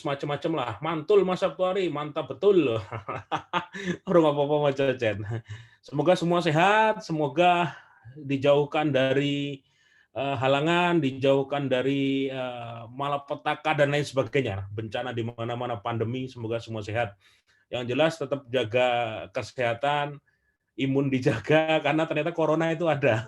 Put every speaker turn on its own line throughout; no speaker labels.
macam-macam lah. Mantul Mas Sabtuari, mantap betul. Orang apa-apa Mas Cecen. Semoga semua sehat, semoga dijauhkan dari halangan, dijauhkan dari malapetaka dan lain sebagainya. Bencana di mana-mana, pandemi, semoga semua sehat. Yang jelas tetap jaga kesehatan, imun dijaga karena ternyata corona itu ada.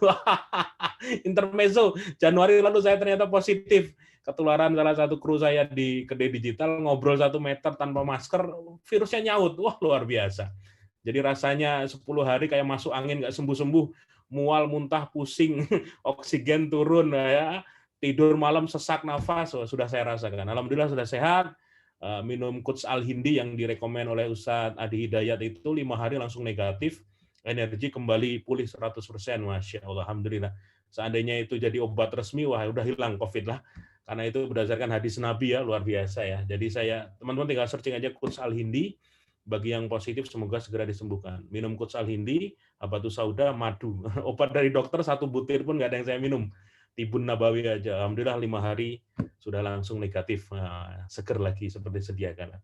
Intermezzo, Januari lalu saya ternyata positif. Ketularan salah satu kru saya di kedai digital, ngobrol 1 meter tanpa masker, virusnya nyaut. Wah, luar biasa. Jadi rasanya 10 hari kayak masuk angin, nggak sembuh-sembuh, mual, muntah, pusing, oksigen turun, ya, tidur malam sesak nafas, sudah saya rasakan. Alhamdulillah sudah sehat. Minum Quds Al-Hindi yang direkomend oleh Ustadz Adi Hidayat itu 5 hari langsung negatif, energi kembali pulih 100%, Masya Allah, Alhamdulillah. Seandainya itu jadi obat resmi, wah udah hilang COVID lah. Karena itu berdasarkan hadis Nabi ya, luar biasa ya. Jadi teman-teman tinggal searching aja Quds Al-Hindi, bagi yang positif semoga segera disembuhkan. Minum Quds Al-Hindi, habatus sauda, madu. Obat dari dokter 1 butir pun nggak ada yang saya minum. Tibun Nabawi aja. Alhamdulillah 5 hari sudah langsung negatif. Nah, seger lagi seperti sedia kala.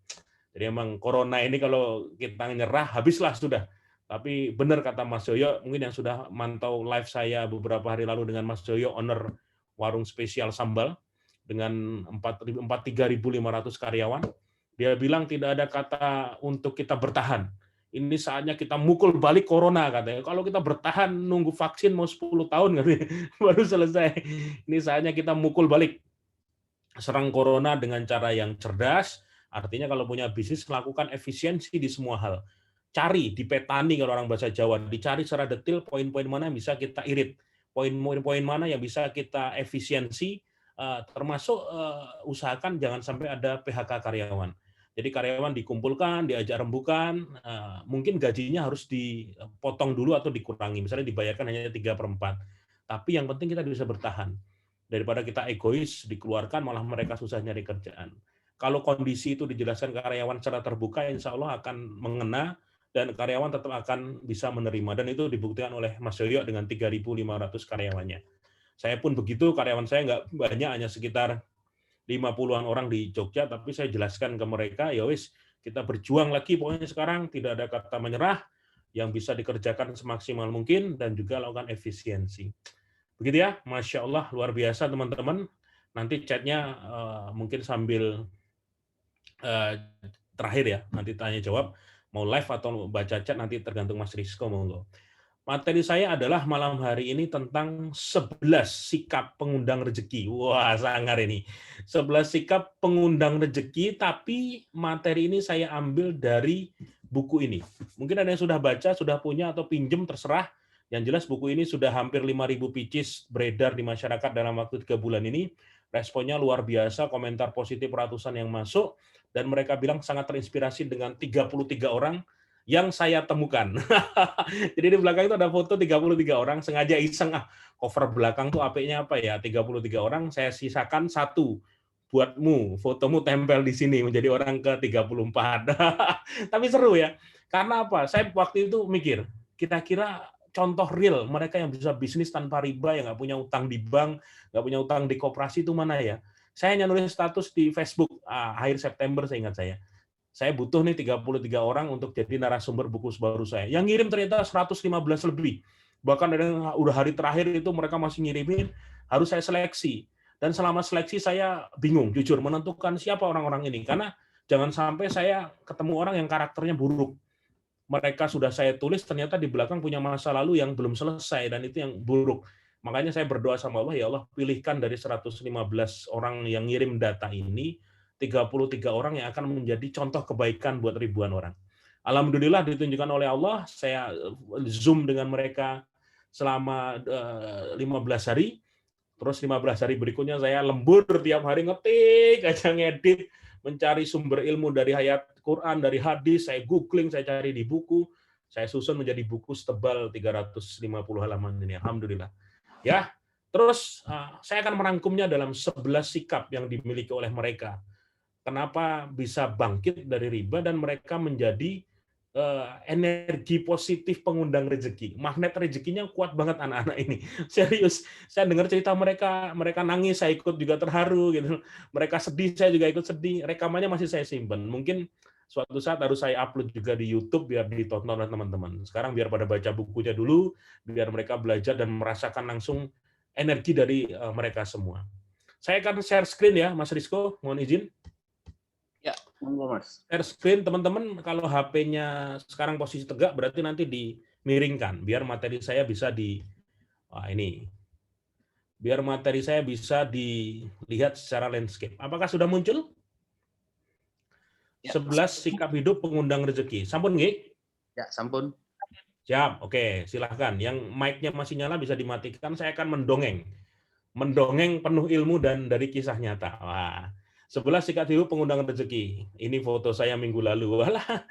Jadi emang corona ini kalau kita nyerah, habislah sudah. Tapi benar kata Mas Joyo, mungkin yang sudah mantau live saya beberapa hari lalu dengan Mas Joyo, owner warung spesial sambal, dengan 3.500 karyawan, dia bilang tidak ada kata untuk kita bertahan. Ini saatnya kita mukul balik corona, katanya. Kalau kita bertahan nunggu vaksin mau 10 tahun katanya, baru selesai. Ini saatnya kita mukul balik. Serang corona dengan cara yang cerdas, artinya kalau punya bisnis lakukan efisiensi di semua hal. Cari, dipetani kalau orang bahasa Jawa, dicari secara detail poin-poin mana yang bisa kita irit, poin-poin mana yang bisa kita efisiensi, termasuk usahakan jangan sampai ada PHK karyawan. Jadi karyawan dikumpulkan, diajak rembukan, mungkin gajinya harus dipotong dulu atau dikurangi, misalnya dibayarkan hanya 3/4. Tapi yang penting kita bisa bertahan. Daripada kita egois, dikeluarkan, malah mereka susah nyari kerjaan. Kalau kondisi itu dijelaskan ke karyawan secara terbuka, insya Allah akan mengena, dan karyawan tetap akan bisa menerima. Dan itu dibuktikan oleh Mas Yoyo dengan 3.500 karyawannya. Saya pun begitu, karyawan saya nggak banyak, hanya sekitar 50-an orang di Jogja, tapi saya jelaskan ke mereka, ya wis, kita berjuang lagi, pokoknya sekarang tidak ada kata menyerah, yang bisa dikerjakan semaksimal mungkin, dan juga lakukan efisiensi. Begitu ya, Masya Allah, luar biasa teman-teman. Nanti chatnya mungkin sambil terakhir ya, nanti tanya jawab, mau live atau baca chat nanti tergantung Mas Rizko, monggo. Materi saya adalah malam hari ini tentang 11 sikap pengundang rezeki. Wah, sangar ini. 11 sikap pengundang rezeki, tapi materi ini saya ambil dari buku ini. Mungkin ada yang sudah baca, sudah punya, atau pinjem, terserah. Yang jelas buku ini sudah hampir 5.000 pieces beredar di masyarakat dalam waktu 3 bulan ini. Responnya luar biasa, komentar positif ratusan yang masuk, dan mereka bilang sangat terinspirasi dengan 33 orang yang saya temukan. Jadi di belakang itu ada foto 33 orang, sengaja iseng, cover belakang tuh apiknya apa ya, 33 orang, saya sisakan 1 buatmu, fotomu tempel di sini, menjadi orang ke-34. Tapi seru ya, karena apa? Saya waktu itu mikir, kira-kira contoh real mereka yang bisa bisnis tanpa riba, yang nggak punya utang di bank, nggak punya utang di koperasi itu mana ya? Saya hanya nulis status di Facebook akhir September, saya ingat saya butuh nih 33 orang untuk jadi narasumber buku baru saya. Yang ngirim ternyata 115 lebih. Bahkan ada yang udah hari terakhir itu mereka masih ngirimin, harus saya seleksi. Dan selama seleksi saya bingung, jujur, menentukan siapa orang-orang ini. Karena jangan sampai saya ketemu orang yang karakternya buruk. Mereka sudah saya tulis, ternyata di belakang punya masa lalu yang belum selesai, dan itu yang buruk. Makanya saya berdoa sama Allah, ya Allah, pilihkan dari 115 orang yang ngirim data ini, 33 orang yang akan menjadi contoh kebaikan buat ribuan orang. Alhamdulillah ditunjukkan oleh Allah, saya Zoom dengan mereka selama 15 hari, terus 15 hari berikutnya saya lembur tiap hari ngetik aja, ngedit, mencari sumber ilmu dari ayat Quran, dari hadis, saya googling, saya cari di buku, saya susun menjadi buku setebal 350 halaman ini, alhamdulillah. Ya, terus saya akan merangkumnya dalam 11 sikap yang dimiliki oleh mereka. Kenapa bisa bangkit dari riba dan mereka menjadi energi positif pengundang rezeki. Magnet rezekinya kuat banget anak-anak ini. Serius, saya dengar cerita mereka, mereka nangis, saya ikut juga terharu gitu. Mereka sedih, saya juga ikut sedih. Rekamannya masih saya simpan. Mungkin suatu saat harus saya upload juga di YouTube biar ditonton oleh teman-teman. Sekarang biar pada baca bukunya dulu, biar mereka belajar dan merasakan langsung energi dari mereka semua. Saya akan share screen ya, Mas Rizko, mohon izin.
Ya, monggo Mas.
Share screen, teman-teman, kalau HP-nya sekarang posisi tegak, berarti nanti dimiringkan, biar materi saya bisa biar materi saya bisa dilihat secara landscape. Apakah sudah muncul?
Ya.
11 sikap hidup pengundang rezeki. Sampun nggih?
Ya, sampun.
Siap, oke, silahkan. Yang mic-nya masih nyala bisa dimatikan, saya akan mendongeng. Mendongeng penuh ilmu dan dari kisah nyata. Wah, 11 sikat hidup pengundang rezeki. Ini foto saya minggu lalu. Walah,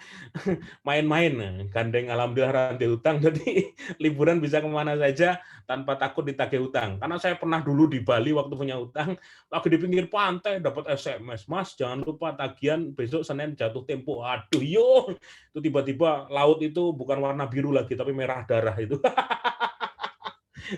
main-main. Gandeng alhamdulillah rantai hutang. Jadi liburan bisa kemana saja tanpa takut ditagih hutang. Karena saya pernah dulu di Bali waktu punya hutang, lagi di pinggir pantai dapat SMS, Mas jangan lupa tagihan besok Senin jatuh tempo. Aduh, yo, itu tiba-tiba laut itu bukan warna biru lagi, tapi merah darah itu.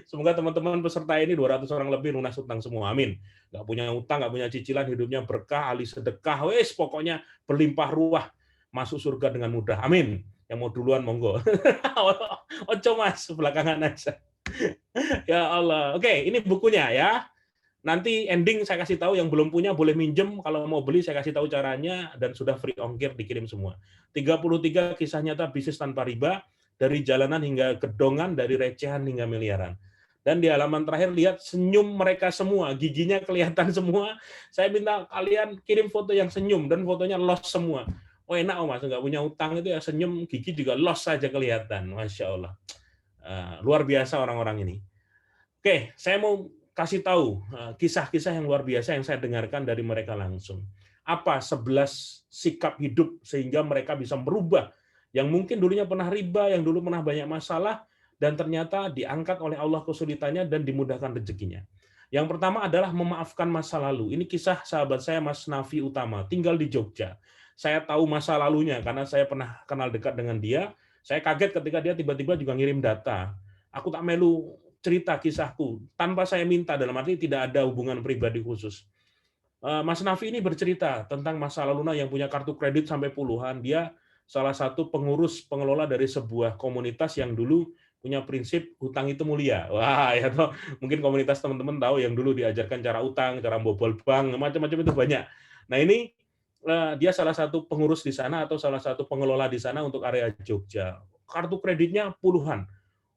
Semoga teman-teman peserta ini 200 orang lebih lunas utang semua. Amin. Nggak punya utang, nggak punya cicilan, hidupnya berkah, ahli sedekah, wes pokoknya berlimpah ruah, masuk surga dengan mudah. Amin. Yang mau duluan monggo. Ojo Mas, belakangan aja. Ya Allah. Oke, ini bukunya ya. Nanti ending saya kasih tahu, yang belum punya boleh minjem, kalau mau beli saya kasih tahu caranya, dan sudah free ongkir dikirim semua. 33 kisah nyata bisnis tanpa riba, dari jalanan hingga gedongan, dari recehan hingga miliaran. Dan di halaman terakhir lihat senyum mereka semua, giginya kelihatan semua. Saya minta kalian kirim foto yang senyum, dan fotonya loss semua. Oh enak Mas, nggak punya utang itu ya senyum, gigi juga loss saja kelihatan. Masya Allah. Luar biasa orang-orang ini. Oke, saya mau kasih tahu kisah-kisah yang luar biasa yang saya dengarkan dari mereka langsung. Apa 11 sikap hidup sehingga mereka bisa merubah yang mungkin dulunya pernah riba, yang dulu pernah banyak masalah, dan ternyata diangkat oleh Allah kesulitannya dan dimudahkan rezekinya. Yang pertama adalah memaafkan masa lalu. Ini kisah sahabat saya Mas Nafi Utama, tinggal di Jogja. Saya tahu masa lalunya karena saya pernah kenal dekat dengan dia. Saya kaget ketika dia tiba-tiba juga ngirim data. Aku tak melu cerita kisahku tanpa saya minta, dalam arti tidak ada hubungan pribadi khusus. Mas Nafi ini bercerita tentang masa lalunya yang punya kartu kredit sampai puluhan. Dia salah satu pengurus pengelola dari sebuah komunitas yang dulu punya prinsip hutang itu mulia. Wah, ya toh, mungkin komunitas teman-teman tahu yang dulu diajarkan cara utang, cara bobol bank, macam-macam itu banyak. Nah, ini dia salah satu pengurus di sana atau salah satu pengelola di sana untuk area Jogja. Kartu kreditnya puluhan,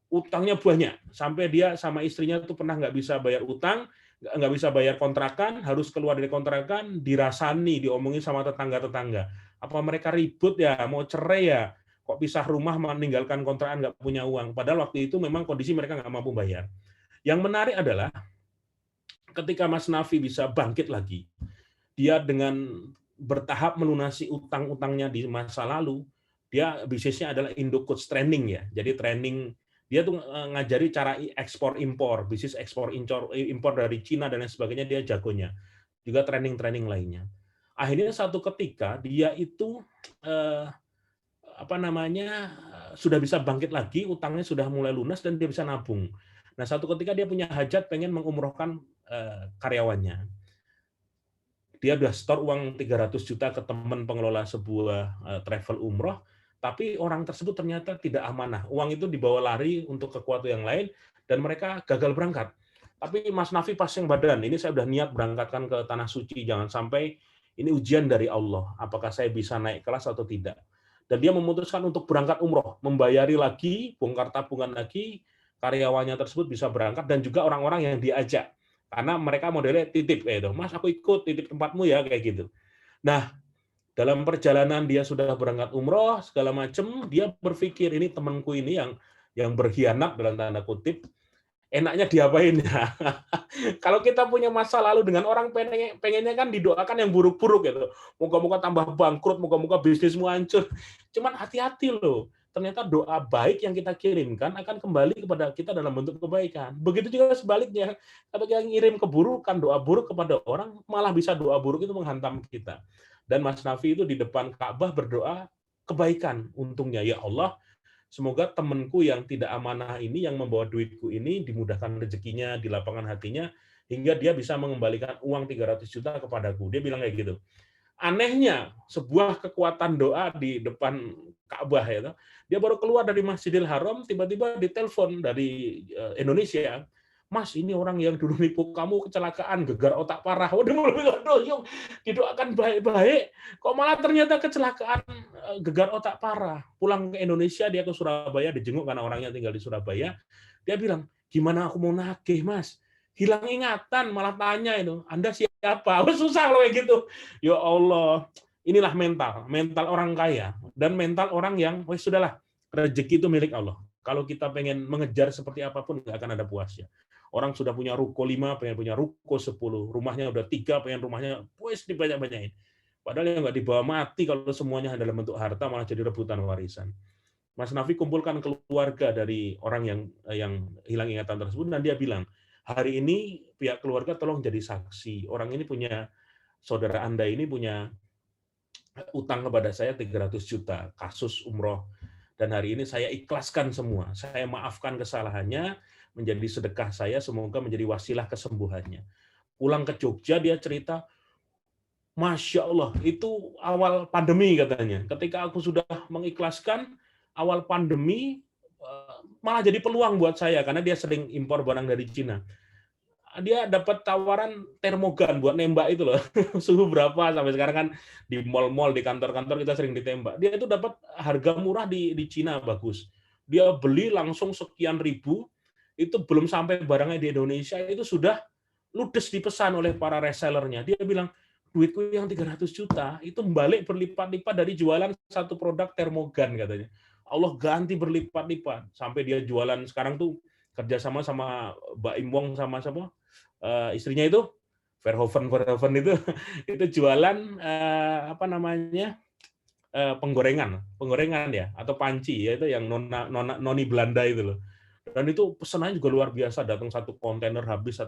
utangnya banyak, sampai dia sama istrinya tuh pernah nggak bisa bayar utang, nggak bisa bayar kontrakan, harus keluar dari kontrakan, dirasani, diomongin sama tetangga-tetangga. Apa mereka ribut ya, mau cerai ya, kok pisah rumah meninggalkan kontrakan nggak punya uang. Padahal waktu itu memang kondisi mereka nggak mampu bayar. Yang menarik adalah ketika Mas Nafi bisa bangkit lagi, dia dengan bertahap melunasi utang-utangnya di masa lalu, dia bisnisnya adalah Indo Coach Training ya. Jadi training, dia tuh ngajari cara ekspor impor, bisnis ekspor impor dari Cina dan lain sebagainya, dia jagonya. Juga training-training lainnya. Akhirnya satu ketika dia itu sudah bisa bangkit lagi, utangnya sudah mulai lunas dan dia bisa nabung. Nah, satu ketika dia punya hajat pengen mengumrohkan karyawannya. Dia udah store uang 300 juta ke teman pengelola sebuah travel umroh, tapi orang tersebut ternyata tidak amanah. Uang itu dibawa lari untuk kekuatan yang lain, dan mereka gagal berangkat. Tapi Mas Nafi pasang badan, ini saya udah niat berangkatkan ke Tanah Suci, jangan sampai ini ujian dari Allah, apakah saya bisa naik kelas atau tidak. Dan dia memutuskan untuk berangkat umroh, membayari lagi, bongkar tabungan lagi, karyawannya tersebut bisa berangkat, dan juga orang-orang yang diajak. Karena mereka modelnya titip kayak itu, Mas aku ikut titip tempatmu ya, kayak gitu. Nah, dalam perjalanan dia sudah berangkat umroh segala macam, dia berpikir ini temanku ini yang berkhianat dalam tanda kutip, enaknya diapain ya? Kalau kita punya masa lalu dengan orang, pengennya kan didoakan yang buruk-buruk gitu. Moga-moga tambah bangkrut, moga-moga bisnismu hancur. Cuman hati-hati loh. Ternyata doa baik yang kita kirimkan akan kembali kepada kita dalam bentuk kebaikan. Begitu juga sebaliknya. Kalau kita ngirim keburukan, doa buruk kepada orang, malah bisa doa buruk itu menghantam kita. Dan Mas Nafi itu di depan Ka'bah berdoa, kebaikan untungnya. Ya Allah, semoga temanku yang tidak amanah ini, yang membawa duitku ini, dimudahkan rezekinya, dilapangkan hatinya, hingga dia bisa mengembalikan uang 300 juta kepadaku. Dia bilang kayak gitu. Anehnya, sebuah kekuatan doa di depan Ka'bah ya, dia baru keluar dari Masjidil Haram, tiba-tiba ditelepon dari Indonesia, Mas, ini orang yang dulu nipu kamu kecelakaan, gegar otak parah. Waduh, didoakan baik-baik, kok malah ternyata kecelakaan gegar otak parah. Pulang ke Indonesia, dia ke Surabaya, dijenguk karena orangnya tinggal di Surabaya. Dia bilang, gimana aku mau nagih, Mas? Hilang ingatan, malah tanya itu, Anda siapa? Susah loh kayak gitu. Ya Allah, inilah mental orang kaya dan mental orang yang, wes sudahlah, rezeki itu milik Allah. Kalau kita pengen mengejar seperti apapun, nggak akan ada puasnya. Orang sudah punya ruko 5, pengen punya ruko 10, rumahnya udah 3, pengen rumahnya wes dibanyak-banyakin. Padahal yang nggak dibawa mati kalau semuanya dalam bentuk harta, malah jadi rebutan warisan. Mas Nafi kumpulkan keluarga dari orang yang hilang ingatan tersebut, dan dia bilang, hari ini pihak keluarga tolong jadi saksi. Orang ini punya, saudara Anda ini punya utang kepada saya 300 juta, kasus umroh. Dan hari ini saya ikhlaskan semua. Saya maafkan kesalahannya, menjadi sedekah saya, semoga menjadi wasilah kesembuhannya. Pulang ke Jogja, dia cerita, Masya Allah, itu awal pandemi katanya. Ketika aku sudah mengikhlaskan, awal pandemi, malah jadi peluang buat saya, karena dia sering impor barang dari Cina. Dia dapat tawaran termogan buat nembak itu loh. Suhu berapa, sampai sekarang kan di mall-mall, di kantor-kantor kita sering ditembak. Dia itu dapat harga murah di Cina, bagus. Dia beli langsung sekian ribu, itu belum sampai barangnya di Indonesia, itu sudah ludes dipesan oleh para resellernya. Dia bilang, duitku yang 300 juta, itu balik berlipat-lipat dari jualan satu produk termogan katanya. Allah ganti berlipat-lipat. Sampai dia jualan sekarang tuh kerjasama sama Mbak Imwong sama siapa? Istrinya itu Verhoeven itu jualan apa namanya, penggorengan ya, atau panci ya, itu yang noni Belanda itu loh. Dan itu pesanannya juga luar biasa, datang satu kontainer habis.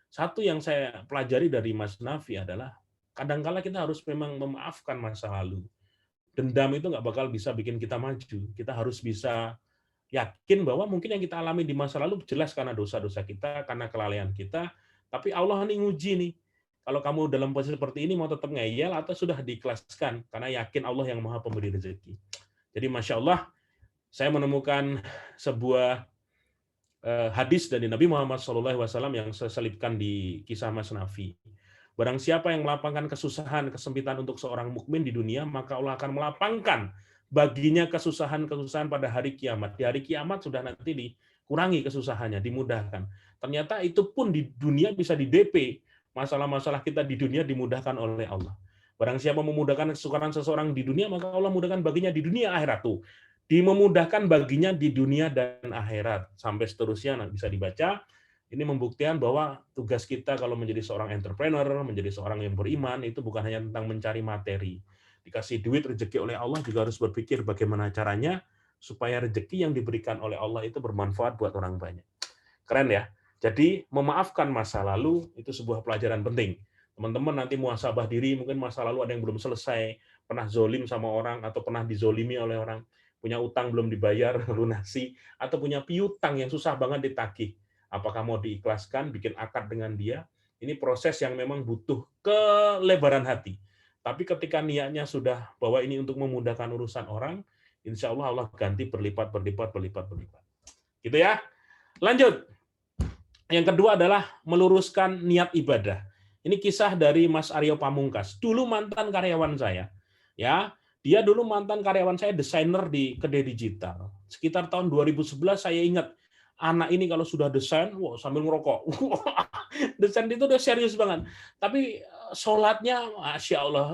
Satu yang saya pelajari dari Mas Nafi adalah, kadangkala kita harus memang memaafkan masa lalu. Dendam itu nggak bakal bisa bikin kita maju. Kita harus bisa yakin bahwa mungkin yang kita alami di masa lalu jelas karena dosa-dosa kita, karena kelalaian kita, tapi Allah nih nguji nih. Kalau kamu dalam posisi seperti ini mau tetap ngeyel atau sudah diikhlaskan, karena yakin Allah yang Maha Pemberi rezeki. Jadi Masya Allah, saya menemukan sebuah hadis dari Nabi Muhammad SAW yang saya selipkan di kisah Mas Nafi. Barang siapa yang melapangkan kesusahan, kesempitan untuk seorang mukmin di dunia, maka Allah akan melapangkan baginya kesusahan-kesusahan pada hari kiamat. Di hari kiamat sudah nanti dikurangi kesusahannya, dimudahkan. Ternyata itu pun di dunia bisa di DP. Masalah-masalah kita di dunia dimudahkan oleh Allah. Barang siapa memudahkan kesukaran seseorang di dunia, maka Allah mudahkan baginya di dunia akhirat tuh. Dimemudahkan baginya di dunia dan akhirat. Sampai seterusnya bisa dibaca. Ini membuktikan bahwa tugas kita kalau menjadi seorang entrepreneur, menjadi seorang yang beriman, itu bukan hanya tentang mencari materi. Dikasih duit, rezeki oleh Allah, juga harus berpikir bagaimana caranya supaya rezeki yang diberikan oleh Allah itu bermanfaat buat orang banyak. Keren ya? Jadi memaafkan masa lalu itu sebuah pelajaran penting. Teman-teman nanti muhasabah diri, mungkin masa lalu ada yang belum selesai, pernah zolim sama orang, atau pernah dizolimi oleh orang, punya utang belum dibayar, lunasi, atau punya piutang yang susah banget ditagih. Apakah mau diikhlaskan, bikin akad dengan dia? Ini proses yang memang butuh kelebaran hati. Tapi ketika niatnya sudah bahwa ini untuk memudahkan urusan orang, insya Allah Allah ganti berlipat. Gitu ya. Lanjut. Yang kedua adalah meluruskan niat ibadah. Ini kisah dari Mas Aryo Pamungkas. Dulu mantan karyawan saya. Ya, dia dulu mantan karyawan saya, desainer di kedai digital. Sekitar tahun 2011 saya ingat, anak ini kalau sudah desain, sambil ngerokok. Desain itu udah serius banget. Tapi sholatnya, Masya Allah,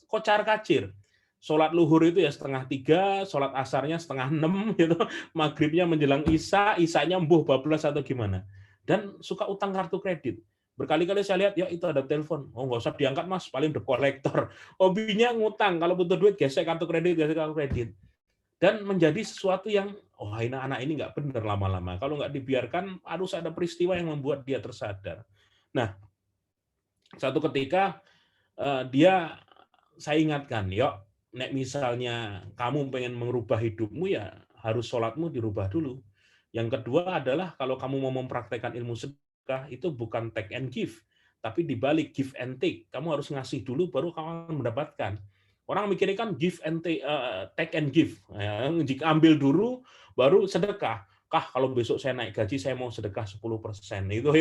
kocar-kacir. Sholat luhur itu ya 2:30, sholat asarnya 5:30, gitu. Maghribnya menjelang isya, isyanya mbuh bablas atau gimana. Dan suka utang kartu kredit. Berkali-kali saya lihat, ya itu ada telepon. Oh, nggak usah diangkat, Mas, paling debt collector. Hobinya ngutang, kalau butuh duit, gesek kartu kredit. Dan menjadi sesuatu yang, ini anak ini nggak benar lama-lama. Kalau nggak dibiarkan, harus ada peristiwa yang membuat dia tersadar. Nah, satu ketika saya ingatkan, yuk nek misalnya kamu pengen merubah hidupmu, ya harus sholatmu dirubah dulu. Yang kedua adalah kalau kamu mau mempraktekkan ilmu sedekah, itu bukan take and give, tapi dibalik give and take. Kamu harus ngasih dulu, baru kamu akan mendapatkan. Orang mikirnya kan give and take and give. Ya, jika ambil dulu, baru sedekah. Kalau besok saya naik gaji, saya mau sedekah 10%. Itu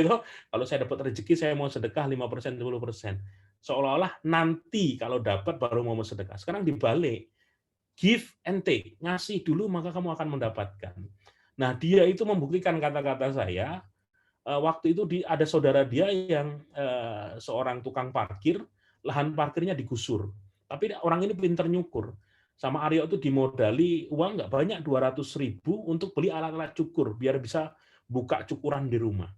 kalau saya dapat rezeki, saya mau sedekah 5%, 10%. Seolah-olah nanti kalau dapat baru mau sedekah. Sekarang dibalik, give and take, ngasih dulu maka kamu akan mendapatkan. Nah, dia itu membuktikan kata-kata saya. Waktu itu ada saudara dia yang seorang tukang parkir, lahan parkirnya digusur. Tapi orang ini pinter nyukur. Sama Aryo itu dimodali uang nggak banyak, 200.000 untuk beli alat-alat cukur biar bisa buka cukuran di rumah.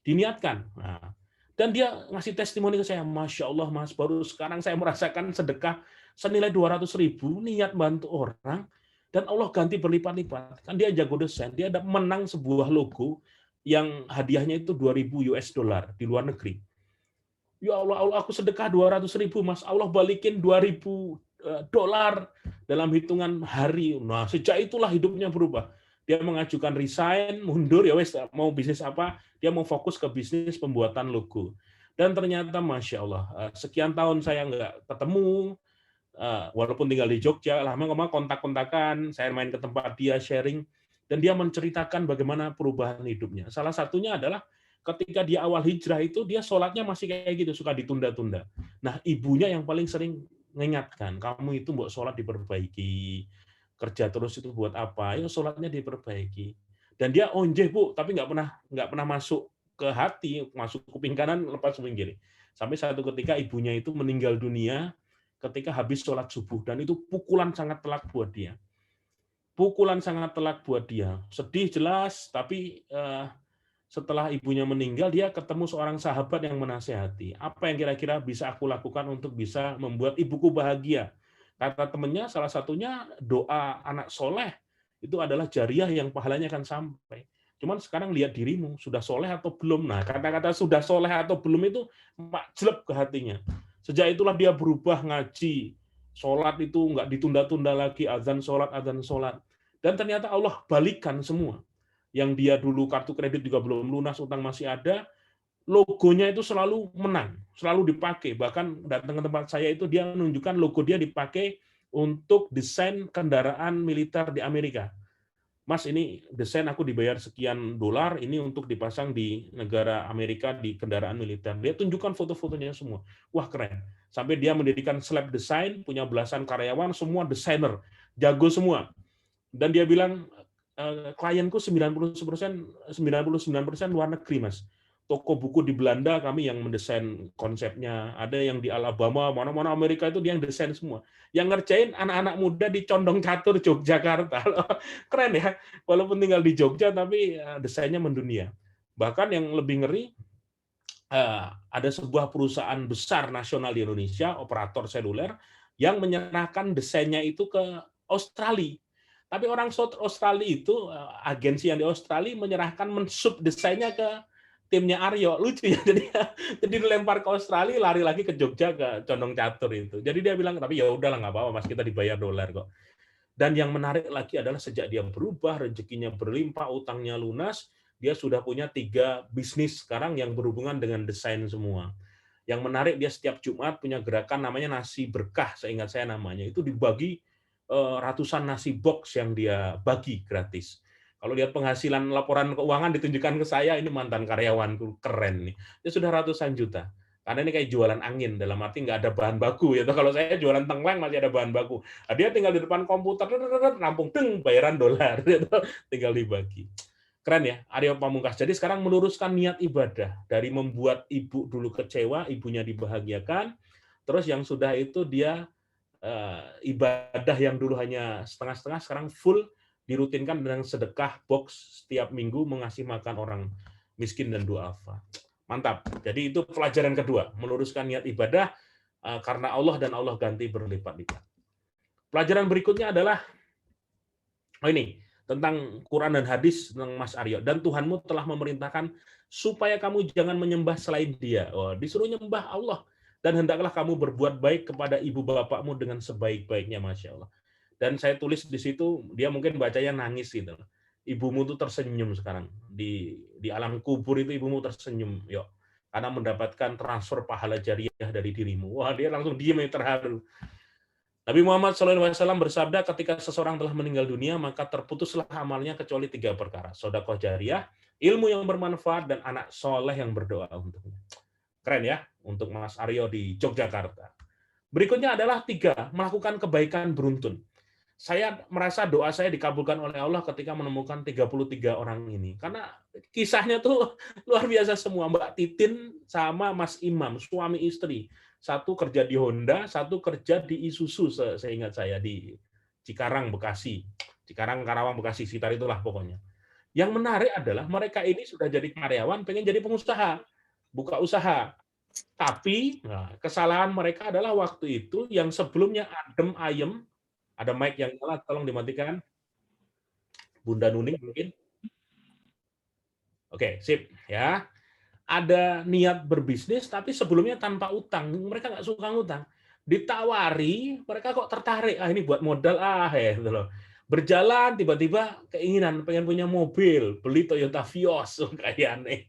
Diniatkan. Nah, dan dia ngasih testimoni ke saya, Masya Allah Mas, baru sekarang saya merasakan sedekah senilai 200.000, niat bantu orang, dan Allah ganti berlipat-lipat. Kan dia jago desain, dia ada menang sebuah logo yang hadiahnya itu 2.000 US dollar di luar negeri. Ya Allah, aku sedekah 200.000 Mas, Allah balikin 2.000 dolar dalam hitungan hari. Nah, sejak itulah hidupnya berubah. Dia mengajukan resign, mundur, ya wes mau bisnis apa, dia mau fokus ke bisnis pembuatan logo. Dan ternyata Masya Allah, sekian tahun saya nggak ketemu, walaupun tinggal di Jogja, lama-lama kontak-kontakan, saya main ke tempat dia sharing, dan dia menceritakan bagaimana perubahan hidupnya. Salah satunya adalah ketika dia awal hijrah itu, dia sholatnya masih kayak gitu, suka ditunda-tunda. Nah, ibunya yang paling sering mengingatkan, kamu itu buat sholat diperbaiki, kerja terus itu buat apa? Ya sholatnya diperbaiki. Dan dia onjeh Bu, tapi nggak pernah masuk ke hati, masuk kuping kanan lepas kuping kiri. Sampai satu ketika ibunya itu meninggal dunia ketika habis sholat subuh, dan itu pukulan sangat telak buat dia. Pukulan sangat telak buat dia. Sedih jelas, tapi setelah ibunya meninggal, dia ketemu seorang sahabat yang menasehati. Apa yang kira-kira bisa aku lakukan untuk bisa membuat ibuku bahagia? Kata temannya, salah satunya doa anak soleh, itu adalah jariah yang pahalanya akan sampai. Cuman sekarang lihat dirimu, sudah soleh atau belum? Nah, kata-kata sudah soleh atau belum itu jelek ke hatinya. Sejak itulah dia berubah ngaji. Sholat itu nggak ditunda-tunda lagi, azan sholat. Dan ternyata Allah balikan semua. Yang dia dulu kartu kredit juga belum lunas, utang masih ada, logonya itu selalu menang, selalu dipakai. Bahkan datang ke tempat saya itu dia menunjukkan logo dia dipakai untuk desain kendaraan militer di Amerika. Mas, ini desain aku dibayar sekian dolar, ini untuk dipasang di negara Amerika di kendaraan militer. Dia tunjukkan foto-fotonya semua. Wah, keren. Sampai dia mendirikan Slab Design, punya belasan karyawan, semua desainer, jago semua. Dan dia bilang, klienku 99% luar negeri, Mas. Toko buku di Belanda kami yang mendesain konsepnya, ada yang di Alabama, mana-mana Amerika itu dia yang desain semua. Yang ngerjain anak-anak muda di Condong Catur, Yogyakarta. Keren ya, walaupun tinggal di Jogja tapi desainnya mendunia. Bahkan yang lebih ngeri, ada sebuah perusahaan besar nasional di Indonesia, operator seluler, yang menyerahkan desainnya itu ke Australia. Tapi orang Australia itu, agensi yang di Australia menyerahkan mensub desainnya ke timnya Aryo. Lucu ya, jadi dilempar ke Australia, lari lagi ke Jogja, ke Condong Catur itu. Jadi dia bilang, tapi ya udahlah, nggak apa-apa Mas, kita dibayar dolar kok. Dan yang menarik lagi adalah sejak dia berubah, rezekinya berlimpah, utangnya lunas, dia sudah punya 3 bisnis sekarang yang berhubungan dengan desain semua. Yang menarik, dia setiap Jumat punya gerakan namanya nasi berkah, seingat saya namanya. Itu dibagi ratusan nasi box yang dia bagi gratis. Kalau lihat penghasilan laporan keuangan ditunjukkan ke saya, ini mantan karyawanku, keren nih. Dia sudah ratusan juta. Karena ini kayak jualan angin, dalam arti nggak ada bahan baku. Ya. Kalau saya jualan tengkleng masih ada bahan baku. Nah, dia tinggal di depan komputer, nampung, bayaran dolar. Tinggal dibagi. Keren ya, Aryo Pamungkas. Jadi sekarang meluruskan niat ibadah. Dari membuat ibu dulu kecewa, ibunya dibahagiakan. Terus yang sudah itu dia ibadah yang dulu hanya setengah-setengah, sekarang full dirutinkan dengan sedekah box setiap minggu, mengasih makan orang miskin dan duafa. Mantap. Jadi itu pelajaran kedua, meluruskan niat ibadah karena Allah dan Allah ganti berlipat-lipat. Pelajaran berikutnya adalah ini tentang Quran dan hadis tentang Mas Aryo. Dan Tuhanmu telah memerintahkan supaya kamu jangan menyembah selain Dia. Oh, disuruh nyembah Allah. Dan hendaklah kamu berbuat baik kepada ibu bapakmu dengan sebaik-baiknya, Masya Allah. Dan saya tulis di situ, dia mungkin bacanya nangis gitu. Ibumu tuh tersenyum sekarang. Di alam kubur itu ibumu tersenyum, yuk. Karena mendapatkan transfer pahala jariah dari dirimu. Wah, dia langsung diam, terharu. Nabi Muhammad SAW bersabda, ketika seseorang telah meninggal dunia, maka terputuslah amalnya kecuali 3 perkara. Sedekah jariah, ilmu yang bermanfaat, dan anak soleh yang berdoa untuknya. Keren ya, untuk Mas Aryo di Yogyakarta. Berikutnya adalah 3, melakukan kebaikan beruntun. Saya merasa doa saya dikabulkan oleh Allah ketika menemukan 33 orang ini. Karena kisahnya tuh luar biasa semua. Mbak Titin sama Mas Imam, suami istri. Satu kerja di Honda, satu kerja di Isuzu, seingat saya, di Cikarang, Bekasi. Cikarang, Karawang, Bekasi, sekitar itulah pokoknya. Yang menarik adalah mereka ini sudah jadi karyawan, pengen jadi pengusaha, buka usaha. Tapi kesalahan mereka adalah waktu itu yang sebelumnya adem ayem. Ada mic yang nyala, tolong dimatikan. Bunda Nuning mungkin. Oke, sip ya. Ada niat berbisnis, tapi sebelumnya tanpa utang. Mereka nggak suka ngutang. Ditawari, mereka kok tertarik. Ah, ini buat modal, ya, gitu loh. Berjalan, tiba-tiba keinginan, pengen punya mobil, beli Toyota Vios, kayak aneh.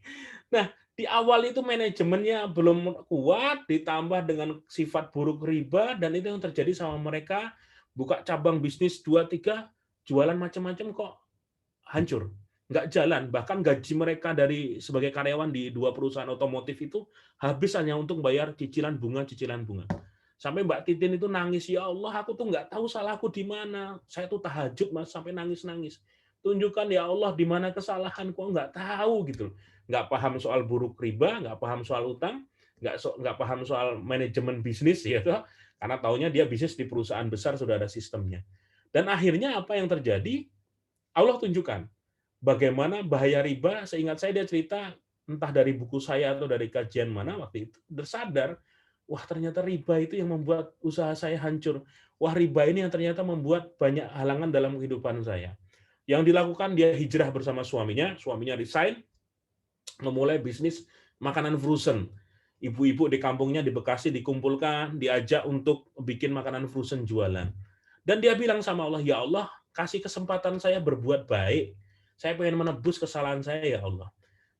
Nah, di awal itu manajemennya belum kuat, ditambah dengan sifat buruk riba, dan itu yang terjadi sama mereka. Buka cabang bisnis 2-3, jualan macam-macam kok hancur. Nggak jalan, bahkan gaji mereka dari sebagai karyawan di 2 perusahaan otomotif itu habis hanya untuk bayar cicilan bunga. Sampai Mbak Titin itu nangis, ya Allah, aku tuh nggak tahu salahku di mana. Saya tuh tahajud, Mas, sampai nangis-nangis. Tunjukkan ya Allah di mana kesalahanku, nggak tahu gitu. Nggak paham soal buruk riba, nggak paham soal utang, nggak paham soal manajemen bisnis, ya toh. Karena taunya dia bisnis di perusahaan besar sudah ada sistemnya. Dan akhirnya apa yang terjadi? Allah tunjukkan bagaimana bahaya riba. Seingat saya dia cerita, entah dari buku saya atau dari kajian mana waktu itu, bersadar, wah ternyata riba itu yang membuat usaha saya hancur. Wah riba ini yang ternyata membuat banyak halangan dalam kehidupan saya. Yang dilakukan, dia hijrah bersama suaminya resign, memulai bisnis makanan frozen. Ibu-ibu di kampungnya di Bekasi dikumpulkan, diajak untuk bikin makanan frozen jualan. Dan dia bilang sama Allah, ya Allah, kasih kesempatan saya berbuat baik. Saya pengen menebus kesalahan saya, ya Allah.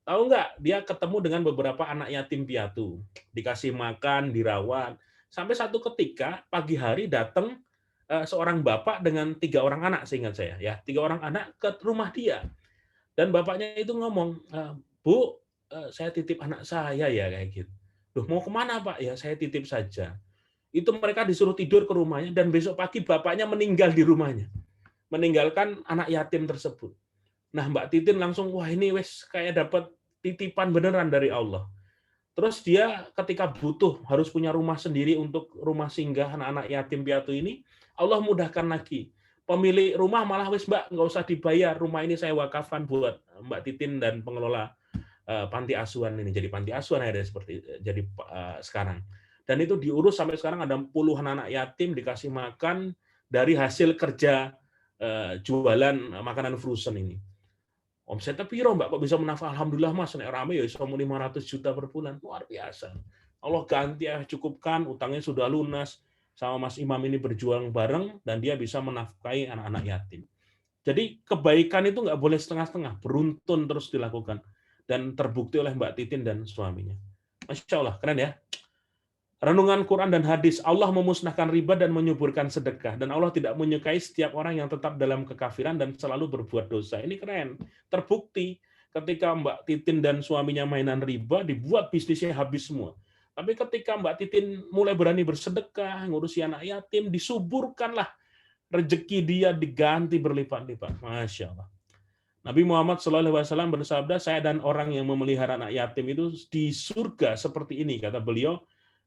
Tahu nggak, dia ketemu dengan beberapa anak yatim piatu. Dikasih makan, dirawat. Sampai satu ketika, pagi hari datang seorang bapak dengan 3 orang anak, seingat saya. Ya, 3 orang anak ke rumah dia. Dan bapaknya itu ngomong, Bu, saya titip anak saya ya, kayak gitu. Loh, mau kemana Pak? Ya, saya titip saja. Itu mereka disuruh tidur ke rumahnya, dan besok pagi bapaknya meninggal di rumahnya. Meninggalkan anak yatim tersebut. Nah, Mbak Titin langsung, wah ini wes kayak dapat titipan beneran dari Allah. Terus dia ketika butuh harus punya rumah sendiri untuk rumah singgah anak-anak yatim piatu ini, Allah mudahkan lagi. Pemilik rumah malah wes Mbak, nggak usah dibayar, rumah ini saya wakafkan buat Mbak Titin dan pengelola panti asuhan ini. Jadi panti asuhan ada seperti jadi sekarang. Dan itu diurus sampai sekarang ada puluhan anak yatim dikasih makan dari hasil kerja jualan makanan frozen ini. Omsetnya piro Mbak, kok bisa menafkah? Alhamdulillah Mas, nek rame ya iso 500 juta per bulan. Luar biasa. Allah ganti ya, cukupkan, utangnya sudah lunas. Sama Mas Imam ini berjuang bareng, dan dia bisa menafkahi anak-anak yatim. Jadi kebaikan itu nggak boleh setengah-setengah, beruntun terus dilakukan. Dan terbukti oleh Mbak Titin dan suaminya. Masya Allah, keren ya. Renungan Quran dan hadis, Allah memusnahkan riba dan menyuburkan sedekah. Dan Allah tidak menyukai setiap orang yang tetap dalam kekafiran dan selalu berbuat dosa. Ini keren. Terbukti ketika Mbak Titin dan suaminya mainan riba, dibuat bisnisnya habis semua. Tapi ketika Mbak Titin mulai berani bersedekah, ngurusi anak yatim, disuburkanlah rezeki dia, diganti berlipat-lipat. Masya Allah. Nabi Muhammad SAW bersabda, saya dan orang yang memelihara anak yatim itu di surga seperti ini, kata beliau,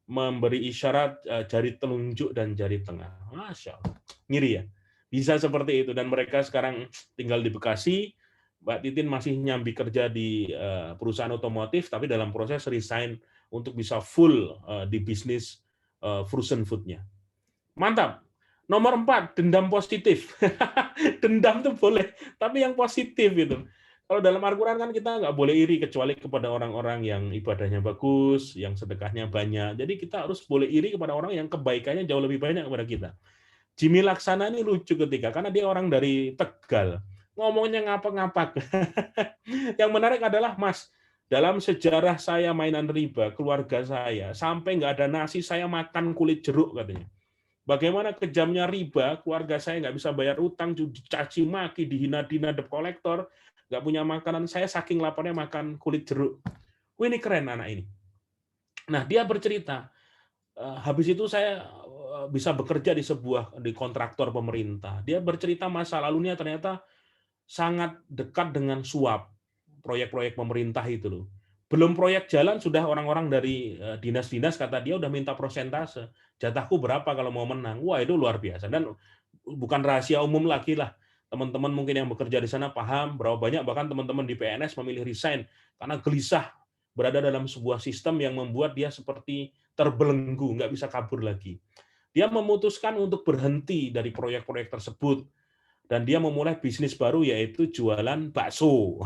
memberi isyarat jari telunjuk dan jari tengah. Masya Allah. Ngiri ya. Bisa seperti itu. Dan mereka sekarang tinggal di Bekasi. Mbak Titin masih nyambi kerja di perusahaan otomotif, tapi dalam proses resign untuk bisa full di bisnis frozen food-nya. Mantap. Nomor 4, dendam positif. Dendam tuh boleh, tapi yang positif itu. Kalau dalam Al-Quran kan kita nggak boleh iri kecuali kepada orang-orang yang ibadahnya bagus, yang sedekahnya banyak. Jadi kita harus boleh iri kepada orang yang kebaikannya jauh lebih banyak kepada kita. Jimmy Laksana ini lucu ketika, karena dia orang dari Tegal. Ngomongnya ngapak-ngapak. Yang menarik adalah, Mas, dalam sejarah saya mainan riba, keluarga saya, sampai nggak ada nasi, saya makan kulit jeruk, katanya. Bagaimana kejamnya riba, keluarga saya nggak bisa bayar utang, dicaci maki, dihina-dina debt collector, nggak punya makanan, saya saking laparnya makan kulit jeruk. Wah, ini keren anak ini. Nah, dia bercerita, habis itu saya bisa bekerja di kontraktor pemerintah. Dia bercerita masa lalunya ternyata sangat dekat dengan suap, proyek-proyek pemerintah itu loh. Belum proyek jalan, sudah orang-orang dari dinas-dinas kata dia udah minta persentase. Jatahku berapa kalau mau menang. Wah, itu luar biasa. Dan bukan rahasia umum lagi lah. Teman-teman mungkin yang bekerja di sana paham berapa banyak bahkan teman-teman di PNS memilih resign karena gelisah berada dalam sebuah sistem yang membuat dia seperti terbelenggu, nggak bisa kabur lagi. Dia memutuskan untuk berhenti dari proyek-proyek tersebut dan dia memulai bisnis baru yaitu jualan bakso.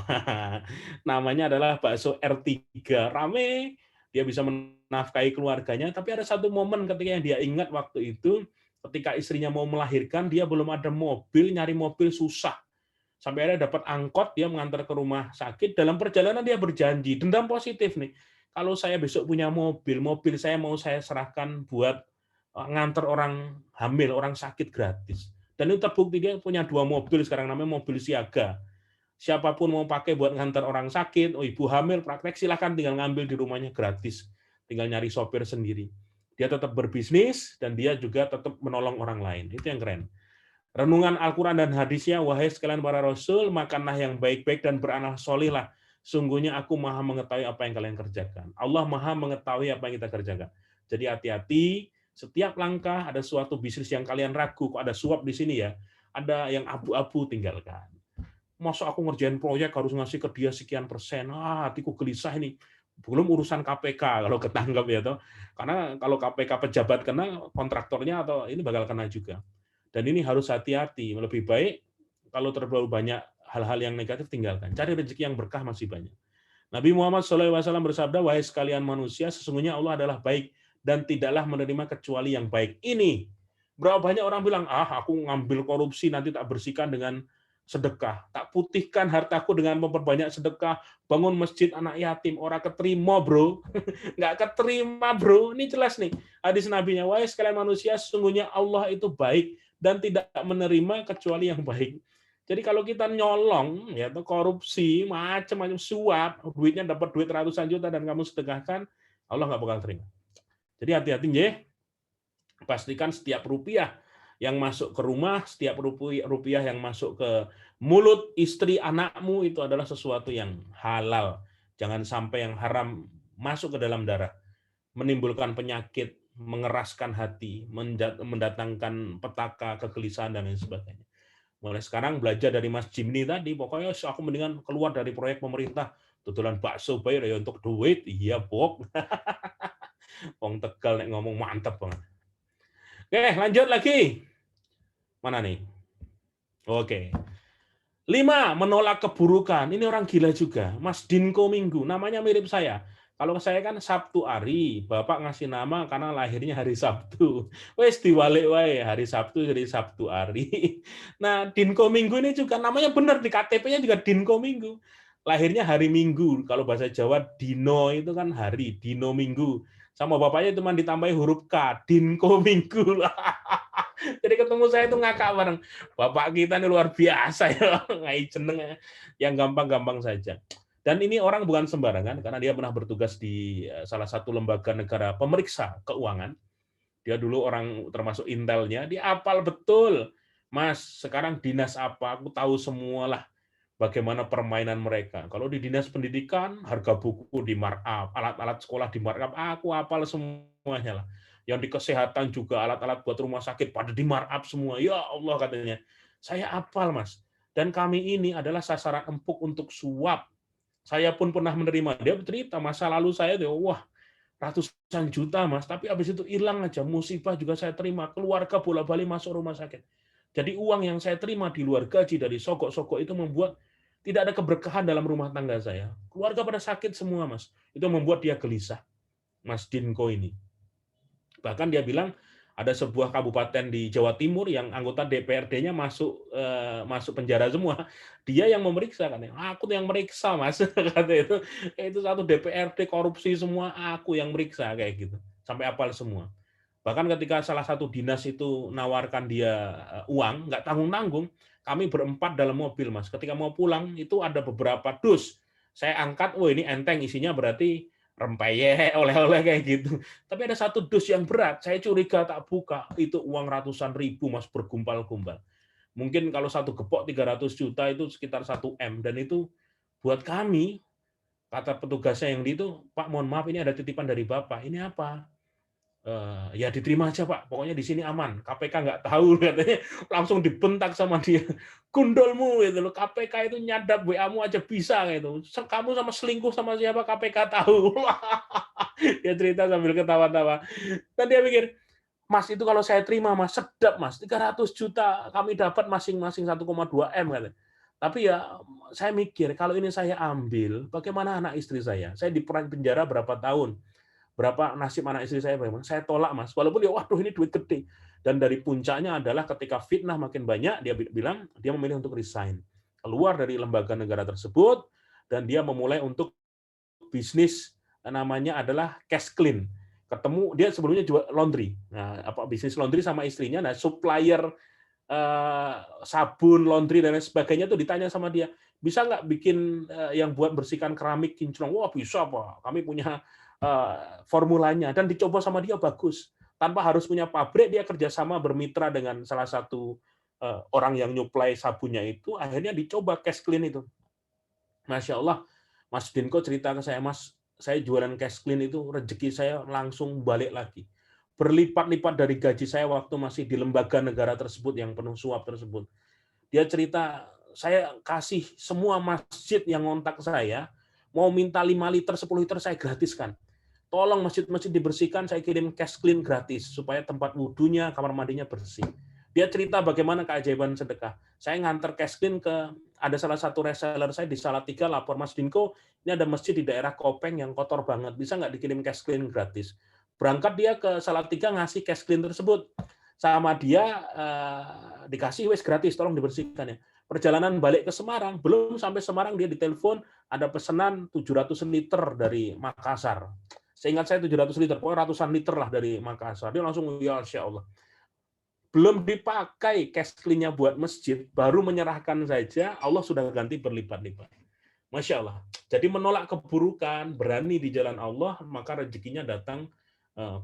Namanya adalah bakso R3. Rame, dia bisa menafkahi keluarganya, tapi ada satu momen ketika yang dia ingat waktu itu, ketika istrinya mau melahirkan, dia belum ada mobil, nyari mobil susah. Sampai akhirnya dapat angkot, dia mengantar ke rumah sakit. Dalam perjalanan dia berjanji, dendam positif nih. Kalau saya besok punya mobil, mobil saya mau saya serahkan buat ngantar orang hamil, orang sakit gratis. Dan itu terbukti dia punya 2 mobil sekarang, namanya mobil siaga. Siapapun mau pakai buat ngantar orang sakit, ibu hamil, praktek, silahkan tinggal ngambil di rumahnya gratis. Tinggal nyari sopir sendiri. Dia tetap berbisnis, dan dia juga tetap menolong orang lain. Itu yang keren. Renungan Al-Quran dan hadisnya, wahai sekalian para rasul, makanlah yang baik-baik dan beramal solihlah. Sungguhnya aku maha mengetahui apa yang kalian kerjakan. Allah maha mengetahui apa yang kita kerjakan. Jadi hati-hati, setiap langkah ada suatu bisnis yang kalian ragu, kok ada suap di sini ya, ada yang abu-abu, tinggalkan. Masa aku ngerjain proyek harus ngasih ke dia sekian persen, hatiku gelisah ini. Belum urusan KPK kalau ketangkap ya toh. Karena kalau KPK pejabat kena, kontraktornya atau ini bakal kena juga. Dan ini harus hati-hati. Lebih baik kalau terlalu banyak hal-hal yang negatif tinggalkan. Cari rezeki yang berkah masih banyak. Nabi Muhammad SAW bersabda, wahai sekalian manusia, sesungguhnya Allah adalah baik dan tidaklah menerima kecuali yang baik. Ini berapa banyak orang bilang, aku ngambil korupsi nanti tak bersihkan dengan sedekah, tak putihkan hartaku dengan memperbanyak sedekah, bangun masjid anak yatim, orang keterima bro, nggak keterima bro. Ini jelas nih hadis nabinya, wahai sekalian manusia, sesungguhnya Allah itu baik dan tidak menerima kecuali yang baik. Jadi kalau kita nyolong, ya korupsi, macam-macam suap, duitnya dapat duit ratusan juta dan kamu sedekahkan, Allah nggak bakal terima. Jadi hati-hati ya. Pastikan setiap rupiah yang masuk ke rumah, setiap rupiah yang masuk ke mulut istri anakmu itu adalah sesuatu yang halal. Jangan sampai yang haram masuk ke dalam darah, menimbulkan penyakit, mengeraskan hati, mendatangkan petaka, kegelisahan, dan lain sebagainya. Mulai sekarang belajar dari Mas Jimny tadi, pokoknya aku mendingan keluar dari proyek pemerintah, tutulan bakso bayar ya untuk duit, iya Bok. Wong Tegal nek ngomong mantep banget. Oke, lanjut lagi. Mana nih? Oke. 5, menolak keburukan. Ini orang gila juga. Mas Dinko Minggu, namanya mirip saya. Kalau saya kan Sabtu Ari, Bapak ngasih nama karena lahirnya hari Sabtu. Wes diwalik wae, hari Sabtu jadi Sabtu Ari. Nah, Dinko Minggu ini juga namanya benar, di KTP-nya juga Dinko Minggu. Lahirnya hari Minggu. Kalau bahasa Jawa Dino itu kan hari, Dino Minggu. Sama bapaknya cuma ditambahi huruf K, Dinko Minggu. Jadi ketemu saya itu ngakak bareng. Bapak kita ini luar biasa ya, ngai jeneng yang gampang-gampang saja. Dan ini orang bukan sembarangan karena dia pernah bertugas di salah satu lembaga negara pemeriksa keuangan. Dia dulu orang termasuk intelnya, dia hafal betul. Mas, sekarang dinas apa? Aku tahu semualah bagaimana permainan mereka. Kalau di dinas pendidikan, harga buku di markup, alat-alat sekolah di markup, aku hafal semuanya lah. Yang di kesehatan juga alat-alat buat rumah sakit pada di markup semua. Ya Allah katanya. Saya hafal, Mas. Dan kami ini adalah sasaran empuk untuk suap. Saya pun pernah menerima. Dia bercerita masa lalu saya, wah, ratusan juta, Mas. Tapi habis itu hilang aja. Musibah juga saya terima. Keluarga bola-balik masuk rumah sakit. Jadi uang yang saya terima di luar gaji dari sogok-sogok itu membuat Tidak ada keberkahan dalam rumah tangga saya. Keluarga pada sakit semua, Mas. Itu membuat dia gelisah, Mas Dinko ini. Bahkan dia bilang ada sebuah kabupaten di Jawa Timur yang anggota DPRD-nya masuk penjara semua. Dia yang memeriksa kan. Aku yang meriksa, Mas. Kata itu satu DPRD korupsi semua, aku yang meriksa kayak gitu. Sampai apal semua. Bahkan ketika salah satu dinas itu nawarkan dia uang, nggak tanggung-tanggung, kami berempat dalam mobil, Mas. Ketika mau pulang, itu ada beberapa dus. Saya angkat, oh ini enteng, isinya berarti rempeyek, oleh-oleh kayak gitu. Tapi ada satu dus yang berat, saya curiga tak buka, itu uang ratusan ribu, Mas, bergumpal-gumpal. Mungkin kalau satu gepok 300 juta itu sekitar 1 M, dan itu buat kami, kata petugasnya yang di itu, Pak, mohon maaf, ini ada titipan dari Bapak. Ini apa? Ya diterima aja Pak, pokoknya di sini aman. KPK nggak tahu katanya, langsung dibentak sama dia. Gundolmu gitu loh, KPK itu nyadap WA-mu aja bisa gitu. Kamu sama selingkuh sama siapa KPK tahu. Dia cerita sambil ketawa-tawa. Dan dia mikir, Mas itu kalau saya terima Mas, sedap Mas, 300 juta kami dapat masing-masing 1,2 M katanya. Tapi ya saya mikir kalau ini saya ambil, bagaimana anak istri saya? Saya di penjara berapa tahun? Berapa nasib anak istri saya bagaimana? Saya tolak, Mas. Walaupun ya waduh ini duit gede. Dan dari puncaknya adalah ketika fitnah makin banyak, dia bilang dia memilih untuk resign. Keluar dari lembaga negara tersebut dan dia memulai untuk bisnis namanya adalah cash clean. Ketemu dia sebelumnya jual laundry. Nah, apa bisnis laundry sama istrinya, nah supplier sabun, laundry dan lain sebagainya tuh ditanya sama dia, bisa nggak bikin yang buat bersihkan keramik kinclong? Wah bisa Pak, kami punya formulanya dan dicoba sama dia bagus. Tanpa harus punya pabrik, dia kerjasama bermitra dengan salah satu orang yang nyuplai sabunnya itu, akhirnya dicoba cash clean itu. Masya Allah, Mas Dinko cerita ke saya, Mas, saya jualan cash clean itu rezeki saya langsung balik lagi. Berlipat-lipat dari gaji saya waktu masih di lembaga negara tersebut yang penuh suap tersebut. Dia cerita, saya kasih semua masjid yang ngontak saya, mau minta 5 liter, 10 liter saya gratiskan. Tolong masjid-masjid dibersihkan, saya kirim cash clean gratis supaya tempat wudhunya, kamar mandinya bersih. Dia cerita bagaimana keajaiban sedekah. Saya nganter cash clean ke ada salah satu reseller saya di Salatiga, lapor Mas Dinko, ini ada masjid di daerah Kopeng yang kotor banget, bisa nggak dikirim cash clean gratis? Berangkat dia ke Salatiga ngasih cash clean tersebut, sama dia dikasih wes gratis, tolong dibersihkan ya. Perjalanan balik ke Semarang, belum sampai Semarang dia ditelepon ada pesanan 700 liter dari Makassar. Seingat saya 700 liter, pokoknya ratusan liter lah dari Makassar. Dia langsung, ya Insya Allah. Belum dipakai cash clean-nya buat masjid, baru menyerahkan saja, Allah sudah ganti berlipat-lipat. Masya Allah. Jadi menolak keburukan, berani di jalan Allah, maka rezekinya datang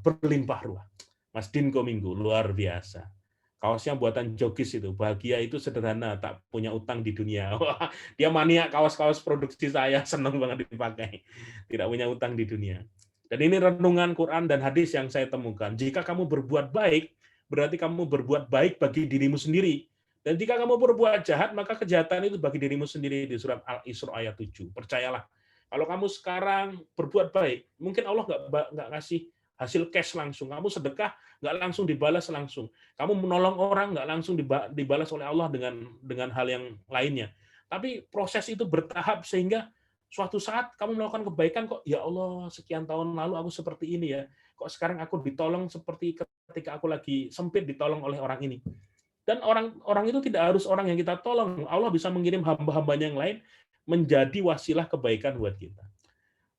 berlimpah ruah. Mas Dinko Minggu, luar biasa. Kaosnya buatan Jogis itu, bahagia itu sederhana, tak punya utang di dunia. Wah, dia maniak kaos-kaos produksi saya, senang banget dipakai. Tidak punya utang di dunia. Dan ini renungan Quran dan hadis yang saya temukan. Jika kamu berbuat baik, berarti kamu berbuat baik bagi dirimu sendiri. Dan jika kamu berbuat jahat, maka kejahatan itu bagi dirimu sendiri di surat Al-Isra ayat 7. Percayalah, kalau kamu sekarang berbuat baik, mungkin Allah nggak ngasih hasil cash langsung. Kamu sedekah, nggak langsung dibalas langsung. Kamu menolong orang, nggak langsung dibalas oleh Allah dengan hal yang lainnya. Tapi proses itu bertahap sehingga suatu saat kamu melakukan kebaikan kok, ya Allah, sekian tahun lalu aku seperti ini ya. Kok sekarang aku ditolong seperti ketika aku lagi sempit ditolong oleh orang ini. Dan orang itu tidak harus orang yang kita tolong. Allah bisa mengirim hamba-hambanya yang lain menjadi wasilah kebaikan buat kita.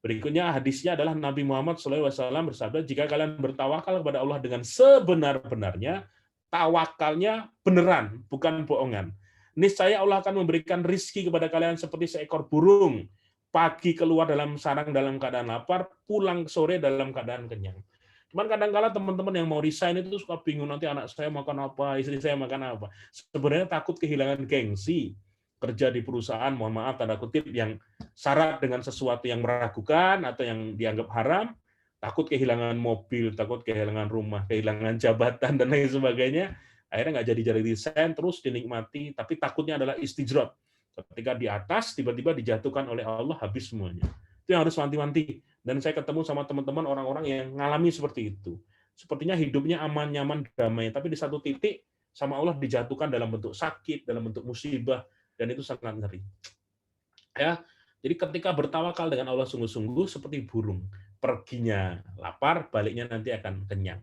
Berikutnya hadisnya adalah Nabi Muhammad SAW bersabda, jika kalian bertawakal kepada Allah dengan sebenar-benarnya, tawakalnya beneran, bukan bohongan. Niscaya Allah akan memberikan rizki kepada kalian seperti seekor burung. Pagi keluar dalam sarang dalam keadaan lapar, pulang sore dalam keadaan kenyang. Cuman kadang-kala teman-teman yang mau resign itu suka bingung, nanti anak saya makan apa, istri saya makan apa. Sebenarnya takut kehilangan gengsi. Kerja di perusahaan, mohon maaf, tanda kutip, yang syarat dengan sesuatu yang meragukan atau yang dianggap haram, takut kehilangan mobil, takut kehilangan rumah, kehilangan jabatan, dan lain sebagainya. Akhirnya nggak jadi resign, terus dinikmati, tapi takutnya adalah istijrot. Ketika di atas, tiba-tiba dijatuhkan oleh Allah, habis semuanya. Itu yang harus wanti-wanti. Dan saya ketemu sama teman-teman orang-orang yang ngalami seperti itu. Sepertinya hidupnya aman, nyaman, damai. Tapi di satu titik, sama Allah dijatuhkan dalam bentuk sakit, dalam bentuk musibah, dan itu sangat ngeri. Ya, jadi ketika bertawakal dengan Allah sungguh-sungguh seperti burung, perginya lapar, baliknya nanti akan kenyang.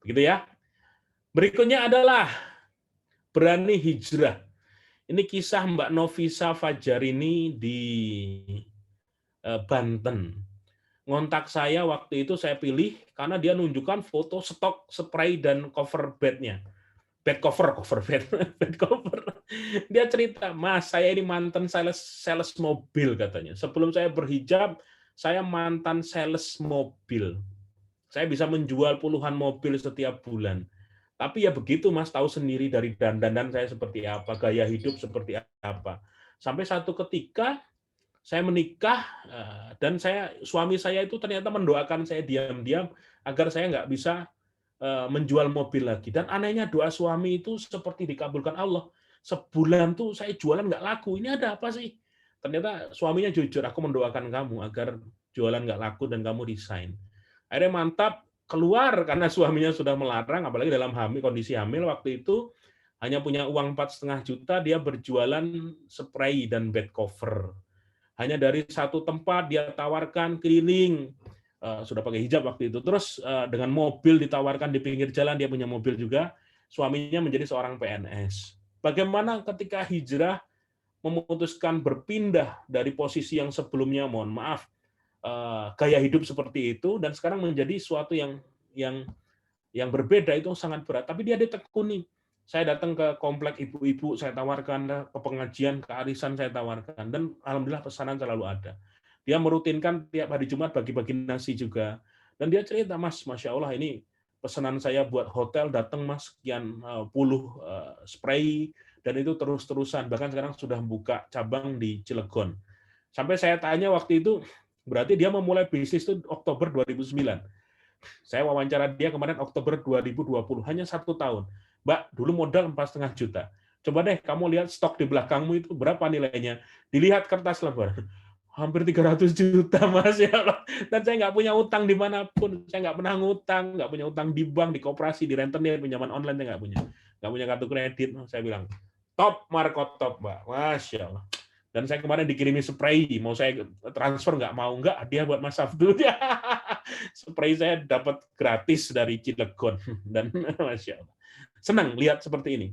Begitu ya. Berikutnya adalah berani hijrah. Ini kisah Mbak Novisa Fajarini di Banten. Ngontak saya waktu itu saya pilih karena dia nunjukkan foto stok spray dan cover bed-nya. Bed cover, cover bed, bed cover. Dia cerita, Mas, saya ini mantan sales mobil katanya. Sebelum saya berhijab, saya mantan sales mobil. Saya bisa menjual puluhan mobil setiap bulan. Tapi ya begitu, Mas, tahu sendiri dari dandanan saya seperti apa, gaya hidup seperti apa. Sampai satu ketika saya menikah dan suami saya itu ternyata mendoakan saya diam-diam agar saya nggak bisa menjual mobil lagi. Dan anehnya doa suami itu seperti dikabulkan Allah. Sebulan tuh saya jualan nggak laku. Ini ada apa sih? Ternyata suaminya jujur, aku mendoakan kamu agar jualan nggak laku dan kamu resign. Akhirnya mantap, keluar karena suaminya sudah melarang, apalagi dalam kondisi hamil waktu itu hanya punya uang 4,5 juta, dia berjualan spray dan bed cover. Hanya dari satu tempat dia tawarkan keliling, sudah pakai hijab waktu itu. Terus dengan mobil ditawarkan di pinggir jalan, dia punya mobil juga. Suaminya menjadi seorang PNS. Bagaimana ketika hijrah memutuskan berpindah dari posisi yang sebelumnya, mohon maaf, gaya hidup seperti itu, dan sekarang menjadi suatu yang berbeda, itu sangat berat. Tapi dia ditekuni. Saya datang ke komplek ibu-ibu, saya tawarkan, ke pengajian, ke arisan saya tawarkan, dan alhamdulillah pesanan selalu ada. Dia merutinkan tiap hari Jumat bagi-bagi nasi juga. Dan dia cerita, Mas, Masya Allah, ini pesanan saya buat hotel, datang Mas, sekian puluh spray, dan itu terus-terusan. Bahkan sekarang sudah buka cabang di Cilegon. Sampai saya tanya waktu itu, berarti dia memulai bisnis itu Oktober 2009. Saya wawancara dia kemarin Oktober 2020, hanya 1 tahun. Mbak, dulu modal 4,5 juta. Coba deh kamu lihat stok di belakangmu itu berapa nilainya. Dilihat kertas lebar. Hampir 300 juta, Mas. Ya Allah. Dan saya nggak punya utang dimanapun. Saya nggak pernah ngutang, nggak punya utang di bank, di koperasi, di rentenir, pinjaman online, saya nggak punya. Nggak punya kartu kredit. Saya bilang, top, Marco top, Mbak. Masya Allah. Dan saya kemarin dikirimi spray, mau saya transfer nggak mau, nggak, dia buat Mas Abdul. Spray saya dapat gratis dari Cilegon. Dan Masya Allah. Senang lihat seperti ini.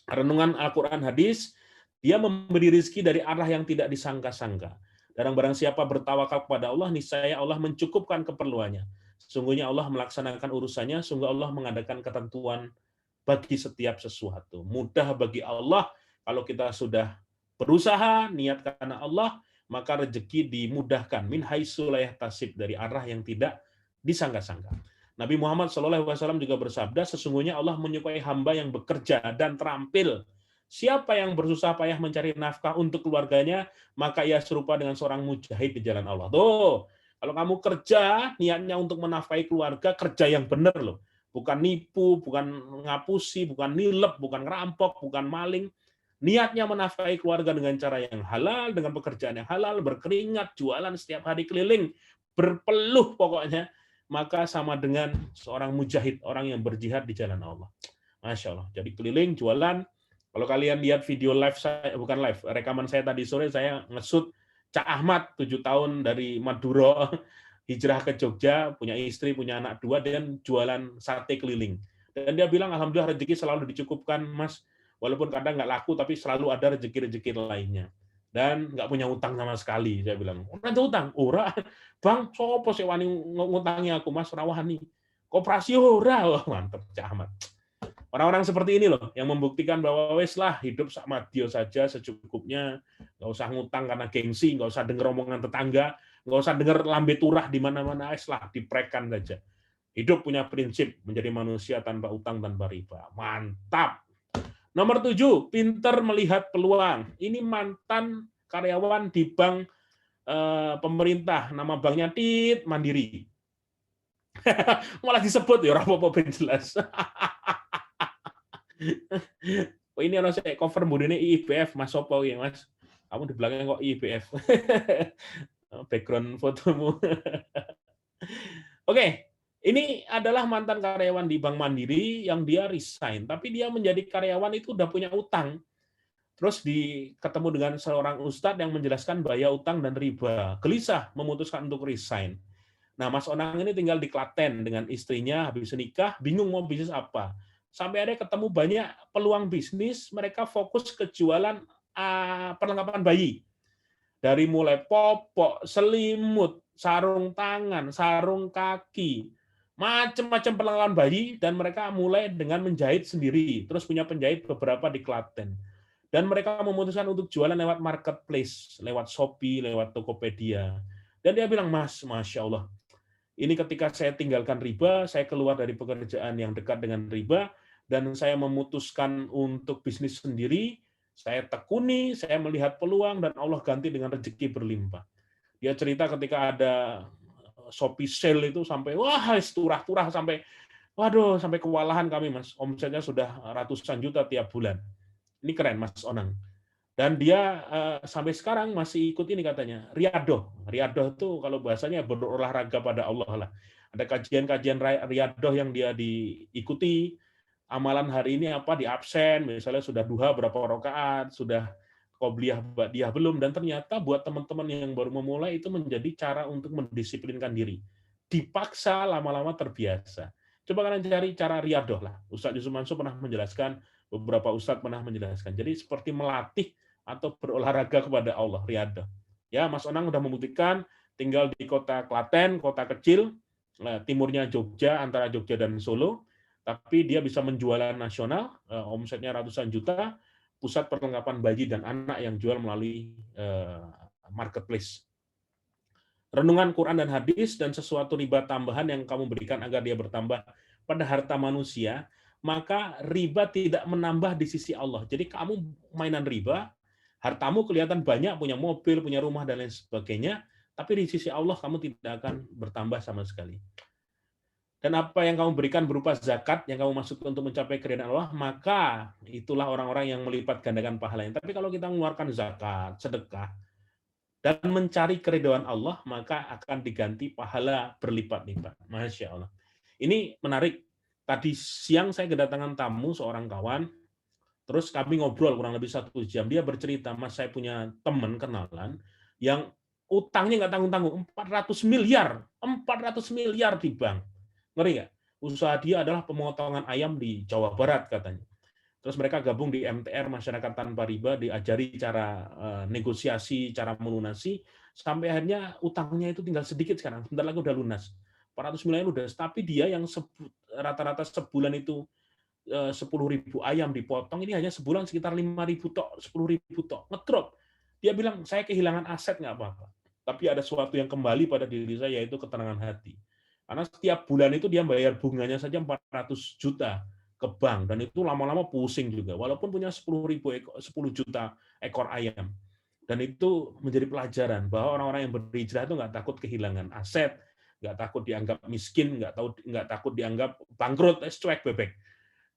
Renungan Al-Quran hadis, dia memberi rizki dari arah yang tidak disangka-sangka. Dan barang siapa bertawakal kepada Allah, niscaya Allah mencukupkan keperluannya. Sungguhnya Allah melaksanakan urusannya, sungguh Allah mengadakan ketentuan bagi setiap sesuatu. Mudah bagi Allah kalau kita sudah berusaha, niat karena Allah, maka rezeki dimudahkan. Min haitsu la yahtasib, dari arah yang tidak disangka-sangka. Nabi Muhammad SAW juga bersabda, sesungguhnya Allah menyukai hamba yang bekerja dan terampil. Siapa yang bersusah payah mencari nafkah untuk keluarganya, maka ia serupa dengan seorang mujahid di jalan Allah. Tuh, kalau kamu kerja, niatnya untuk menafkahi keluarga, kerja yang benar loh. Bukan nipu, bukan ngapusi, bukan nilep, bukan ngerampok, bukan maling. Niatnya menafkahi keluarga dengan cara yang halal, dengan pekerjaan yang halal, berkeringat, jualan setiap hari keliling, berpeluh pokoknya, maka sama dengan seorang mujahid, orang yang berjihad di jalan Allah. Masya Allah. Jadi keliling, jualan. Kalau kalian lihat video live saya, bukan live, rekaman saya tadi sore, saya ngesut Cak Ahmad, 7 tahun dari Maduro, hijrah ke Jogja, punya istri, punya anak 2, dan jualan sate keliling. Dan dia bilang, alhamdulillah rezeki selalu dicukupkan, Mas. Walaupun kadang nggak laku, tapi selalu ada rezeki-rezeki lainnya. Dan nggak punya utang sama sekali. Saya bilang, nanti utang? Ora, Bang, sopo sih wani ngutangi aku, Mas, rawani. Koperasi ora. Wah, mantep, Cak Ahmad. Orang-orang seperti ini loh, yang membuktikan bahwa wes lah, hidup sama dia saja secukupnya, nggak usah ngutang karena gengsi, nggak usah denger omongan tetangga, nggak usah denger lambe turah di mana-mana, wes lah, diprekan saja. Hidup punya prinsip, menjadi manusia tanpa utang, tanpa riba. Mantap. Nomor 7, pinter melihat peluang. Ini mantan karyawan di bank pemerintah, nama banknya Tit Mandiri. Malah disebut ya, apa-apa ben jelas. Oh, ini harus saya cover budine IIBF, Mas Sopo ya, Mas. Kamu di belakang kok IIBF. Background fotomu. Oke, ini adalah mantan karyawan di Bank Mandiri yang dia resign, tapi dia menjadi karyawan itu udah punya utang. Terus ketemu dengan seorang ustadz yang menjelaskan bahaya utang dan riba. Gelisah memutuskan untuk resign. Nah, Mas Onang ini tinggal di Klaten dengan istrinya, habis nikah, bingung mau bisnis apa. Sampai ada ketemu banyak peluang bisnis, mereka fokus ke jualan perlengkapan bayi. Dari mulai popok, selimut, sarung tangan, sarung kaki, macam-macam perlengkapan bayi, dan mereka mulai dengan menjahit sendiri. Terus punya penjahit beberapa di Klaten. Dan mereka memutuskan untuk jualan lewat marketplace, lewat Shopee, lewat Tokopedia. Dan dia bilang, Mas, Masya Allah, ini ketika saya tinggalkan riba, saya keluar dari pekerjaan yang dekat dengan riba, dan saya memutuskan untuk bisnis sendiri, saya tekuni, saya melihat peluang, dan Allah ganti dengan rezeki berlimpah. Dia cerita ketika ada Shopee sale itu sampai, wah, turah-turah sampai, waduh, sampai kewalahan kami, Mas. Omsetnya sudah ratusan juta tiap bulan. Ini keren, Mas Onang. Dan dia sampai sekarang masih ikut ini katanya, riadoh. Riadoh itu kalau bahasanya berolahraga pada Allah lah. Ada kajian-kajian riadoh yang dia diikuti, amalan hari ini apa di absen, misalnya sudah duha berapa rakaat, sudah qobliyah ba'diyah belum, dan ternyata buat teman-teman yang baru memulai itu menjadi cara untuk mendisiplinkan diri. Dipaksa lama-lama terbiasa. Coba kalian cari cara riadoh lah. Ustaz Yusuf Mansur pernah menjelaskan, beberapa ustadz pernah menjelaskan. Jadi seperti melatih atau berolahraga kepada Allah, riadah. Ya, Mas Onang sudah membuktikan tinggal di kota Klaten, kota kecil, timurnya Jogja, antara Jogja dan Solo, tapi dia bisa menjualan nasional, omsetnya ratusan juta, pusat perlengkapan bayi dan anak yang jual melalui marketplace. Renungan Quran dan hadis dan sesuatu riba tambahan yang kamu berikan agar dia bertambah pada harta manusia, maka riba tidak menambah di sisi Allah. Jadi kamu mainan riba, hartamu kelihatan banyak, punya mobil, punya rumah, dan lain sebagainya, tapi di sisi Allah kamu tidak akan bertambah sama sekali. Dan apa yang kamu berikan berupa zakat, yang kamu masukkan untuk mencapai keridhaan Allah, maka itulah orang-orang yang melipat gandakan pahalanya. Tapi kalau kita mengeluarkan zakat, sedekah, dan mencari keridhaan Allah, maka akan diganti pahala berlipat-lipat. Masya Allah. Ini menarik. Tadi siang saya kedatangan tamu, seorang kawan, terus kami ngobrol kurang lebih 1 jam. Dia bercerita, Mas, saya punya teman kenalan yang utangnya nggak tanggung-tanggung, 400 miliar di bank. Ngeri nggak? Usaha dia adalah pemotongan ayam di Jawa Barat katanya. Terus mereka gabung di MTR, Masyarakat Tanpa Riba, diajari cara negosiasi, cara melunasi, sampai akhirnya utangnya itu tinggal sedikit sekarang. Sebentar lagi udah lunas. 400 miliar udah, tapi dia yang rata-rata sebulan itu 10.000 ayam dipotong, ini hanya sebulan sekitar 5.000 tok, 10.000 tok, ngedrop. Dia bilang, saya kehilangan aset nggak apa-apa, tapi ada sesuatu yang kembali pada diri saya, yaitu ketenangan hati. Karena setiap bulan itu dia bayar bunganya saja 400 juta ke bank, dan itu lama-lama pusing juga, walaupun punya 10 juta ekor ayam. Dan itu menjadi pelajaran bahwa orang-orang yang berhijrah itu nggak takut kehilangan aset, nggak takut dianggap miskin, nggak takut dianggap bangkrut, cuek bebek.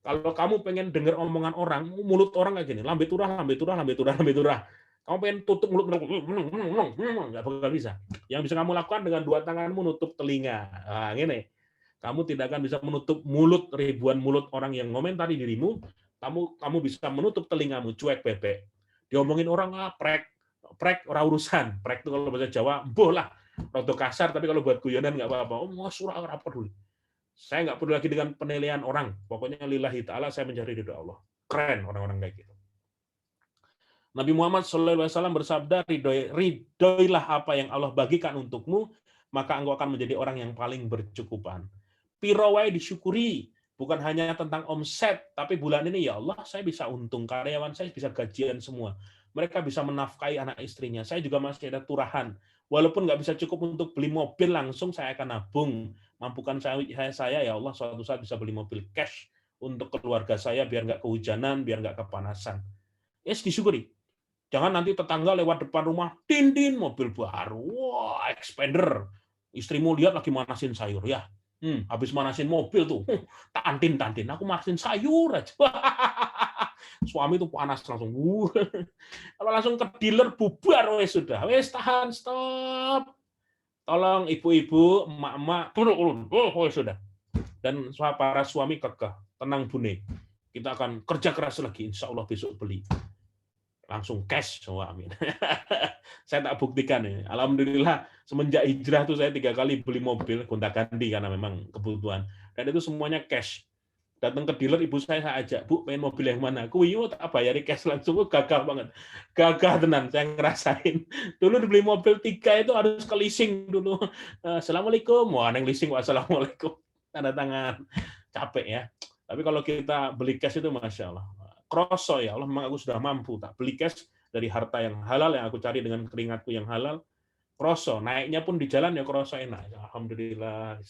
Kalau kamu pengen dengar omongan orang, mulut orang kayak gini, lambe turah, lambe turah, lambe turah, lambe turah. Kamu pengen tutup mulut, nggak bakal bisa. Yang bisa kamu lakukan dengan 2 tanganmu nutup telinga. Nah, gini. Kamu tidak akan bisa menutup mulut ribuan mulut orang yang ngomentari dirimu. Kamu bisa menutup telingamu, cuek bebek. Diomongin orang, prek ora urusan. Prek itu kalau bahasa Jawa, boh lah. Rodo kasar, tapi kalau buat guyonan nggak apa-apa. Oh, surah ora peduli. Saya nggak peduli lagi dengan penilaian orang. Pokoknya lillahi ta'ala, saya mencari ridho Allah. Keren orang-orang kayak gitu. Nabi Muhammad SAW bersabda, ridhoilah apa yang Allah bagikan untukmu, maka engkau akan menjadi orang yang paling bercukupan. Pirawai disyukuri, bukan hanya tentang omset, tapi bulan ini ya Allah, saya bisa untung, karyawan saya bisa gajian semua. Mereka bisa menafkahi anak istrinya. Saya juga masih ada turahan. Walaupun nggak bisa cukup untuk beli mobil langsung, saya akan nabung. Mampukan saya ya Allah, suatu saat bisa beli mobil cash untuk keluarga saya, biar nggak kehujanan, biar nggak kepanasan. Yes, disyukuri. Jangan nanti tetangga lewat depan rumah, din mobil baru, wah, expander. Istrimu lihat lagi manasin sayur, ya. Habis manasin mobil tuh, tantin. Aku manasin sayur aja. Suami tuh panas langsung. Kalau langsung ke dealer bubar, wes sudah. Wes tahan, stop. Tolong ibu-ibu, emak-emak, turun. Oh, sudah. Dan para suami kekeh, tenang Bune. Kita akan kerja keras lagi, insya Allah besok beli. langsung cash. Oh, amin. Saya tak buktikan ya. Alhamdulillah semenjak hijrah tuh saya 3 kali beli mobil gonta-ganti karena memang kebutuhan. Dan itu semuanya cash. Datang ke dealer, ibu saya ajak, Bu, pengen mobil yang mana? Kuyo tak bayari cash langsung, gagah banget. Gagah tenan, saya ngerasain. Dulu dibeli mobil 3 itu harus ke leasing dulu. Assalamualaikum, wah neng leasing, wassalamualaikum. Tanda tangan. Capek ya. Tapi kalau kita beli cash itu Masya Allah. Kroso ya Allah, memang aku sudah mampu. Tak beli cash dari harta yang halal, yang aku cari dengan keringatku yang halal. Kroso, naiknya pun di jalan ya kroso enak. Alhamdulillah,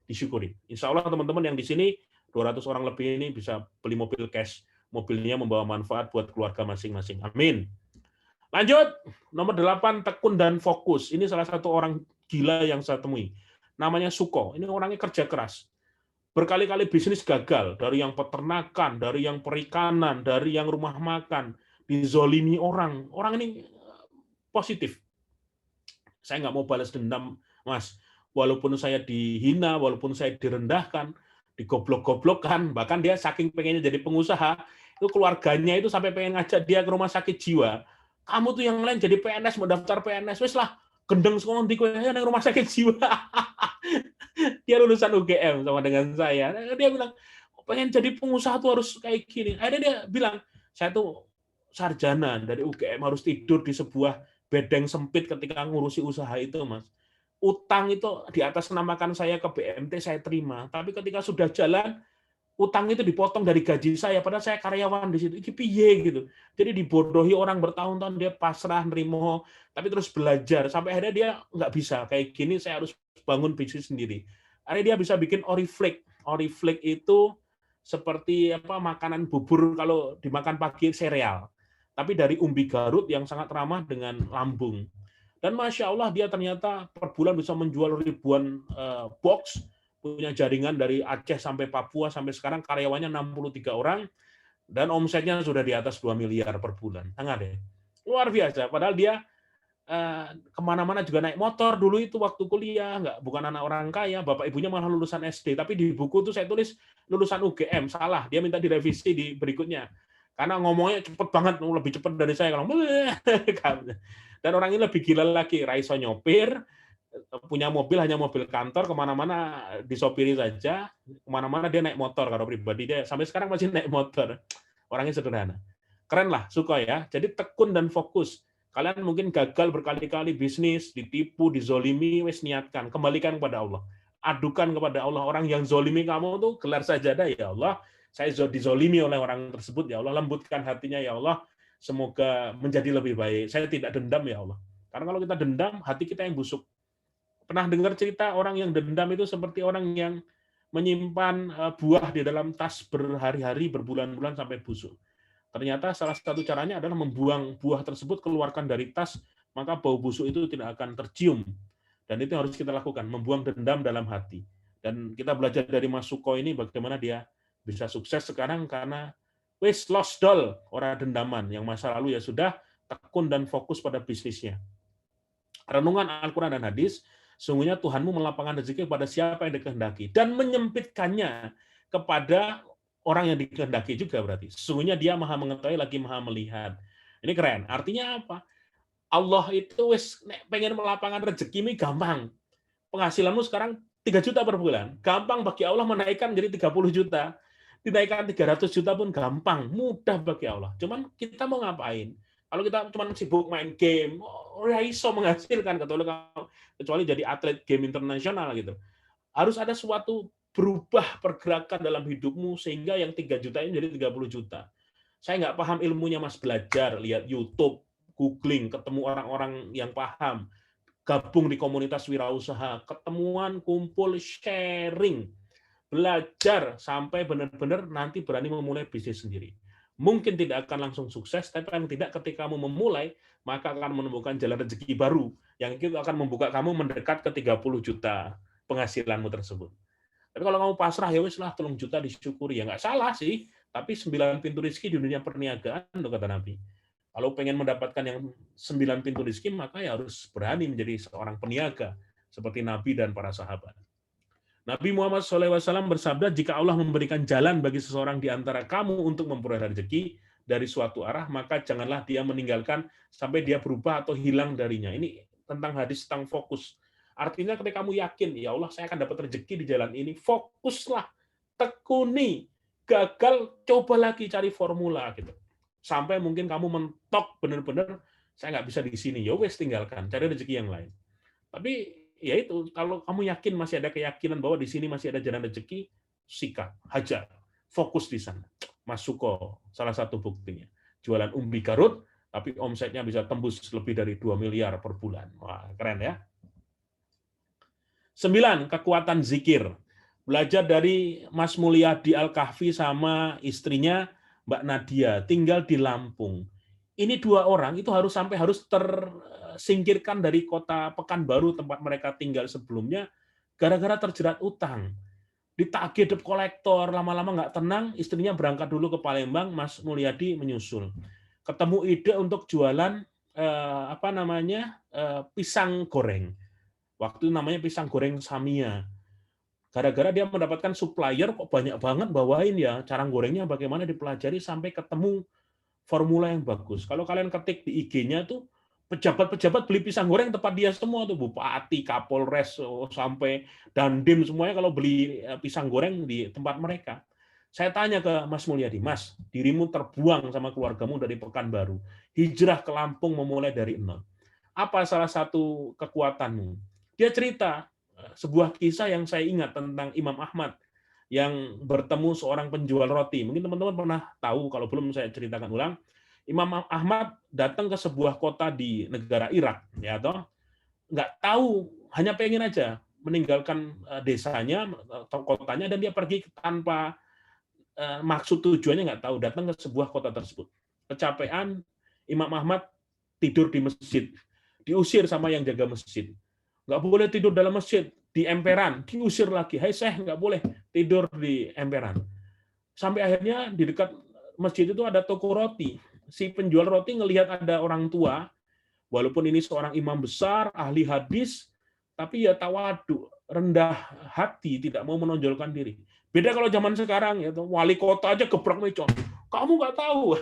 disyukuri. Insya Allah teman-teman yang di sini 200 orang lebih ini bisa beli mobil cash. Mobilnya membawa manfaat buat keluarga masing-masing. Amin. Lanjut, nomor 8, tekun dan fokus. Ini salah satu orang gila yang saya temui. Namanya Suko. Ini orangnya kerja keras. Berkali-kali bisnis gagal. Dari yang peternakan, dari yang perikanan, dari yang rumah makan. Dizolimi orang. Orang ini positif. Saya nggak mau balas dendam, Mas. Walaupun saya dihina, walaupun saya direndahkan, digoblok-goblokkan, bahkan dia saking pengennya jadi pengusaha, itu keluarganya itu sampai pengen ngajak dia ke rumah sakit jiwa. Kamu tuh yang lain jadi PNS, mau daftar PNS, wes lah, gendeng sekolah di rumah sakit jiwa. Dia lulusan UGM sama dengan saya. Dia bilang, pengen jadi pengusaha tuh harus kayak gini. Akhirnya dia bilang, saya tuh sarjana dari UGM harus tidur di sebuah bedeng sempit ketika ngurusi usaha itu, Mas. Utang itu di atas namakan saya ke BMT saya terima, tapi ketika sudah jalan utang itu dipotong dari gaji saya, padahal saya karyawan di situ. Iki piye gitu. Jadi dibodohi orang bertahun-tahun, dia pasrah nerimo, tapi terus belajar sampai akhirnya dia nggak bisa kayak gini, saya harus bangun bisnis sendiri. Akhirnya dia bisa bikin Oriflake. Oriflake itu seperti apa makanan bubur kalau dimakan pagi sereal, tapi dari umbi Garut yang sangat ramah dengan lambung. Dan Masya Allah dia ternyata per bulan bisa menjual ribuan box, punya jaringan dari Aceh sampai Papua, sampai sekarang karyawannya 63 orang, dan omsetnya sudah di atas 2 miliar per bulan. Sangat deh. Luar biasa. Padahal dia kemana-mana juga naik motor. Dulu itu waktu kuliah, bukan anak orang kaya, bapak ibunya malah lulusan SD. Tapi di buku itu saya tulis lulusan UGM. Salah, dia minta direvisi di berikutnya. Karena ngomongnya cepet banget, lebih cepet dari saya. Kalau dan orang ini lebih gila lagi, raiso nyopir, punya mobil hanya mobil kantor, kemana-mana disopiri saja, kemana-mana dia naik motor kalau pribadi dia sampai sekarang masih naik motor. Orangnya sederhana, keren lah, suka ya. Jadi tekun dan fokus. Kalian mungkin gagal berkali-kali bisnis, ditipu, dizolimi, wes niatkan, kembalikan kepada Allah, adukan kepada Allah. Orang yang zolimi kamu tuh gelar sajadah, ya Allah, saya dizolimi oleh orang tersebut, ya Allah, lembutkan hatinya, ya Allah, semoga menjadi lebih baik. Saya tidak dendam, ya Allah. Karena kalau kita dendam, hati kita yang busuk. Pernah dengar cerita orang yang dendam itu seperti orang yang menyimpan buah di dalam tas berhari-hari, berbulan-bulan sampai busuk. Ternyata salah satu caranya adalah membuang buah tersebut, keluarkan dari tas, maka bau busuk itu tidak akan tercium. Dan itu harus kita lakukan, membuang dendam dalam hati. Dan kita belajar dari Mas Suko ini bagaimana dia bisa sukses sekarang karena wis lost doll, orang dendaman, yang masa lalu ya sudah, tekun dan fokus pada bisnisnya. Renungan Al-Quran dan hadis, sungguhnya Tuhanmu melapangkan rezeki kepada siapa yang dikehendaki dan menyempitkannya kepada orang yang dikehendaki juga berarti. Sesungguhnya dia maha mengetahui lagi maha melihat. Ini keren. Artinya apa? Allah itu wis pengen melapangkan rezeki ini gampang. Penghasilanmu sekarang 3 juta per bulan. Gampang bagi Allah menaikkan jadi 30 juta. Dinaikkan 300 juta pun gampang, mudah bagi Allah. Cuman kita mau ngapain? Kalau kita cuma sibuk main game, ya iso menghasilkan kecuali jadi atlet game internasional gitu. Harus ada suatu berubah pergerakan dalam hidupmu sehingga yang 3 juta ini jadi 30 juta. Saya nggak paham ilmunya, Mas, belajar, lihat YouTube, googling, ketemu orang-orang yang paham, gabung di komunitas wirausaha, ketemuan, kumpul, sharing, belajar sampai benar-benar nanti berani memulai bisnis sendiri. Mungkin tidak akan langsung sukses, tapi paling tidak ketika kamu memulai, maka akan menemukan jalan rezeki baru yang itu akan membuka kamu mendekat ke 30 juta penghasilanmu tersebut. Tapi kalau kamu pasrah, ya wis lah 3 juta disyukuri, ya nggak salah sih, tapi 9 pintu rezeki di dunia perniagaan, kata Nabi. Kalau pengen mendapatkan yang 9 pintu rezeki, maka ya harus berani menjadi seorang peniaga, seperti Nabi dan para sahabat. Nabi Muhammad SAW bersabda, jika Allah memberikan jalan bagi seseorang di antara kamu untuk memperoleh rezeki, dari suatu arah, maka janganlah dia meninggalkan sampai dia berubah atau hilang darinya. Ini tentang hadis tentang fokus. Artinya ketika kamu yakin, ya Allah saya akan dapat rezeki di jalan ini, fokuslah, tekuni, gagal, coba lagi cari formula gitu. Sampai mungkin kamu mentok benar-benar saya nggak bisa di sini, ya wes tinggalkan, cari rezeki yang lain. Tapi ya itu, kalau kamu yakin masih ada keyakinan bahwa di sini masih ada jalan rezeki, sikat, hajar, fokus di sana. Mas Suko, salah satu buktinya. Jualan umbi Garut, tapi omsetnya bisa tembus lebih dari 2 miliar per bulan. Wah, keren ya. 9, kekuatan zikir. Belajar dari Mas Mulyadi Al-Kahfi sama istrinya Mbak Nadia, tinggal di Lampung. Ini 2 orang itu harus tersingkirkan dari kota Pekanbaru tempat mereka tinggal sebelumnya gara-gara terjerat utang. Ditagih debt kolektor, lama-lama nggak tenang, istrinya berangkat dulu ke Palembang, Mas Mulyadi menyusul. Ketemu ide untuk jualan pisang goreng. Waktu itu namanya pisang goreng Samia. Gara-gara dia mendapatkan supplier kok banyak banget bawain ya, cara gorengnya bagaimana dipelajari sampai ketemu formula yang bagus. Kalau kalian ketik di IG-nya tuh pejabat-pejabat beli pisang goreng tempat dia semua tuh, bupati, kapolres, sampai dandim semuanya kalau beli pisang goreng di tempat mereka. Saya tanya ke Mas Mulyadi, Mas, dirimu terbuang sama keluargamu dari Pekanbaru, hijrah ke Lampung memulai dari nol. Apa salah satu kekuatanmu? Dia cerita sebuah kisah yang saya ingat tentang Imam Ahmad yang bertemu seorang penjual roti. Mungkin teman-teman pernah tahu, kalau belum saya ceritakan ulang. Imam Ahmad datang ke sebuah kota di negara Irak, ya toh, nggak tahu, hanya pengen aja meninggalkan desanya, kotanya, dan dia pergi tanpa maksud tujuannya nggak tahu, datang ke sebuah kota tersebut. Kecapean, Imam Ahmad tidur di masjid, diusir sama yang jaga masjid. Nggak boleh tidur dalam masjid, di emperan, diusir lagi. Hai Syekh, nggak boleh tidur di emperan. Sampai akhirnya di dekat masjid itu ada toko roti. Si penjual roti ngelihat ada orang tua, walaupun ini seorang imam besar, ahli hadis, tapi ya tawadu, rendah hati, tidak mau menonjolkan diri. Beda kalau zaman sekarang, ya, wali kota aja gebrak meja. Kamu nggak tahu.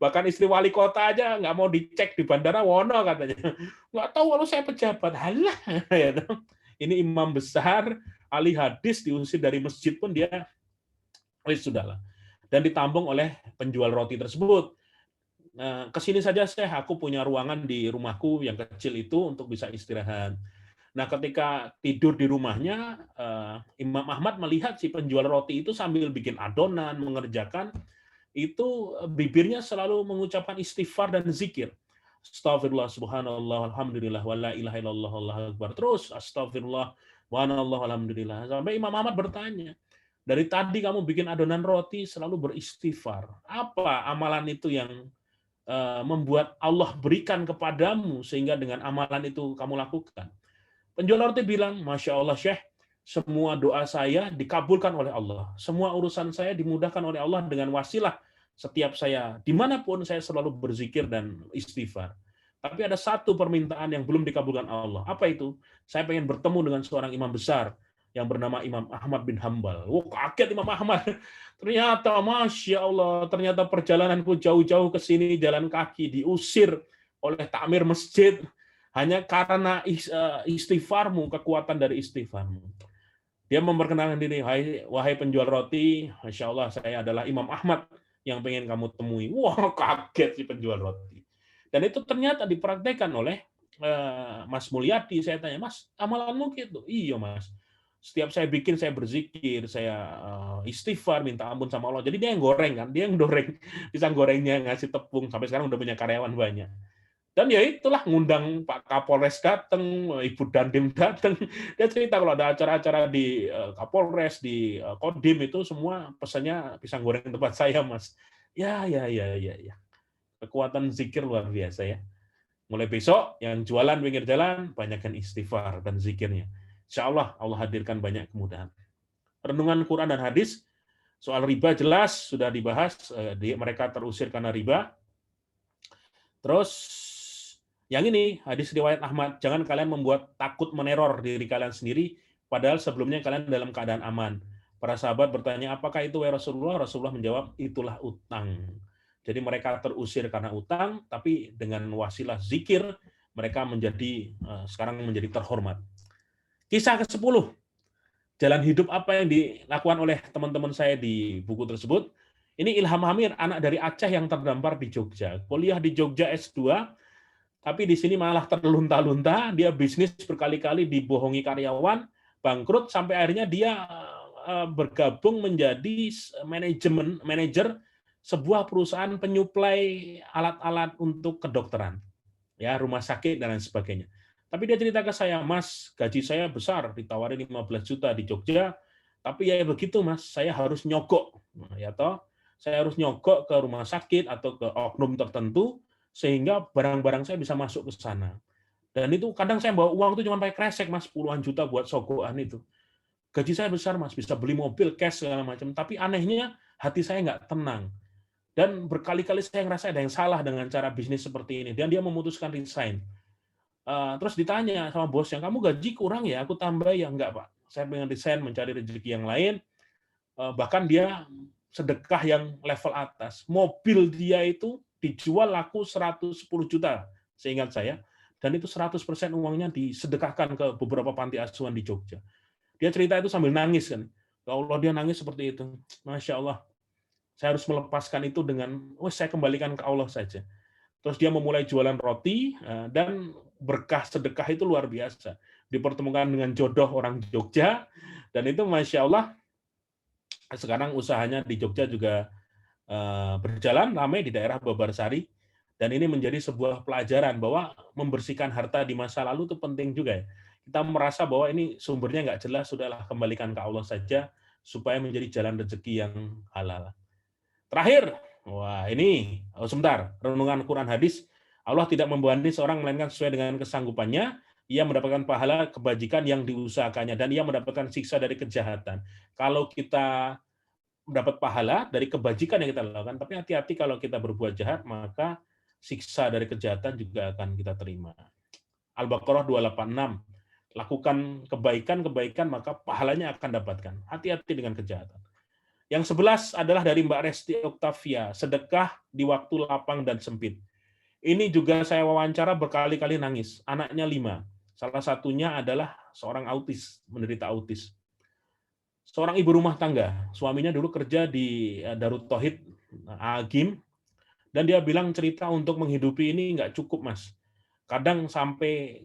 Bahkan istri wali kota aja nggak mau dicek di bandara Wono katanya. Nggak tahu kalau saya pejabat. Halah. Ini imam besar, ahli hadis, diusir dari masjid pun dia, sudahlah. Dan ditampung oleh penjual roti tersebut. Kesini saja aku punya ruangan di rumahku yang kecil itu untuk bisa istirahat. Nah, ketika tidur di rumahnya, Imam Ahmad melihat si penjual roti itu sambil bikin adonan, mengerjakan, itu bibirnya selalu mengucapkan istighfar dan zikir. Astagfirullah, subhanallah, alhamdulillah, wa la ilaha illallah, Allahu akbar. Terus, astagfirullah, wa anallah, alhamdulillah. Sampai Imam Ahmad bertanya, dari tadi kamu bikin adonan roti selalu beristighfar. Apa amalan itu yang membuat Allah berikan kepadamu sehingga dengan amalan itu kamu lakukan? Penjual roti bilang, Masya Allah Syekh, semua doa saya dikabulkan oleh Allah. Semua urusan saya dimudahkan oleh Allah dengan wasilah setiap saya. Dimanapun saya selalu berzikir dan istighfar. Tapi ada satu permintaan yang belum dikabulkan Allah. Apa itu? Saya pengen bertemu dengan seorang imam besar yang bernama Imam Ahmad bin Hambal. Kaget Imam Ahmad. Ternyata, Masya Allah, ternyata perjalananku jauh-jauh ke sini, jalan kaki, diusir oleh takmir masjid, hanya karena istighfarmu, kekuatan dari istighfarmu. Dia memperkenalkan diri, wahai penjual roti, Masya Allah, saya adalah Imam Ahmad yang pengen kamu temui. Wah, kaget si penjual roti. Dan itu ternyata dipraktekkan oleh Mas Mulyadi. Saya tanya, Mas, amalanmu gitu? Iya, Mas. Setiap saya bikin, saya berzikir, saya istighfar, minta ampun sama Allah. Jadi dia yang goreng kan, dia yang goreng pisang gorengnya, ngasih tepung. Sampai sekarang udah punya karyawan banyak. Dan ya itulah, ngundang Pak Kapolres datang, Ibu Dandim datang. Dia cerita kalau ada acara-acara di Kapolres, di Kodim itu semua pesannya pisang goreng tempat saya, Mas. Ya. Kekuatan zikir luar biasa ya. Mulai besok yang jualan pinggir jalan banyakkan istighfar dan zikirnya. Insya Allah hadirkan banyak kemudahan. Renungan Quran dan hadis soal riba jelas sudah dibahas. Mereka terusir karena riba. Terus yang ini, hadis riwayat Ahmad, jangan kalian membuat takut meneror diri kalian sendiri, padahal sebelumnya kalian dalam keadaan aman. Para sahabat bertanya, apakah itu ya Rasulullah? Rasulullah menjawab, itulah utang. Jadi mereka terusir karena utang, tapi dengan wasilah zikir mereka sekarang menjadi terhormat. Kisah ke-10, jalan hidup apa yang dilakukan oleh teman-teman saya di buku tersebut. Ini Ilham Hamir, anak dari Aceh yang terdampar di Jogja. Kuliah di Jogja S2, tapi di sini malah terlunta-lunta. Dia bisnis berkali-kali dibohongi karyawan, bangkrut, sampai akhirnya dia bergabung menjadi manajer sebuah perusahaan penyuplai alat-alat untuk kedokteran, ya, rumah sakit dan lain sebagainya. Tapi dia cerita ke saya, Mas, gaji saya besar, ditawarin 15 juta di Jogja, tapi ya begitu, Mas, saya harus nyogok. Nah, ya toh, saya harus nyogok ke rumah sakit atau ke oknum tertentu, sehingga barang-barang saya bisa masuk ke sana. Dan itu kadang saya bawa uang itu cuma pakai kresek, Mas, puluhan juta buat sogokan itu. Gaji saya besar, Mas, bisa beli mobil, cash, segala macam. Tapi anehnya, hati saya nggak tenang. Dan berkali-kali saya ngerasa ada yang salah dengan cara bisnis seperti ini. Dan dia memutuskan resign. Terus ditanya sama bosnya, kamu gaji kurang ya? Aku tambah ya? Enggak, Pak. Saya pengen resign, mencari rezeki yang lain. Bahkan dia sedekah yang level atas. Mobil dia itu dijual laku 110 juta, seingat saya. Dan itu 100% uangnya disedekahkan ke beberapa panti asuhan di Jogja. Dia cerita itu sambil nangis kan. Ya Allah, dia nangis seperti itu. Masya Allah. Saya harus melepaskan itu dengan, saya kembalikan ke Allah saja. Terus dia memulai jualan roti, dan berkah sedekah itu luar biasa. Dipertemukan dengan jodoh orang Jogja, dan itu Masya Allah, sekarang usahanya di Jogja juga berjalan ramai di daerah Babarsari, dan ini menjadi sebuah pelajaran bahwa membersihkan harta di masa lalu itu penting juga ya. Kita merasa bahwa ini sumbernya nggak jelas, sudahlah kembalikan ke Allah saja, supaya menjadi jalan rezeki yang halal. Terakhir, sebentar, renungan Quran hadis, Allah tidak membebani seorang melainkan sesuai dengan kesanggupannya, ia mendapatkan pahala kebajikan yang diusahakannya, dan ia mendapatkan siksa dari kejahatan. Kalau kita mendapat pahala dari kebajikan yang kita lakukan, tapi hati-hati kalau kita berbuat jahat, maka siksa dari kejahatan juga akan kita terima. Al-Baqarah 286, lakukan kebaikan, maka pahalanya akan dapatkan. Hati-hati dengan kejahatan. Yang 11 adalah dari Mbak Resti Octavia, sedekah di waktu lapang dan sempit. Ini juga saya wawancara berkali-kali nangis. Anaknya 5. Salah satunya adalah seorang autis, menderita autis. Seorang ibu rumah tangga, suaminya dulu kerja di Darut Tauhid Agim, dan dia bilang cerita untuk menghidupi ini nggak cukup, Mas. Kadang sampai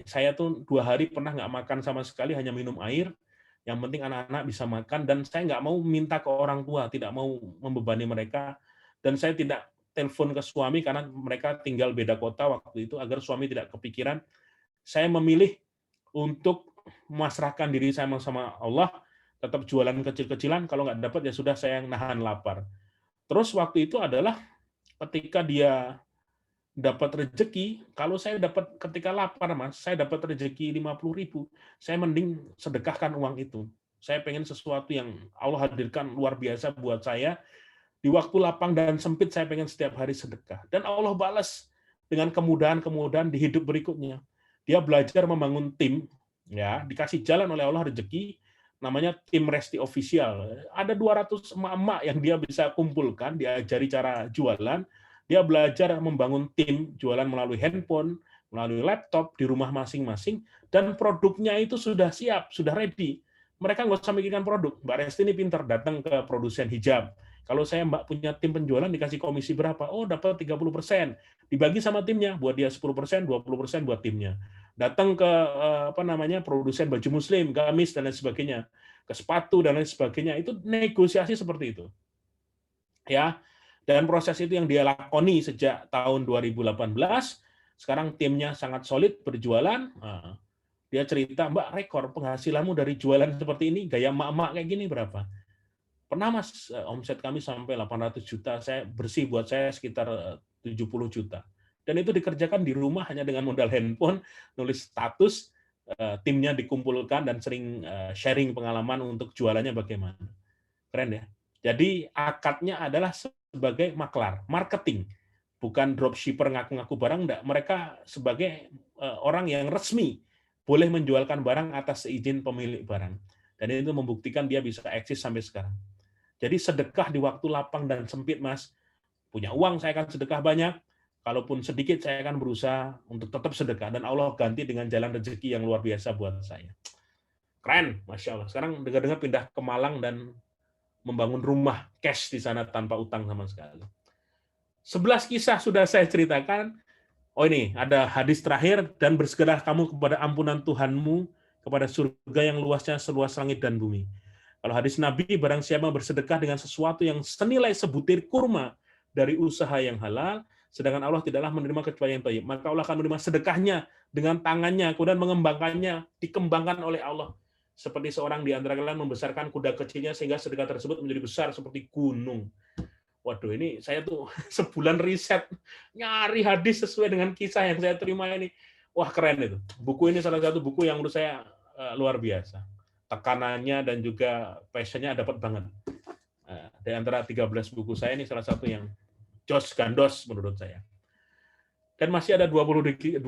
saya tuh 2 hari pernah nggak makan sama sekali, hanya minum air. Yang penting anak-anak bisa makan, dan saya nggak mau minta ke orang tua, tidak mau membebani mereka, dan saya tidak telepon ke suami karena mereka tinggal beda kota waktu itu, agar suami tidak kepikiran. Saya memilih untuk memasrahkan diri saya sama Allah, tetap jualan kecil-kecilan, kalau nggak dapat ya sudah, saya yang nahan lapar. Terus waktu itu adalah ketika dia dapat rezeki, kalau saya dapat ketika lapar, Mas, saya dapat rezeki 50.000, saya mending sedekahkan uang itu. Saya pengen sesuatu yang Allah hadirkan luar biasa buat saya. Di waktu lapang dan sempit, saya pengen setiap hari sedekah. Dan Allah balas dengan kemudahan-kemudahan di hidup berikutnya. Dia belajar membangun tim, ya, dikasih jalan oleh Allah rezeki, namanya tim Resti Official. Ada 200 emak-emak yang dia bisa kumpulkan, diajari cara jualan. Dia belajar membangun tim jualan melalui handphone, melalui laptop di rumah masing-masing, dan produknya itu sudah siap, sudah ready. Mereka nggak usah mikirkan produk. Mbak Resti ini pintar, datang ke produsen hijab. Kalau saya Mbak punya tim penjualan, dikasih komisi berapa? Oh, dapat 30%. Dibagi sama timnya, buat dia 10%, 20% buat timnya. Datang ke produsen baju muslim, gamis dan lain sebagainya, ke sepatu dan lain sebagainya, itu negosiasi seperti itu. Ya. Dan proses itu yang dia lakoni sejak tahun 2018. Sekarang timnya sangat solid, berjualan. Dia cerita, Mbak, rekor penghasilanmu dari jualan seperti ini, gaya emak-emak kayak gini berapa? Pernah, Mas, omset kami sampai 800 juta, saya bersih buat saya sekitar 70 juta. Dan itu dikerjakan di rumah hanya dengan modal handphone, nulis status, timnya dikumpulkan dan sering sharing pengalaman untuk jualannya bagaimana. Keren ya. Jadi akadnya adalah sebagai maklar, marketing, bukan dropshipper ngaku-ngaku barang, enggak. Mereka sebagai orang yang resmi boleh menjualkan barang atas izin pemilik barang. Dan itu membuktikan dia bisa eksis sampai sekarang. Jadi sedekah di waktu lapang dan sempit, Mas, punya uang saya akan sedekah banyak, kalaupun sedikit saya akan berusaha untuk tetap sedekah dan Allah ganti dengan jalan rezeki yang luar biasa buat saya. Keren, Masya Allah. Sekarang dengar-dengar pindah ke Malang dan membangun rumah cash di sana tanpa utang sama sekali. 11 kisah sudah saya ceritakan. Oh ini, ada hadis terakhir, dan bersegeralah kamu kepada ampunan Tuhanmu, kepada surga yang luasnya seluas langit dan bumi. Kalau hadis Nabi, barang siapa bersedekah dengan sesuatu yang senilai sebutir kurma dari usaha yang halal, sedangkan Allah tidaklah menerima kecuali yang thayyib, maka Allah akan menerima sedekahnya dengan tangannya, kemudian mengembangkannya, dikembangkan oleh Allah. Seperti seorang di antara kalian membesarkan kuda kecilnya sehingga sedekah tersebut menjadi besar seperti gunung. Waduh, ini saya tuh sebulan riset, nyari hadis sesuai dengan kisah yang saya terima ini. Wah, keren itu. Buku ini salah satu buku yang menurut saya luar biasa. Tekanannya dan juga passion-nya dapat banget. Di antara 13 buku saya ini salah satu yang jos gandos menurut saya. Dan masih ada 22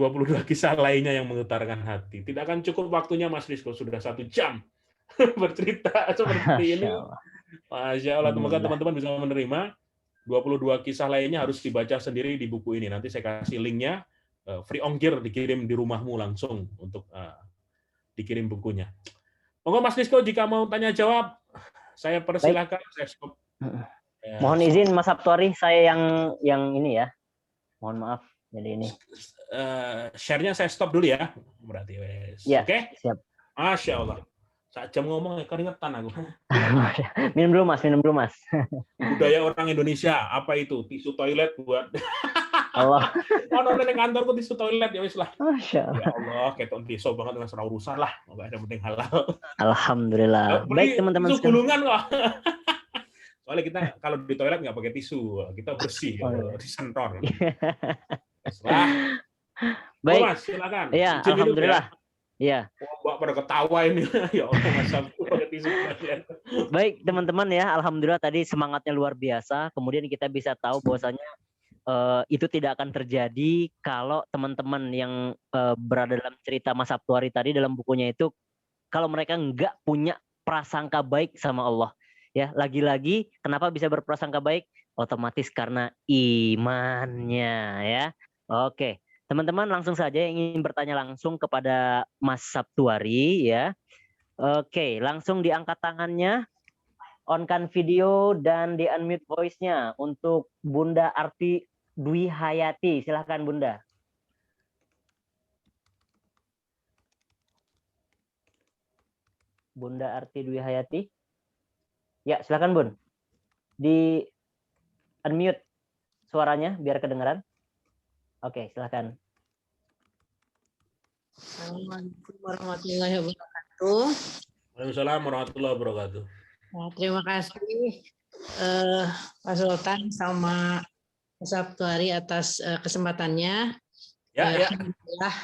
kisah lainnya yang menggetarkan hati. Tidak akan cukup waktunya, Mas Rizko, sudah 1 jam bercerita seperti ini. Masya Allah, semoga teman-teman bisa menerima. 22 kisah lainnya harus dibaca sendiri di buku ini. Nanti saya kasih linknya, free ongkir, dikirim di rumahmu langsung untuk dikirim bukunya. Monggo Mas Rizko, jika mau tanya jawab, saya persilahkan. Saya stop.
Mohon izin Mas Sabtuari, saya yang ini ya. Mohon maaf. Jadi ini.
Share-nya saya stop dulu ya. Berarti
ya,
Oke?
Siap.
Masya Allah. Saat jam ngomong keringetan aku.
minum dulu Mas.
Budaya orang Indonesia, apa itu? Tisu toilet buat
Allah.
Ono nang kantorku tisu toilet ya wis lah.
Masya Allah.
Ya Allah, ketok deso banget dengan serah urusan lah, enggak ada penting halal.
Alhamdulillah. Baik teman-teman
sekalian. Gulungan kok. Soalnya kita kalau di toilet nggak pakai tisu, kita bersih disentor.
Baik.
Mas, silakan.
Ya, alhamdulillah. Ya.
Mbak pada ketawa ini. Ya Allah, masa pakai tisu.
Baik, teman-teman ya, alhamdulillah tadi semangatnya luar biasa. Kemudian kita bisa tahu bahwasanya itu tidak akan terjadi kalau teman-teman yang berada dalam cerita Mas Sabtuari tadi dalam bukunya itu, kalau mereka nggak punya prasangka baik sama Allah. Ya, lagi-lagi kenapa bisa berprasangka baik? Otomatis karena imannya ya. Oke. Teman-teman langsung saja yang ingin bertanya langsung kepada Mas Sabtuari ya. Oke, langsung diangkat tangannya, on-kan video dan di-unmute voice-nya untuk Bunda Arti Dwi Hayati. Silahkan Bunda. Bunda Arti Dwi Hayati. Ya, silahkan Bun. Di-unmute suaranya biar kedengaran. Oke, silakan.
Assalamualaikum warahmatullahi wabarakatuh.
Waalaikumsalam warahmatullahi wabarakatuh.
Nah, terima kasih Pak Sultan sama Mas Sabtuari atas kesempatannya.
Ya.
Alhamdulillah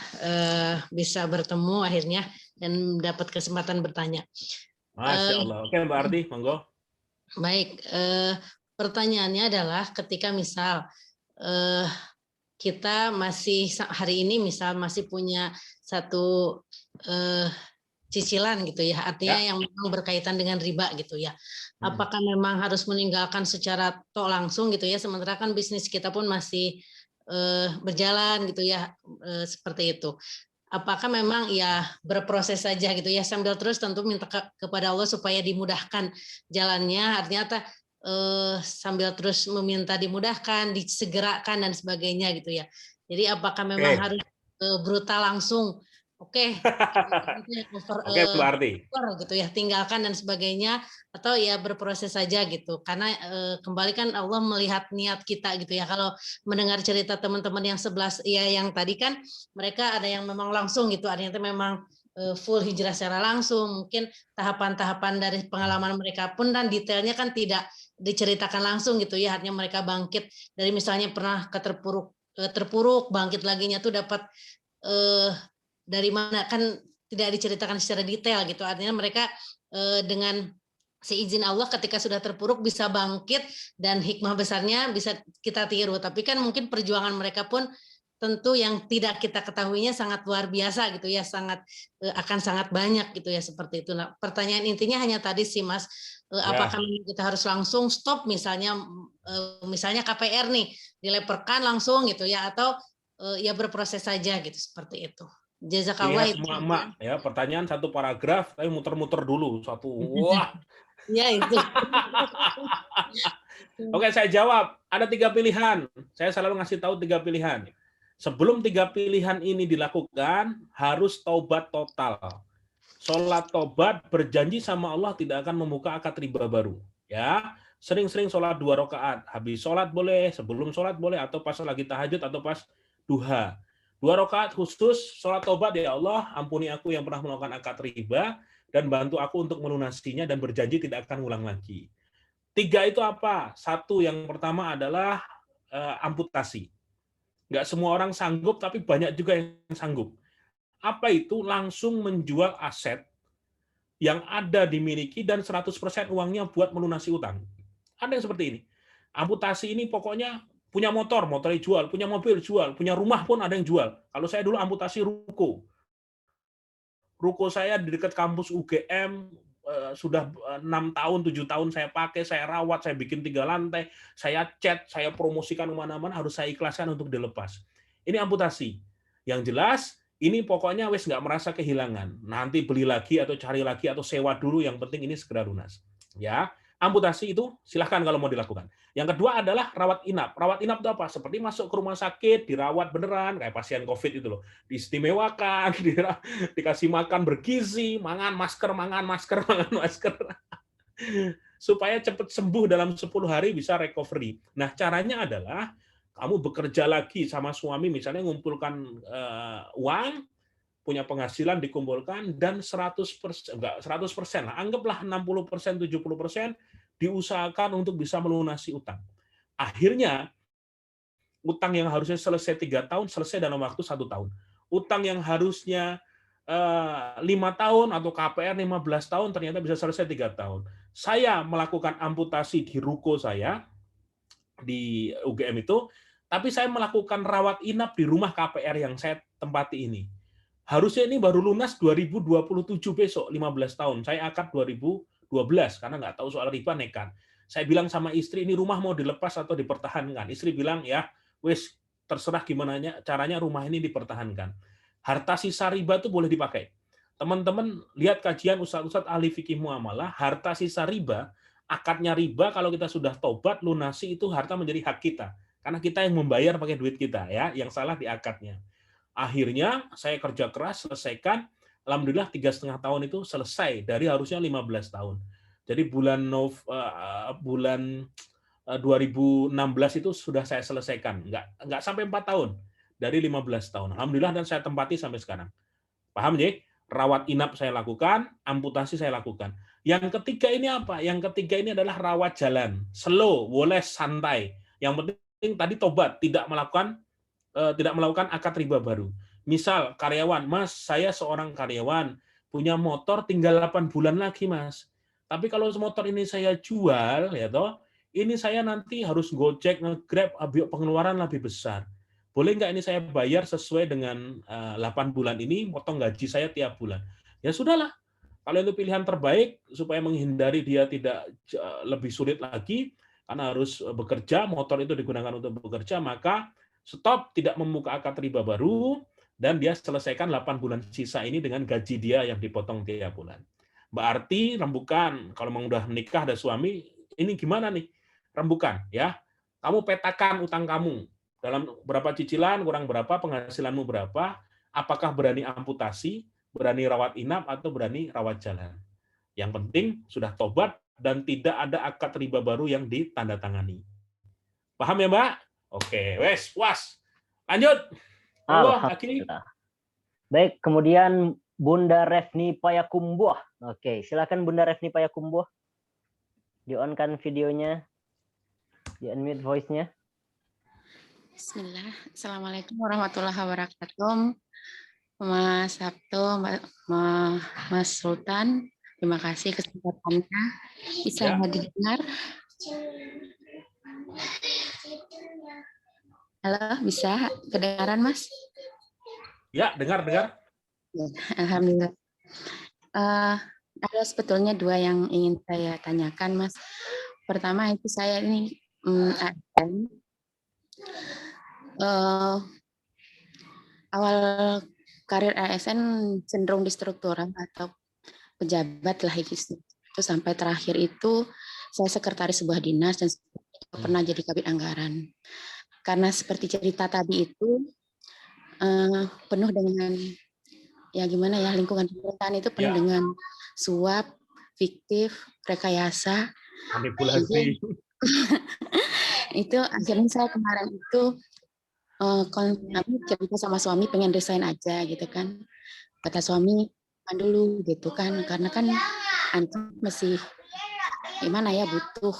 bisa bertemu akhirnya dan dapat kesempatan bertanya.
Masya Allah. Oke Mbak Arti, monggo. Baik,
pertanyaannya adalah ketika misal kita masih hari ini misal masih punya satu cicilan gitu ya, artinya yang memang berkaitan dengan riba gitu ya. Apakah memang harus meninggalkan secara langsung gitu ya, sementara kan bisnis kita pun masih berjalan gitu ya, seperti itu. Apakah memang ya berproses saja gitu ya, sambil terus tentu minta kepada Allah supaya dimudahkan jalannya, artinya sambil terus meminta dimudahkan, disegerakan dan sebagainya gitu ya. Jadi apakah memang harus brutal langsung? Oke,
Mbak Arti.
Gitu ya, tinggalkan dan sebagainya, atau ya berproses saja gitu. Karena kembali kan Allah melihat niat kita gitu ya. Kalau mendengar cerita teman-teman yang 11 ya yang tadi kan mereka ada yang memang langsung gitu, ada yang memang full hijrah secara langsung, mungkin tahapan-tahapan dari pengalaman mereka pun dan detailnya kan tidak diceritakan langsung gitu ya, artinya mereka bangkit dari misalnya pernah terpuruk bangkit laginya tuh dapat dari mana kan tidak diceritakan secara detail gitu, artinya mereka dengan seizin Allah ketika sudah terpuruk bisa bangkit dan hikmah besarnya bisa kita tiru, tapi kan mungkin perjuangan mereka pun tentu yang tidak kita ketahuinya sangat luar biasa gitu ya, akan sangat banyak gitu ya seperti itu. Nah, pertanyaan intinya hanya tadi sih Mas, apakah kita harus langsung stop misalnya KPR nih dileperkan langsung gitu ya, atau ya berproses saja gitu seperti itu. Jazakallah.
Iya, semua emak ya, pertanyaan satu paragraf tapi muter-muter dulu satu. Wah.
Ya itu.
Oke, saya jawab. Ada 3 pilihan. Saya selalu ngasih tahu 3 pilihan. Sebelum 3 pilihan ini dilakukan, harus taubat total. Sholat tobat, berjanji sama Allah tidak akan membuka akad riba baru. Ya, sering-sering sholat 2 rakaat. Habis sholat boleh, sebelum sholat boleh, atau pas lagi tahajud atau pas duha. 2 rakaat khusus sholat tobat, ya Allah, ampuni aku yang pernah melakukan akad riba dan bantu aku untuk melunasinya dan berjanji tidak akan ulang lagi. 3 itu apa? 1 yang pertama adalah amputasi. Nggak semua orang sanggup, tapi banyak juga yang sanggup. Apa itu? Langsung menjual aset yang ada dimiliki dan 100% uangnya buat melunasi utang. Ada yang seperti ini. Amputasi ini pokoknya punya motor jual, punya mobil jual, punya rumah pun ada yang jual. Kalau saya dulu amputasi ruko. Ruko saya di dekat kampus UGM, sudah 6 tahun, 7 tahun saya pakai, saya rawat, saya bikin 3 lantai, saya cat, saya promosikan kemana-mana, harus saya ikhlaskan untuk dilepas. Ini amputasi. Yang jelas, ini pokoknya wes nggak merasa kehilangan. Nanti beli lagi atau cari lagi atau sewa dulu, yang penting ini segera lunas. Ya, amputasi itu silahkan kalau mau dilakukan. Yang kedua adalah rawat inap. Rawat inap itu apa? Seperti masuk ke rumah sakit, dirawat beneran, kayak pasien COVID itu loh. Diistimewakan, dikasih makan bergizi, mangan masker, supaya cepat sembuh dalam 10 hari bisa recovery. Nah, caranya adalah kamu bekerja lagi sama suami, misalnya ngumpulkan uang, punya penghasilan dikumpulkan, dan 100%, enggak 100% lah, anggaplah 60%, 70%, diusahakan untuk bisa melunasi utang. Akhirnya, utang yang harusnya selesai 3 tahun, selesai dalam waktu 1 tahun. Utang yang harusnya 5 tahun atau KPR 15 tahun, ternyata bisa selesai 3 tahun. Saya melakukan amputasi di ruko saya, di UGM itu, tapi saya melakukan rawat inap di rumah KPR yang saya tempati ini. Harusnya ini baru lunas 2027 besok, 15 tahun. Saya akad 2012, karena nggak tahu soal riba, nekat. Saya bilang sama istri, ini rumah mau dilepas atau dipertahankan. Istri bilang, ya, wes terserah gimana caranya rumah ini dipertahankan. Harta sisa riba itu boleh dipakai. Teman-teman lihat kajian ustadz-ustadz ahli fikih muamalah, harta sisa riba, akadnya riba, kalau kita sudah tobat, lunasi itu harta menjadi hak kita. Karena kita yang membayar pakai duit kita, ya, yang salah di akadnya. Akhirnya saya kerja keras, selesaikan. Alhamdulillah 3,5 tahun itu selesai dari harusnya 15 tahun. Jadi bulan 2016 itu sudah saya selesaikan. Nggak sampai 4 tahun. Dari 15 tahun. Alhamdulillah, dan saya tempati sampai sekarang. Paham ya? Rawat inap saya lakukan, amputasi saya lakukan. Yang ketiga ini apa? Yang ketiga ini adalah rawat jalan. Slow, boleh santai. Yang penting tadi tobat, tidak melakukan akad riba baru. Misal karyawan, Mas, saya seorang karyawan, punya motor tinggal 8 bulan lagi, Mas. Tapi kalau motor ini saya jual, ya toh, ini saya nanti harus Gojek, nge-Grab, pengeluaran lebih besar. Boleh nggak ini saya bayar sesuai dengan 8 bulan ini, potong gaji saya tiap bulan? Ya sudahlah. Kalau itu pilihan terbaik, supaya menghindari dia tidak lebih sulit lagi, karena harus bekerja, motor itu digunakan untuk bekerja, maka stop, tidak membuka akad riba baru, dan dia selesaikan 8 bulan sisa ini dengan gaji dia yang dipotong tiap bulan. Berarti rembukan, kalau memang udah menikah, ada suami, ini gimana nih? Rembukan, ya. Kamu petakan utang kamu, dalam berapa cicilan, kurang berapa, penghasilanmu berapa, apakah berani amputasi, berani rawat inap, atau berani rawat jalan. Yang penting sudah tobat dan tidak ada akad riba baru yang ditandatangani. Paham ya, Mbak? Oke, wes, puas. Lanjut.
Alhamdulillah. Baik, kemudian Bunda Refni Payakumbuh. Oke, silakan Bunda Refni Payakumbuh. Di-on-kan videonya. Di-unmute voice-nya.
Bismillah. Assalamualaikum warahmatullahi wabarakatuh. Mas Sabto, Mas Sultan, terima kasih kesempatannya. Bisa didengar? Halo, bisa kedengaran, Mas?
Ya, dengar.
Ya, alhamdulillah. Ada sebetulnya 2 yang ingin saya tanyakan, Mas. Pertama itu saya ini ASN. Awal karir ASN cenderung di struktural atau pejabat lah itu sampai terakhir itu saya sekretaris sebuah dinas dan pernah jadi kabid anggaran. Karena seperti cerita tadi itu penuh dengan ya gimana ya, lingkungan pemerintahan itu penuh dengan suap, fiktif, rekayasa.
Manipulasi.
Itu akhirnya saya kemarin itu cerita sama suami pengen resign aja gitu kan. Kata suami dulu gitu kan, karena kan antum masih gimana ya, butuh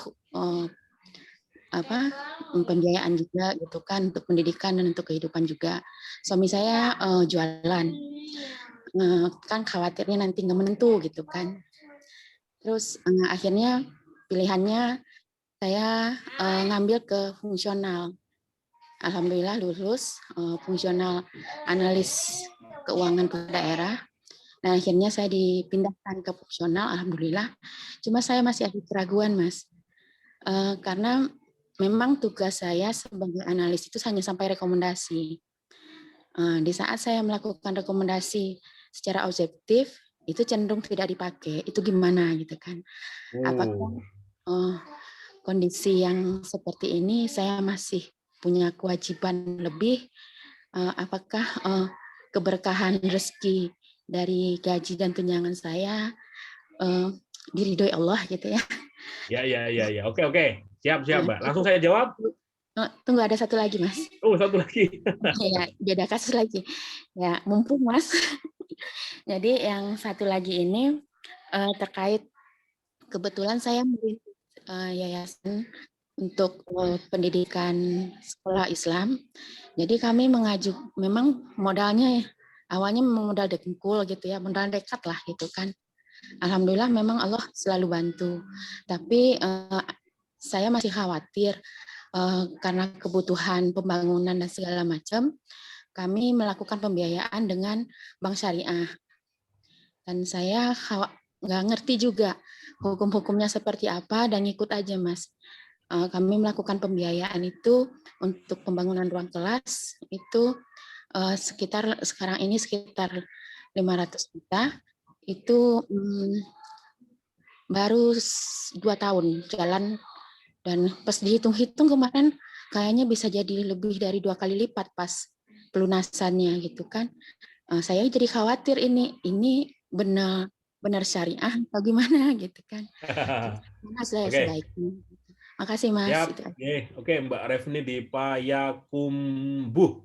pembiayaan juga gitu kan, untuk pendidikan dan untuk kehidupan juga. Suami saya jualan, kan khawatirnya nanti nggak menentu gitu kan. Terus akhirnya pilihannya saya ngambil ke fungsional. Alhamdulillah lulus fungsional analis keuangan ke daerah. Nah, akhirnya saya dipindahkan ke fungsional, alhamdulillah. Cuma saya masih ada keraguan, Mas. Karena memang tugas saya sebagai analis itu hanya sampai rekomendasi. Di saat saya melakukan rekomendasi secara objektif, itu cenderung tidak dipakai. Itu gimana gitu kan? Apakah kondisi yang seperti ini saya masih punya kewajiban lebih? Apakah keberkahan rezeki dari gaji dan tunjangan saya diridhoi Allah gitu ya?
Ya. Oke. Siap, Mbak. Langsung saya jawab.
Tunggu, ada satu lagi, Mas.
Oh, satu lagi.
Ya, beda kasus lagi. Ya, mumpung, Mas. Jadi yang satu lagi ini terkait kebetulan saya merintis yayasan untuk pendidikan sekolah Islam. Jadi kami memang modalnya awalnya modal dengkul gitu ya, modal dekat lah gitu kan. Alhamdulillah memang Allah selalu bantu. Tapi saya masih khawatir karena kebutuhan pembangunan dan segala macam, kami melakukan pembiayaan dengan bank syariah. Dan saya nggak ngerti juga hukum-hukumnya seperti apa dan ikut aja, Mas. Kami melakukan pembiayaan itu untuk pembangunan ruang kelas itu sekarang ini sekitar 500 juta. Itu baru 2 tahun jalan, dan pas dihitung-hitung kemarin kayaknya bisa jadi lebih dari 2 kali lipat pas pelunasannya gitu kan. Saya jadi khawatir ini benar syariah atau gimana gitu kan. Mas saya sebaiknya. Makasih, Mas.
Siap. Oke, Mbak Refni di Payakumbuh.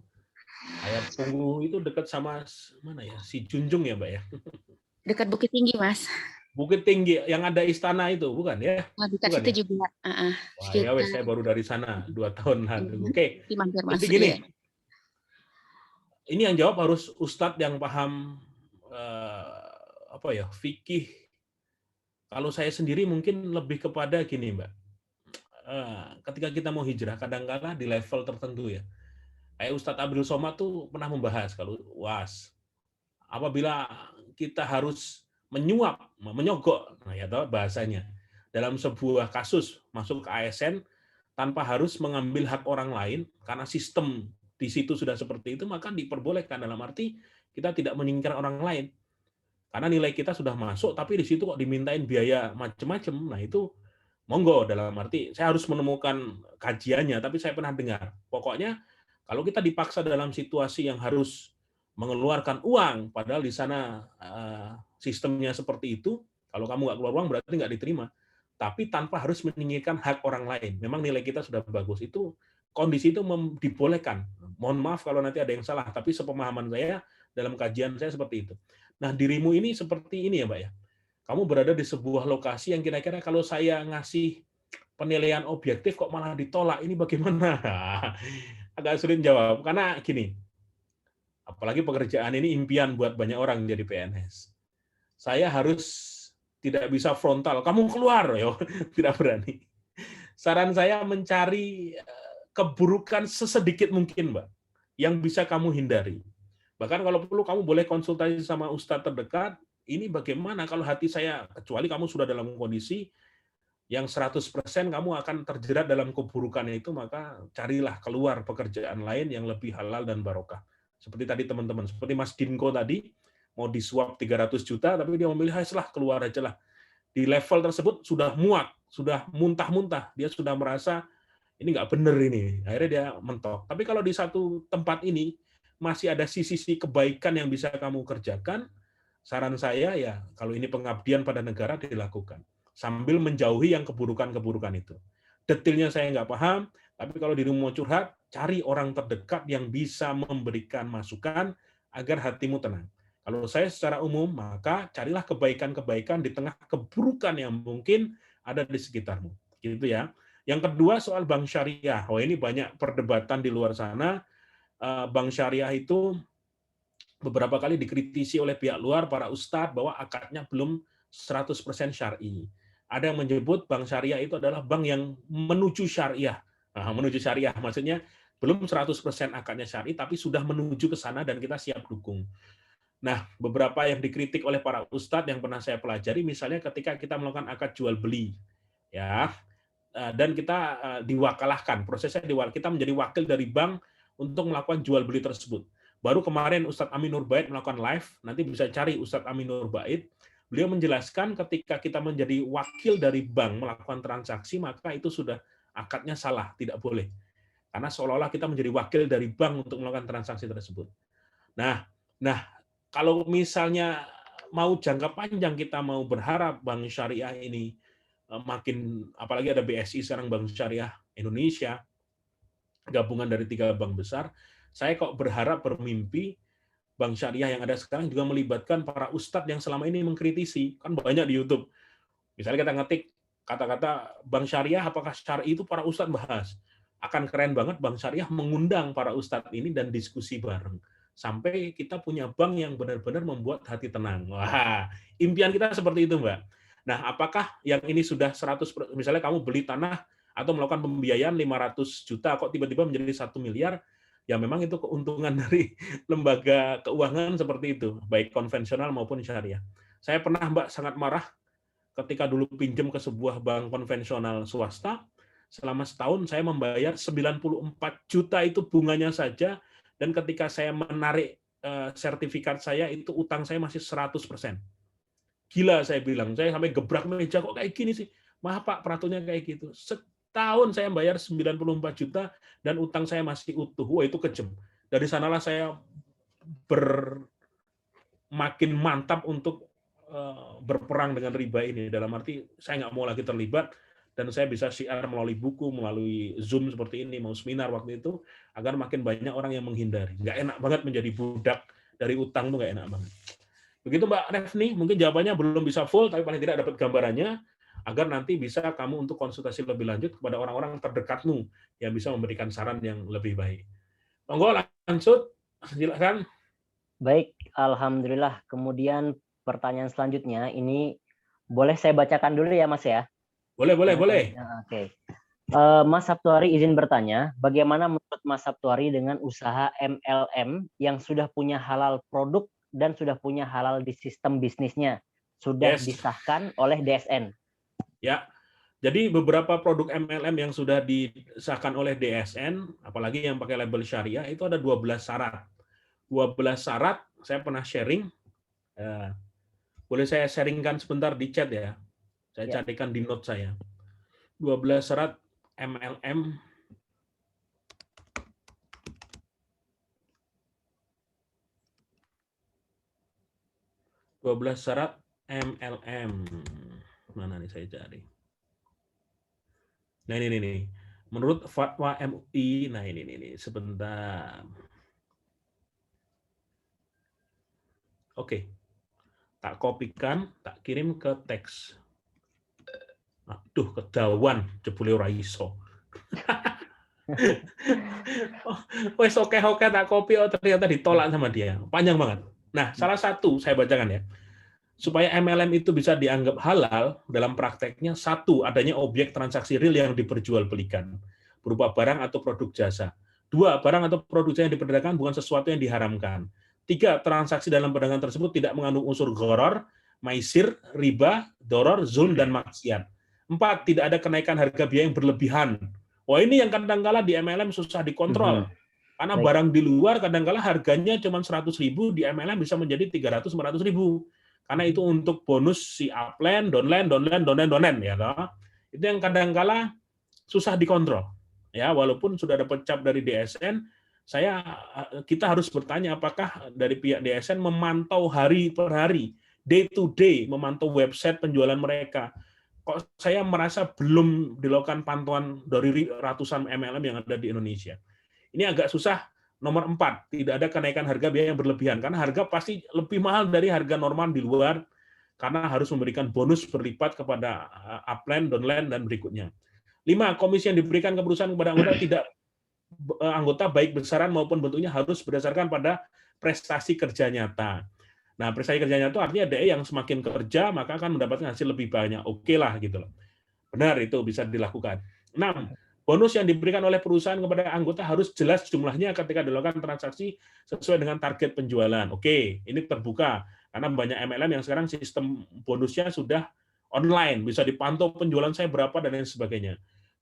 Payakumbuh itu dekat sama mana ya? Si Junjung ya, Mbak ya?
Dekat Bukit Tinggi, Mas.
Bukit Tinggi yang ada istana itu, bukan ya?
Dekat
bukan
situ juga.
Wah, ya wes, saya baru dari sana 2 tahun lalu. Oke. Jadi gini. Ini yang jawab harus Ustadz yang paham fikih. Kalau saya sendiri mungkin lebih kepada gini, Mbak. Ketika kita mau hijrah, kadang-kala di level tertentu ya. Kayak Ustadz Abdul Somad tuh pernah membahas kalau UAS. Apabila kita harus menyogok, nah ya tahu bahasanya, dalam sebuah kasus masuk ke ASN tanpa harus mengambil hak orang lain, karena sistem di situ sudah seperti itu, maka diperbolehkan dalam arti kita tidak menyingkirkan orang lain. Karena nilai kita sudah masuk, tapi di situ kok dimintain biaya macam-macam, nah itu monggo, dalam arti saya harus menemukan kajiannya, tapi saya pernah dengar. Pokoknya kalau kita dipaksa dalam situasi yang harus mengeluarkan uang, padahal di sana sistemnya seperti itu, kalau kamu nggak keluar uang berarti nggak diterima. Tapi tanpa harus meninggikan hak orang lain. Memang nilai kita sudah bagus. Itu kondisi itu dibolehkan. Mohon maaf kalau nanti ada yang salah, tapi sepemahaman saya dalam kajian saya seperti itu. Nah, dirimu ini seperti ini ya, Mbak ya. Kamu berada di sebuah lokasi yang kira-kira kalau saya ngasih penilaian objektif kok malah ditolak, ini bagaimana? Agak sulit jawab, karena gini, apalagi pekerjaan ini impian buat banyak orang jadi PNS. Saya harus tidak bisa frontal, kamu keluar, yo, tidak berani. Saran saya mencari keburukan sesedikit mungkin, Mbak, yang bisa kamu hindari. Bahkan kalau perlu kamu boleh konsultasi sama ustadz terdekat, ini bagaimana kalau hati saya, kecuali kamu sudah dalam kondisi yang 100% kamu akan terjerat dalam keburukan itu, maka carilah keluar pekerjaan lain yang lebih halal dan barokah. Seperti tadi teman-teman, seperti Mas Dinko tadi, mau disuap 300 juta, tapi dia memilih, "Lah, keluar aja lah." Di level tersebut sudah muak, sudah muntah-muntah, dia sudah merasa, ini nggak bener ini. Akhirnya dia mentok. Tapi kalau di satu tempat ini, masih ada sisi-sisi kebaikan yang bisa kamu kerjakan, saran saya ya, kalau ini pengabdian pada negara, dilakukan. Sambil menjauhi yang keburukan-keburukan itu. Detailnya saya nggak paham, tapi kalau dirimu mau curhat, cari orang terdekat yang bisa memberikan masukan agar hatimu tenang. Kalau saya secara umum, maka carilah kebaikan-kebaikan di tengah keburukan yang mungkin ada di sekitarmu. Gitu ya. Yang kedua soal bank syariah. Oh, ini banyak perdebatan di luar sana. Bank syariah itu beberapa kali dikritisi oleh pihak luar, para ustadz, bahwa akadnya belum 100% syar'i. Ada yang menyebut bank syariah itu adalah bank yang menuju syariah. Nah, menuju syariah maksudnya belum 100% akadnya syar'i, tapi sudah menuju ke sana dan kita siap dukung. Nah, beberapa yang dikritik oleh para ustadz yang pernah saya pelajari, misalnya ketika kita melakukan akad jual beli, ya, dan kita diwakalahkan, prosesnya kita menjadi wakil dari bank untuk melakukan jual beli tersebut. Baru kemarin Ustadz Amin Nur Bait melakukan live, nanti bisa cari Ustadz Amin Nur Bait. Beliau menjelaskan ketika kita menjadi wakil dari bank melakukan transaksi, maka itu sudah akadnya salah, tidak boleh. Karena seolah-olah kita menjadi wakil dari bank untuk melakukan transaksi tersebut. Nah, kalau misalnya mau jangka panjang kita mau berharap bank syariah ini makin, apalagi ada BSI sekarang, Bank Syariah Indonesia, gabungan dari 3 bank besar, saya kok berharap, bermimpi bank syariah yang ada sekarang juga melibatkan para ustadz yang selama ini mengkritisi. Kan banyak di YouTube. Misalnya kita ngetik kata-kata bank syariah, apakah syar'i, itu para ustadz bahas. Akan keren banget bank syariah mengundang para ustadz ini dan diskusi bareng. Sampai kita punya bank yang benar-benar membuat hati tenang. Wah, impian kita seperti itu, Mbak. Nah, apakah yang ini sudah 100%, misalnya kamu beli tanah atau melakukan pembiayaan 500 juta, kok tiba-tiba menjadi 1 miliar, ya memang itu keuntungan dari lembaga keuangan seperti itu, baik konvensional maupun syariah. Saya pernah, Mbak, sangat marah ketika dulu pinjam ke sebuah bank konvensional swasta, selama setahun saya membayar 94 juta itu bunganya saja, dan ketika saya menarik sertifikat saya, itu utang saya masih 100%. Gila, saya bilang. Saya sampai gebrak meja, kok kayak gini sih? Maaf Pak, peraturannya kayak gitu. Setahun saya bayar 94 juta, dan utang saya masih utuh. Wah, itu kejam. Dari sanalah saya makin mantap untuk berperang dengan riba ini. Dalam arti, saya nggak mau lagi terlibat, dan saya bisa syiar melalui buku, melalui Zoom seperti ini, mau seminar waktu itu, agar makin banyak orang yang menghindari. Nggak enak banget menjadi budak dari utang, tuh nggak enak banget. Begitu Mbak Refni, mungkin jawabannya belum bisa full, tapi paling tidak dapat gambarannya, agar nanti bisa kamu untuk konsultasi lebih lanjut kepada orang-orang terdekatmu yang bisa memberikan saran yang lebih baik. Monggo lanjut, silakan.
Baik, alhamdulillah. Kemudian pertanyaan selanjutnya ini boleh saya bacakan dulu ya, Mas ya?
Boleh.
Oke. Mas Sabtuari izin bertanya, bagaimana menurut Mas Sabtuari dengan usaha MLM yang sudah punya halal produk dan sudah punya halal di sistem bisnisnya, sudah disahkan oleh DSN? Ya,
jadi beberapa produk MLM yang sudah disahkan oleh DSN, apalagi yang pakai label syariah, itu ada 12 syarat. 12 syarat, saya pernah sharing. Boleh saya sharingkan sebentar di chat ya? Saya carikan di note saya. 12 syarat MLM. Syarat MLM. Mana nih saya cari? Nah ini nih. Menurut fatwa MUI, nah ini sebentar. Oke. Tak kopikan, tak kirim ke teks. Aduh, ketahuan jebule ora iso. Wes oke tak kopi, ternyata ditolak sama dia. Panjang banget. Nah, salah satu saya bacakan ya. Supaya MLM itu bisa dianggap halal dalam prakteknya, satu, adanya objek transaksi real yang diperjualbelikan. berupa barang atau produk jasa. 2, barang atau produk jasa yang diperdagangkan bukan sesuatu yang diharamkan. 3, transaksi dalam perdagangan tersebut tidak mengandung unsur gharar, maisir, riba, doror, zulm, dan maksiat. 4, tidak ada kenaikan harga biaya yang berlebihan. Wah, ini yang kadang-kala di MLM susah dikontrol. Karena
Baik.
barang di luar kadang-kala harganya cuma 100.000, di MLM bisa menjadi 300-400.000. Karena itu untuk bonus si upline, downline, ya toh. Itu yang kadang-kala susah dikontrol. Ya, walaupun sudah dapat cap dari DSN, kita harus bertanya apakah dari pihak DSN memantau hari per hari, day to day, memantau website penjualan mereka. Kok saya merasa belum dilakukan pantauan dari ratusan MLM yang ada di Indonesia. Ini agak susah. Nomor 4, tidak ada kenaikan harga biaya yang berlebihan. Karena harga pasti lebih mahal dari harga normal di luar, karena harus memberikan bonus berlipat kepada upline, downline, dan berikutnya. 5, komisi yang diberikan ke perusahaan kepada anggota baik besaran maupun bentuknya harus berdasarkan pada prestasi kerja nyata. Nah, prestasi kerja nyata itu artinya DE yang semakin kerja, maka akan mendapatkan hasil lebih banyak. Oke lah, gitu loh. Benar, itu bisa dilakukan. 6, bonus yang diberikan oleh perusahaan kepada anggota harus jelas jumlahnya ketika dilakukan transaksi sesuai dengan target penjualan. Oke, ini terbuka. Karena banyak MLM yang sekarang sistem bonusnya sudah online, bisa dipantau penjualan saya berapa dan lain sebagainya.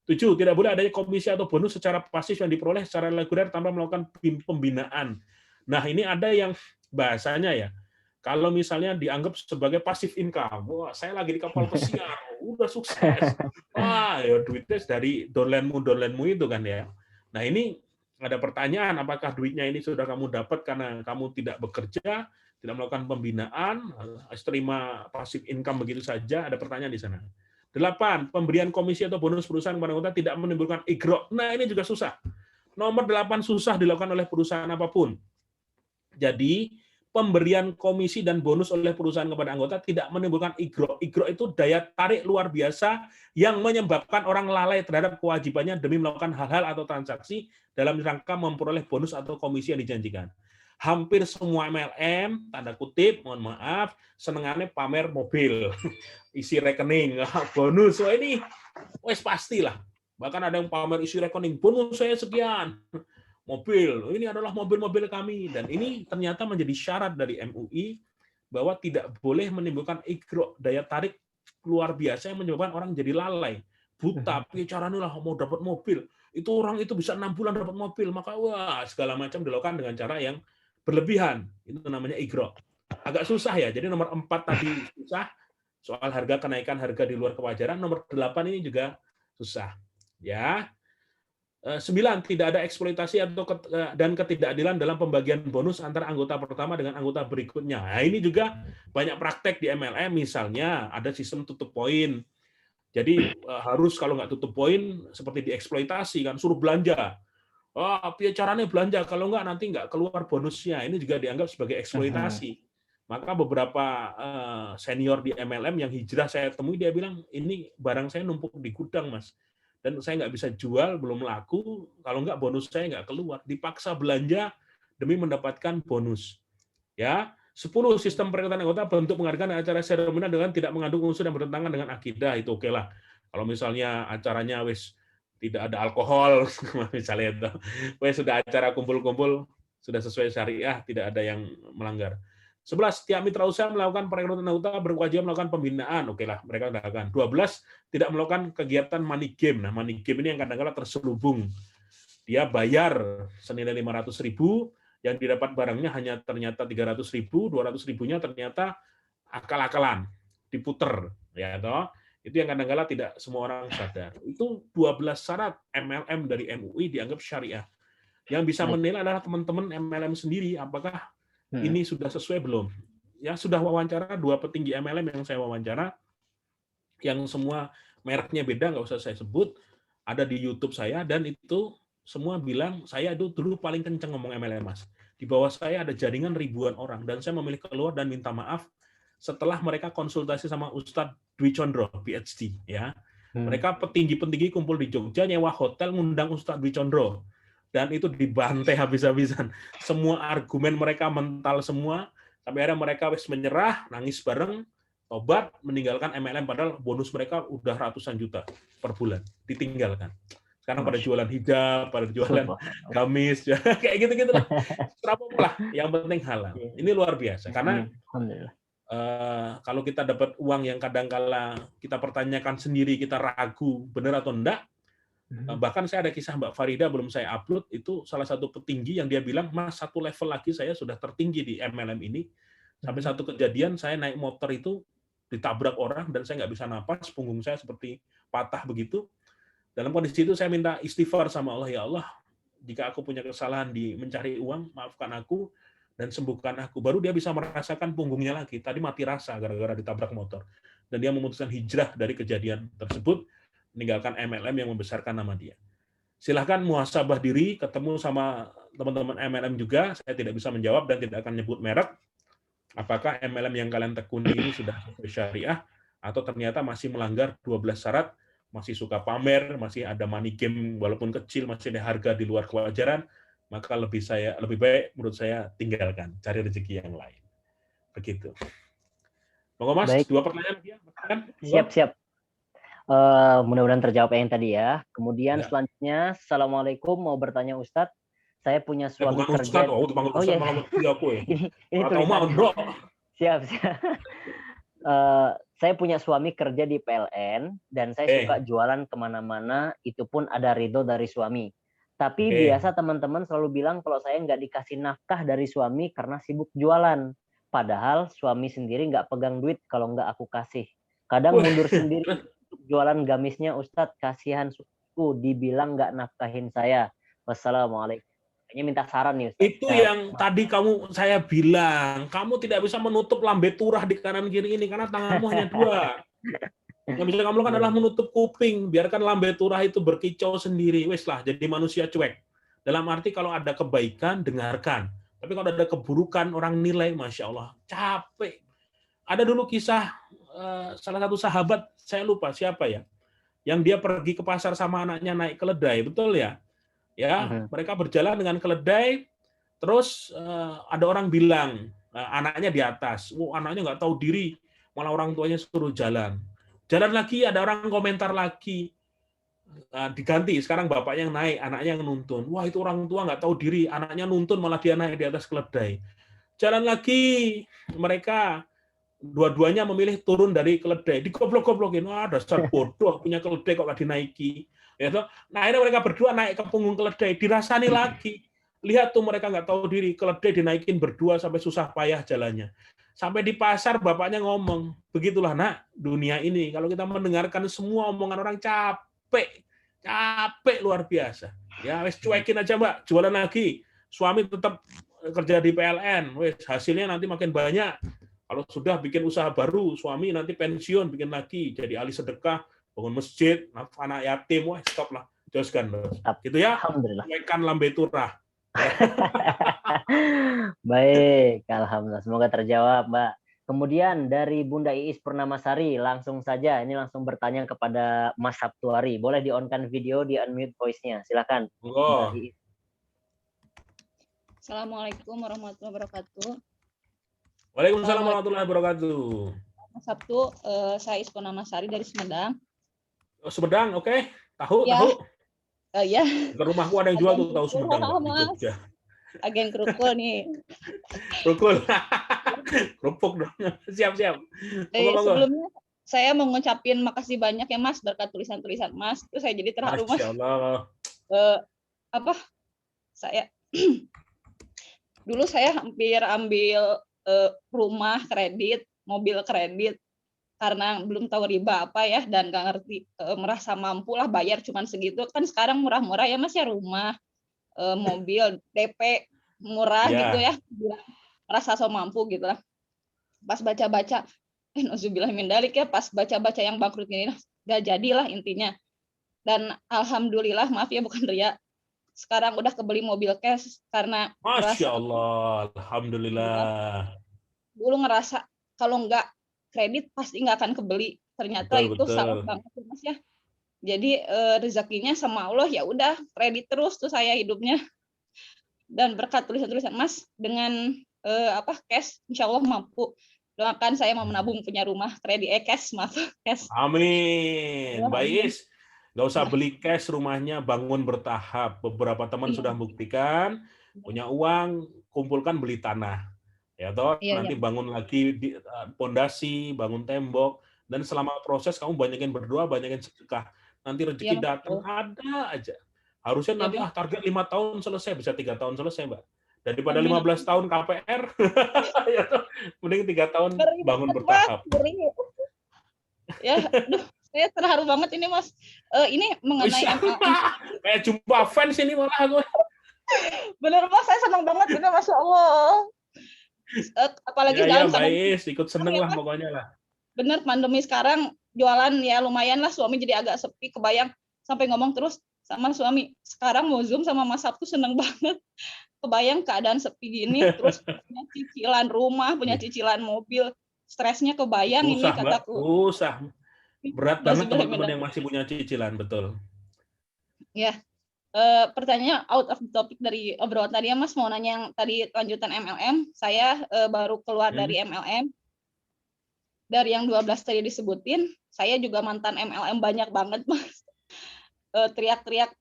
7, tidak boleh adanya komisi atau bonus secara pasif yang diperoleh secara reguler tanpa melakukan pembinaan. Nah, ini ada yang bahasanya ya, kalau misalnya dianggap sebagai passive income, wah saya lagi di kapal pesiar, udah sukses, wah ya duitnya dari downline-mu itu kan ya. Nah ini ada pertanyaan, apakah duitnya ini sudah kamu dapat karena kamu tidak bekerja, tidak melakukan pembinaan, terima passive income begitu saja, ada pertanyaan di sana. 8, pemberian komisi atau bonus perusahaan kepada anggota tidak menimbulkan igro. Nah ini juga susah. Nomor 8 susah dilakukan oleh perusahaan apapun. Jadi pemberian komisi dan bonus oleh perusahaan kepada anggota tidak menimbulkan igro. Igro itu daya tarik luar biasa yang menyebabkan orang lalai terhadap kewajibannya demi melakukan hal-hal atau transaksi dalam rangka memperoleh bonus atau komisi yang dijanjikan. Hampir semua MLM, tanda kutip, mohon maaf, senengannya pamer mobil, isi rekening, bonus. Wah ini, wes pastilah. Bahkan ada yang pamer isi rekening, bonus saya sekian. Mobil, ini adalah mobil-mobil kami, dan ini ternyata menjadi syarat dari MUI bahwa tidak boleh menimbulkan igro, daya tarik luar biasa yang menyebabkan orang jadi lalai, buta, caranya lah mau dapat mobil, itu orang itu bisa 6 bulan dapat mobil, maka wah segala macam dilakukan dengan cara yang berlebihan, itu namanya igro. Agak susah ya, jadi nomor 4 tadi susah, soal harga kenaikan harga di luar kewajaran, nomor 8 ini juga susah. Ya. 9, tidak ada eksploitasi dan ketidakadilan dalam pembagian bonus antara anggota pertama dengan anggota berikutnya. Nah, ini juga banyak praktek di MLM, misalnya ada sistem tutup poin. Jadi harus kalau nggak tutup poin seperti dieksploitasi kan, suruh belanja. Caranya belanja, kalau nggak nanti nggak keluar bonusnya. Ini juga dianggap sebagai eksploitasi. Maka beberapa senior di MLM yang hijrah saya temui, dia bilang, ini barang saya numpuk di gudang, Mas. Dan saya nggak bisa jual, belum laku, kalau nggak bonus saya nggak keluar. Dipaksa belanja demi mendapatkan bonus. Ya, 10, sistem perekrutan anggota bentuk penghargaan dan acara seremonial dengan tidak mengandung unsur yang bertentangan dengan akidah, itu oke lah. Kalau misalnya acaranya tidak ada alkohol, misalnya itu, sudah acara kumpul-kumpul, sudah sesuai syariah, tidak ada yang melanggar. 11, setiap mitra usaha melakukan perekrutan anggota berkewajiban melakukan pembinaan. Oke lah, mereka lakukan. 12, tidak melakukan kegiatan money game. Nah, money game ini yang kadang-kadang terselubung. Dia bayar senilai 500.000, yang didapat barangnya hanya ternyata 300.000, 200.000-nya ternyata akal-akalan, diputer. Ya, toh? Itu yang kadang-kadang tidak semua orang sadar. Itu 12 syarat MLM dari MUI dianggap syariah. Yang bisa menilai adalah teman-teman MLM sendiri, apakah ini sudah sesuai belum? Ya, sudah wawancara 2 petinggi MLM yang saya wawancara, yang semua mereknya beda, nggak usah saya sebut, ada di YouTube saya, dan itu semua bilang, saya itu dulu paling kenceng ngomong MLM, Mas. Di bawah saya ada jaringan ribuan orang, dan saya memilih keluar dan minta maaf setelah mereka konsultasi sama Ustadz Dwi Condro, PhD. Ya. Mereka petinggi-petinggi kumpul di Jogja, nyewa hotel, ngundang Ustadz Dwi Condro. Dan itu dibantai habis-habisan. Semua argumen mereka mental semua, sampai akhirnya mereka menyerah, nangis bareng, tobat, meninggalkan MLM, padahal bonus mereka udah ratusan juta per bulan, ditinggalkan. Sekarang pada jualan hijab, pada jualan gamis, kayak gitu-gitu lah. Terapapun lah, yang penting halal. Ini luar biasa, karena
Alhamdulillah.
kalau kita dapat uang yang kadang-kala kita pertanyakan sendiri, kita ragu benar atau enggak. Bahkan saya ada kisah Mbak Farida, belum saya upload, itu salah satu petinggi yang dia bilang, Mas, satu level lagi saya sudah tertinggi di MLM ini. Sampai satu kejadian saya naik motor itu ditabrak orang dan saya nggak bisa napas, punggung saya seperti patah begitu. Dalam kondisi itu saya minta istighfar sama Allah, ya Allah, jika aku punya kesalahan di mencari uang, maafkan aku dan sembuhkan aku. Baru dia bisa merasakan punggungnya lagi. Tadi mati rasa gara-gara ditabrak motor. Dan dia memutuskan hijrah dari kejadian tersebut, meninggalkan MLM yang membesarkan nama dia. Silahkan muhasabah diri, ketemu sama teman-teman MLM juga, saya tidak bisa menjawab dan tidak akan nyebut merek. Apakah MLM yang kalian tekuni ini sudah sesuai syariah, atau ternyata masih melanggar 12 syarat, masih suka pamer, masih ada money game walaupun kecil, masih ada harga di luar kewajaran, maka lebih baik menurut saya tinggalkan, cari rezeki yang lain. Begitu. Monggo Mas,
Baik.
2 pertanyaan dia.
Siap. Mudah-mudahan terjawab yang tadi ya. Kemudian selanjutnya, Assalamualaikum, mau bertanya Ustadz, saya punya suami
bukan
kerja.
Ustadz, dipanggil Ustadz malah mati aku ya.
Ini tulisan. Siap. Saya punya suami kerja di PLN dan saya suka jualan kemana-mana, itu pun ada ridho dari suami. Tapi biasa teman-teman selalu bilang kalau saya nggak dikasih nafkah dari suami karena sibuk jualan. Padahal suami sendiri nggak pegang duit kalau nggak aku kasih. Kadang mundur sendiri jualan gamisnya, Ustadz, kasihan suku, dibilang nggak nafkahin saya. Wassalamualaikum. Kayaknya minta saran nih, Ustadz.
Itu yang tadi saya bilang, kamu tidak bisa menutup lambe turah di kanan kiri ini karena tanganmu hanya 2. Yang bisa kamu lakukan adalah menutup kuping, biarkan lambe turah itu berkicau sendiri. Wes lah, jadi manusia cuek. Dalam arti kalau ada kebaikan, dengarkan. Tapi kalau ada keburukan, orang nilai, Masya Allah, capek. Ada dulu kisah salah satu sahabat, saya lupa siapa ya, yang dia pergi ke pasar sama anaknya naik keledai, betul ya? Ya, mereka berjalan dengan keledai, terus ada orang bilang, anaknya di atas, anaknya nggak tahu diri, malah orang tuanya suruh jalan. Jalan lagi, ada orang komentar lagi, diganti, sekarang bapaknya yang naik, anaknya yang nuntun. Wah, itu orang tua nggak tahu diri, anaknya nuntun, malah dia naik di atas keledai. Jalan lagi, mereka dua-duanya memilih turun dari keledai, digoblok-goblokin. Wah, dasar bodoh, punya keledai kok nggak dinaiki. Ya, nah, akhirnya mereka berdua naik ke punggung keledai, dirasani lagi. Lihat tuh mereka nggak tahu diri, keledai dinaikin berdua sampai susah payah jalannya. Sampai di pasar bapaknya ngomong, begitulah nak, dunia ini. Kalau kita mendengarkan semua omongan orang, capek luar biasa. Ya, wes cuekin aja Mbak, jualan lagi. Suami tetap kerja di PLN, wes hasilnya nanti makin banyak. Kalau sudah bikin usaha baru, suami nanti pensiun, bikin lagi, jadi ahli sedekah, bangun masjid, anak yatim, wah stop lah, joskan. Gitu ya, cuekan lambe turah.
Baik, alhamdulillah, semoga terjawab, Mbak. Kemudian dari Bunda Iis Purnamasari, langsung saja, ini langsung bertanya kepada Mas Sabtuari. Boleh di-on-kan video, di-unmute voice-nya, silakan.
Assalamualaikum warahmatullahi wabarakatuh.
Waalaikumsalam warahmatullahi wabarakatuh.
Sabtu, saya Iis Purnamasari dari Sumedang.
Oh, Sumedang, oke. Tahu,
ya.
tahu.
Ya.
Ke rumahku ada yang jual tuh, tahu Sumedang.
Agen kerukul nih.
Kerukul. Kerupuk dong. Siap-siap.
Sebelumnya saya mau ngucapin makasih banyak ya Mas, berkat tulisan-tulisan Mas. Itu saya jadi terharu Mas.
Masyaallah.
Saya dulu saya hampir ambil rumah kredit, mobil kredit, karena belum tahu riba apa ya, dan nggak ngerti, merasa mampu lah bayar cuman segitu. Kan sekarang murah-murah ya Mas ya, rumah, mobil, DP murah gitu ya, merasa so mampu gitu lah. Pas baca-baca, nauzubillah min dzalik ya, pas baca-baca yang bangkrut ini, nggak jadilah intinya. Dan alhamdulillah, maaf ya bukan ria, sekarang udah kebeli mobil cash karena
Masya Allah, alhamdulillah.
Dulu ngerasa kalau nggak kredit pasti nggak akan kebeli. Ternyata betul. Salah banget Mas ya. Jadi rezekinya sama Allah, ya udah kredit terus tuh saya hidupnya. Dan berkat tulisan-tulisan Mas dengan cash, insya Allah mampu. Doakan saya mau menabung punya rumah kredit cash, maaf cash.
Amin. Mbak Iis, Nggak usah beli cash rumahnya, bangun bertahap. Beberapa teman
Iya.
sudah buktikan, punya uang, kumpulkan beli tanah. Ya toh,
Iya,
nanti
iya.
bangun lagi di pondasi, bangun tembok, dan selama proses kamu banyakin berdoa, banyakin sedekah. Nanti
Iya,
rezeki
Mas.
datang
Betul.
ada aja. Harusnya
Iya,
nanti
Mas.
target 5 tahun selesai, bisa 3 tahun selesai, Mbak. Daripada
Amin.
15 tahun KPR, ya toh, mending 3 tahun
Ngeri
bangun
banget, Mas.
bertahap.
Ngeri. Ya, aduh, saya terharu banget ini, Mas. Ini mengenai
Bisa.
MLM.
Kayak jumpa fans ini malah gue.
Bener, Mas, saya senang banget ini, Masya Allah. Apalagi
Ya,
dalam
Mbak
keadaan
Is, ikut seneng
ya,
lah
Mas.
pokoknya lah.
Bener, pandemi sekarang jualan ya lumayan lah, suami jadi agak sepi, kebayang sampai ngomong terus sama suami, sekarang mau Zoom sama Mas Sabtu seneng banget. Kebayang keadaan sepi gini, terus punya cicilan rumah, punya cicilan mobil, stresnya kebayang ini
Susah, Mbak.
kataku.
Susah. Berat banget
Nauzubillah
teman-teman
minal-
yang masih punya cicilan, betul.
Ya, pertanyaannya out of the topic dari obrolan tadi ya, Mas, mau nanya yang tadi lanjutan MLM. Saya baru keluar dari MLM. Dari yang 12 tadi disebutin, saya juga mantan MLM banyak banget, Mas. Teriak-teriak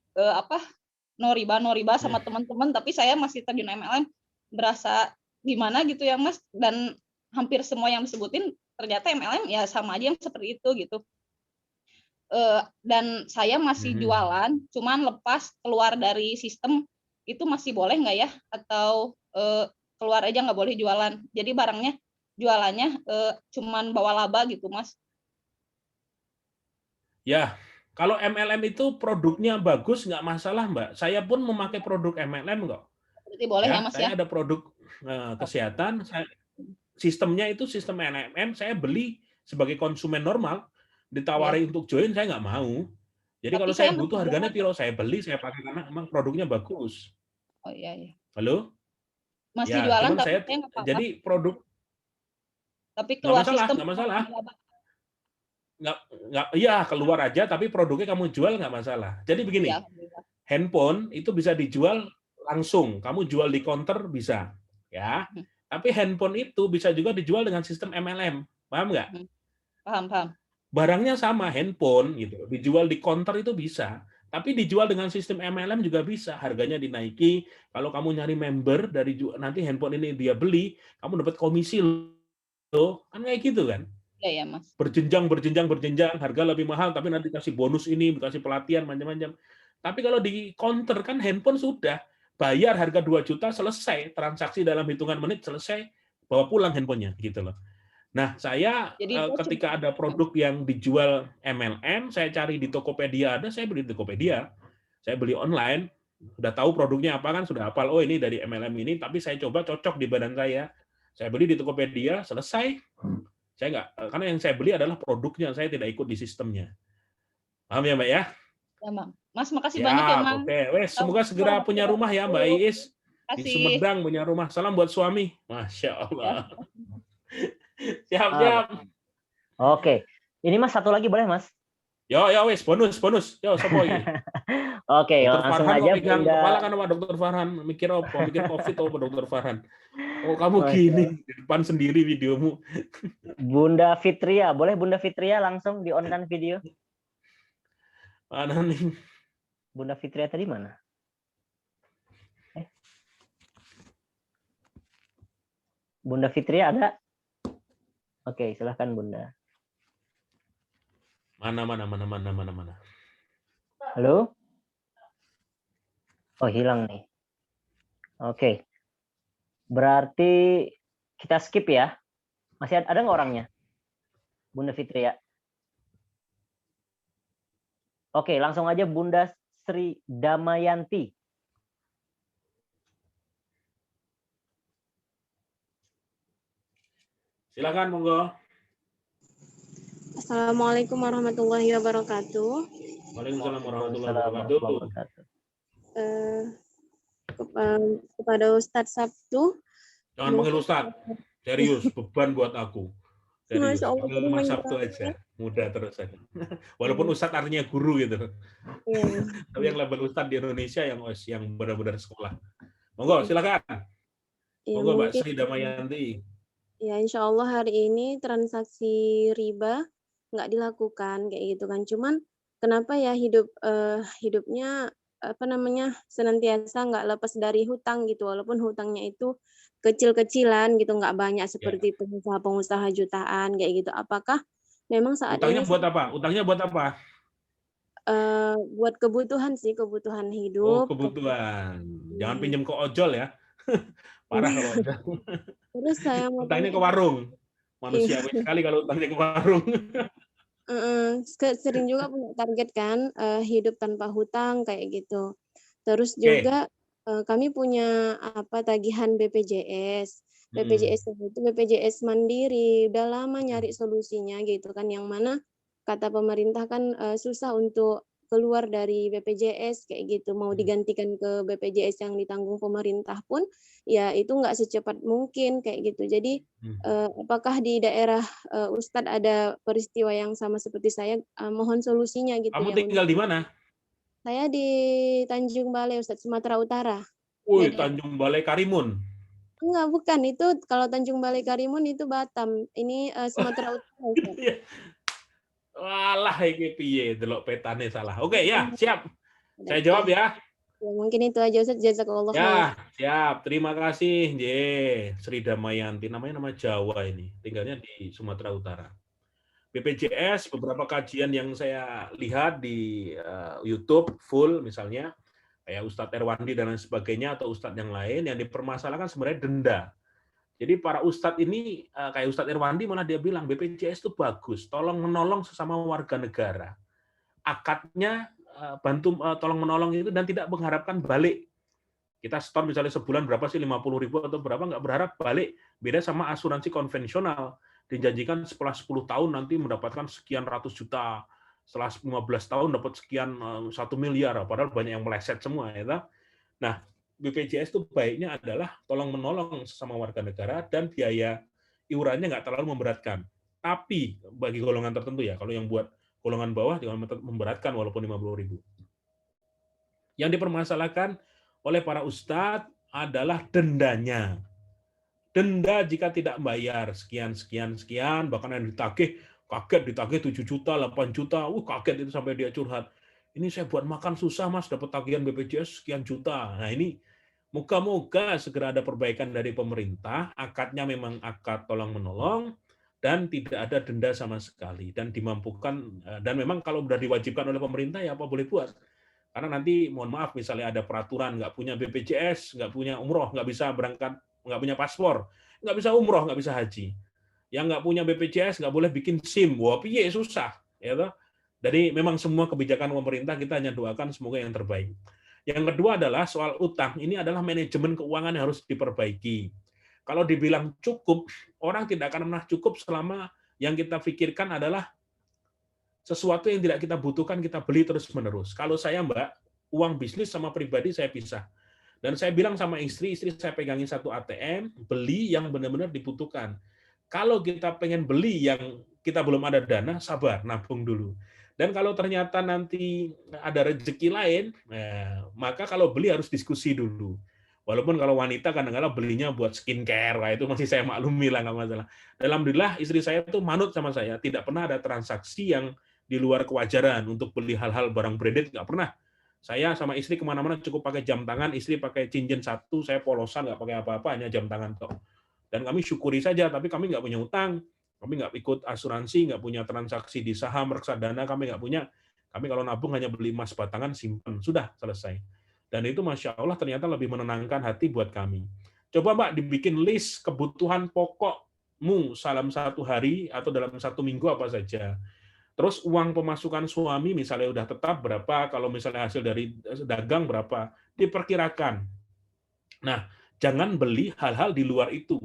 no riba sama teman-teman, tapi saya masih terjun MLM, berasa gimana gitu ya, Mas, dan hampir semua yang disebutin ternyata MLM ya sama aja yang seperti itu gitu. Dan saya masih jualan, cuman lepas keluar dari sistem itu masih boleh nggak ya? Atau keluar aja nggak boleh jualan? Jadi barangnya jualannya cuman bawa laba gitu, Mas.
Ya, kalau MLM itu produknya bagus nggak masalah, Mbak. Saya pun memakai produk MLM kok.
Berarti boleh ya,
Ya,
Mas
saya
ya?
ada produk kesehatan, sistemnya itu sistem MLM, saya beli sebagai konsumen normal, ditawari untuk join, saya nggak mau. Jadi
Tapi
kalau
saya
saya butuh
masih
harganya
jualan.
piro, saya beli, saya pakai karena memang produknya bagus.
Oh iya, iya.
Halo?
Masih
Ya,
jualan
cuman
tapi
saya
saya nggak apa-apa.
jadi produk
Tapi
nggak
keluar
masalah,
sistem
nggak masalah.
laba.
Nggak, iya keluar aja, tapi produknya kamu jual nggak masalah. Jadi begini,
Iya, alhamdulillah.
handphone itu bisa dijual langsung, kamu jual di counter bisa, ya. Tapi handphone itu bisa juga dijual dengan sistem MLM, paham nggak?
Paham.
Barangnya sama, handphone gitu, dijual di counter itu bisa, tapi dijual dengan sistem MLM juga bisa, harganya dinaiki. Kalau kamu nyari member dari nanti handphone ini dia beli, kamu dapat komisi loh, kan kayak gitu kan?
Iya, Mas.
Berjenjang, harga lebih mahal, tapi nanti kasih bonus ini, kasih pelatihan, macam-macam. Tapi kalau di counter kan handphone sudah, bayar harga 2 juta, selesai, transaksi dalam hitungan menit, selesai, bawa pulang handphonenya, gitu loh. Nah, saya
Jadi
ketika ada produk yang dijual MLM, saya cari di Tokopedia ada, saya beli di Tokopedia. Saya beli online, udah tahu produknya apa kan, sudah hafal, oh ini dari MLM ini, tapi saya coba cocok di badan saya. Saya beli di Tokopedia, selesai. Saya nggak, karena yang saya beli adalah produknya, saya tidak ikut di sistemnya. Paham ya, Mbak ya?
Ya, Mas, makasih
Ya,
banyak ya, Mas.
oke. Wes, semoga segera punya rumah ya, Mbak Iis. Di
Kasih.
Sumedang punya rumah. Salam buat suami. Masya Allah.
Ya.
Siap.
Oke. Ini Mas satu lagi boleh, Mas?
Yo, wes, bonus. Yo, sopo ini.
Oke,
Dr.
langsung
Farhan
aja
kok pegang
Bunda.
kepala kan Pak Dr. Farhan. Mikir apa? Mikir COVID apa Dr. Farhan? Oh, kamu gini di depan sendiri videomu.
Bunda Fitria, boleh Bunda Fitria langsung di-on-kan video?
Mana nih?
Bunda Fitria tadi mana? Bunda Fitria ada? Oke, silahkan Bunda.
Mana.
Halo? Oh, hilang nih. Oke. Berarti kita skip ya. Masih ada nggak orangnya? Bunda Fitria. Oke, langsung aja Bunda Sri Damayanti.
Silakan, monggo.
Assalamualaikum warahmatullahi wabarakatuh.
Waalaikumsalam warahmatullahi wabarakatuh.
Kepada Ustadz Sabtu.
Jangan panggil Ustadz. Serius, beban buat aku. Serius, panggil Mas Sabtu aja. Mudah terus aja. Walaupun Ustadz artinya guru gitu.
Ya.
Tapi yang label Ustadz di Indonesia yang benar-benar sekolah. Monggo, silakan.
Ya,
monggo Mbak
mungkin,
Sri Damayanti.
Ya, insya Allah hari ini transaksi riba nggak dilakukan kayak gitu kan. Cuman kenapa ya hidupnya senantiasa nggak lepas dari hutang gitu, walaupun hutangnya itu kecil-kecilan gitu, nggak banyak
Ya.
seperti pengusaha-pengusaha jutaan kayak gitu. Apakah memang saat
Utangnya
ini
buat apa? Utangnya buat apa?
buat kebutuhan sih, kebutuhan
Oh,
hidup.
kebutuhan. Jangan
Hmm.
pinjam ke ojol ya. Parah kalau ojol.
Terus saya mau
Utangnya ke
tanya,
warung.
iya,
Manusiawi sekali kalau utangnya ke warung.
sering juga punya target kan, hidup tanpa hutang kayak gitu. Terus
Oke.
juga kami punya tagihan BPJS. BPJS itu BPJS Mandiri. Udah lama nyari solusinya gitu kan, yang mana kata pemerintah kan susah untuk keluar dari BPJS kayak gitu. Mau digantikan ke BPJS yang ditanggung pemerintah pun ya itu nggak secepat mungkin kayak gitu. Jadi apakah di daerah Ustadz ada peristiwa yang sama seperti saya? Mohon solusinya gitu
Kamu
ya.
tinggal di mana?
Saya di Tanjung Balai, Ustadz, Sumatera Utara.
Wih,
Jadi
Tanjung Balai Karimun.
enggak, bukan. Itu kalau Tanjung Balai Karimun itu Batam. Ini Sumatera Utara, Ustadz.
Iya. Walah, iki piye delok petane salah. Oke, ya, siap. Saya jawab ya.
Ya, mungkin itu aja, Ustadz. Jazakallah khair.
Ya, siap. Terima kasih. Sri Damayanti. Namanya nama Jawa ini. Tinggalnya di Sumatera Utara. BPJS, beberapa kajian yang saya lihat di YouTube full misalnya, kayak Ustadz Erwandi dan lain sebagainya, atau Ustadz yang lain, yang dipermasalahkan sebenarnya denda. Jadi para Ustadz ini, kayak Ustadz Erwandi malah dia bilang, BPJS itu bagus, tolong menolong sesama warga negara. Akadnya tolong menolong itu dan tidak mengharapkan balik. Kita store misalnya sebulan berapa sih, 50.000 atau berapa, nggak berharap balik. Beda sama asuransi konvensional. Dijanjikan setelah 10 tahun nanti mendapatkan sekian ratus juta, setelah 15 tahun dapat sekian 1 miliar, padahal banyak yang meleset semua. Ya. Nah, BPJS itu baiknya adalah tolong menolong sesama warga negara dan biaya iurannya nggak terlalu memberatkan. Tapi bagi golongan tertentu ya, kalau yang buat golongan bawah jangan memberatkan walaupun 50.000. Yang dipermasalahkan oleh para ustadz adalah dendanya. Denda jika tidak bayar sekian, bahkan yang ditagih, kaget ditagih 7 juta, 8 juta, kaget itu sampai dia curhat. Ini saya buat makan susah mas, dapat tagihan BPJS sekian juta. Nah ini, moga-moga segera ada perbaikan dari pemerintah, akadnya memang akad tolong-menolong, dan tidak ada denda sama sekali, dan dimampukan, dan memang kalau sudah diwajibkan oleh pemerintah, ya apa boleh buat. Karena nanti, mohon maaf, misalnya ada peraturan, nggak punya BPJS, nggak punya umroh, nggak bisa berangkat, nggak punya paspor, nggak bisa umroh, nggak bisa haji. Yang nggak punya BPJS nggak boleh bikin SIM. Wah, piye susah. Ya toh? Jadi memang semua kebijakan pemerintah kita hanya doakan semoga yang terbaik. Yang kedua adalah soal utang. Ini adalah manajemen keuangan yang harus diperbaiki. Kalau dibilang cukup, orang tidak akan pernah cukup selama yang kita pikirkan adalah sesuatu yang tidak kita butuhkan, kita beli terus-menerus. Kalau saya, Mbak, uang bisnis sama pribadi saya pisah. Dan saya bilang sama istri saya pegangin satu ATM, beli yang benar-benar dibutuhkan. Kalau kita pengen beli yang kita belum ada dana, sabar, nabung dulu. Dan kalau ternyata nanti ada rezeki lain, maka kalau beli harus diskusi dulu. Walaupun kalau wanita kadang-kadang belinya buat skincare, itu masih saya maklumi lah, nggak masalah. Alhamdulillah istri saya itu manut sama saya, tidak pernah ada transaksi yang di luar kewajaran untuk beli hal-hal barang branded, nggak pernah. Saya sama istri kemana-mana cukup pakai jam tangan, istri pakai cincin satu, saya polosan, nggak pakai apa-apa, hanya jam tangan tok. Dan kami syukuri saja, tapi kami nggak punya utang, kami nggak ikut asuransi, nggak punya transaksi di saham, reksadana, kami nggak punya. Kami kalau nabung hanya beli emas batangan, simpan, sudah selesai. Dan itu Masya Allah ternyata lebih menenangkan hati buat kami. Coba Mbak dibikin list kebutuhan pokokmu dalam satu hari atau dalam satu minggu apa saja. Terus uang pemasukan suami misalnya udah tetap berapa, kalau misalnya hasil dari dagang berapa, diperkirakan. Nah, jangan beli hal-hal di luar itu.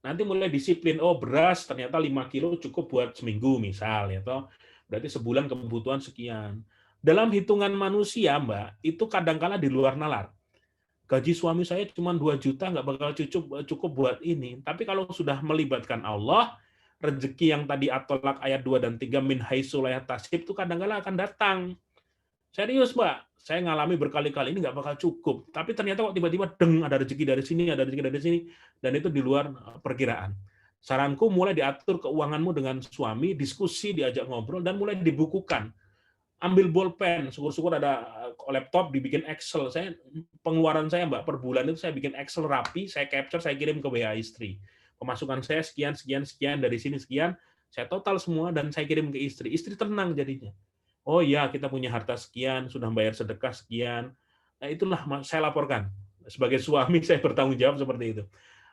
Nanti mulai disiplin, beras ternyata 5 kilo cukup buat seminggu misal, ya toh. Berarti sebulan kebutuhan sekian. Dalam hitungan manusia, Mbak, itu kadang-kala di luar nalar. Gaji suami saya cuma 2 juta, nggak bakal cukup buat ini. Tapi kalau sudah melibatkan Allah, rezeki yang tadi At-Tolak ayat 2 dan 3 min haitsu la yahtasib itu kadang-kadang akan datang. Serius, Mbak. Saya ngalami berkali-kali ini nggak bakal cukup. Tapi ternyata kok tiba-tiba ada rezeki dari sini, ada rezeki dari sini, dan itu di luar perkiraan. Saranku mulai diatur keuanganmu dengan suami, diskusi, diajak ngobrol, dan mulai dibukukan. ambil bolpen, syukur-syukur ada laptop dibikin Excel. Pengeluaran saya Mbak per bulan itu saya bikin Excel rapi, saya capture, saya kirim ke WA istri. Pemasukan saya sekian sekian sekian dari sini sekian, saya total semua dan saya kirim ke istri. Istri tenang jadinya. Oh iya, kita punya harta sekian, sudah bayar sedekah sekian. Nah, itulah saya laporkan. Sebagai suami saya bertanggung jawab seperti itu.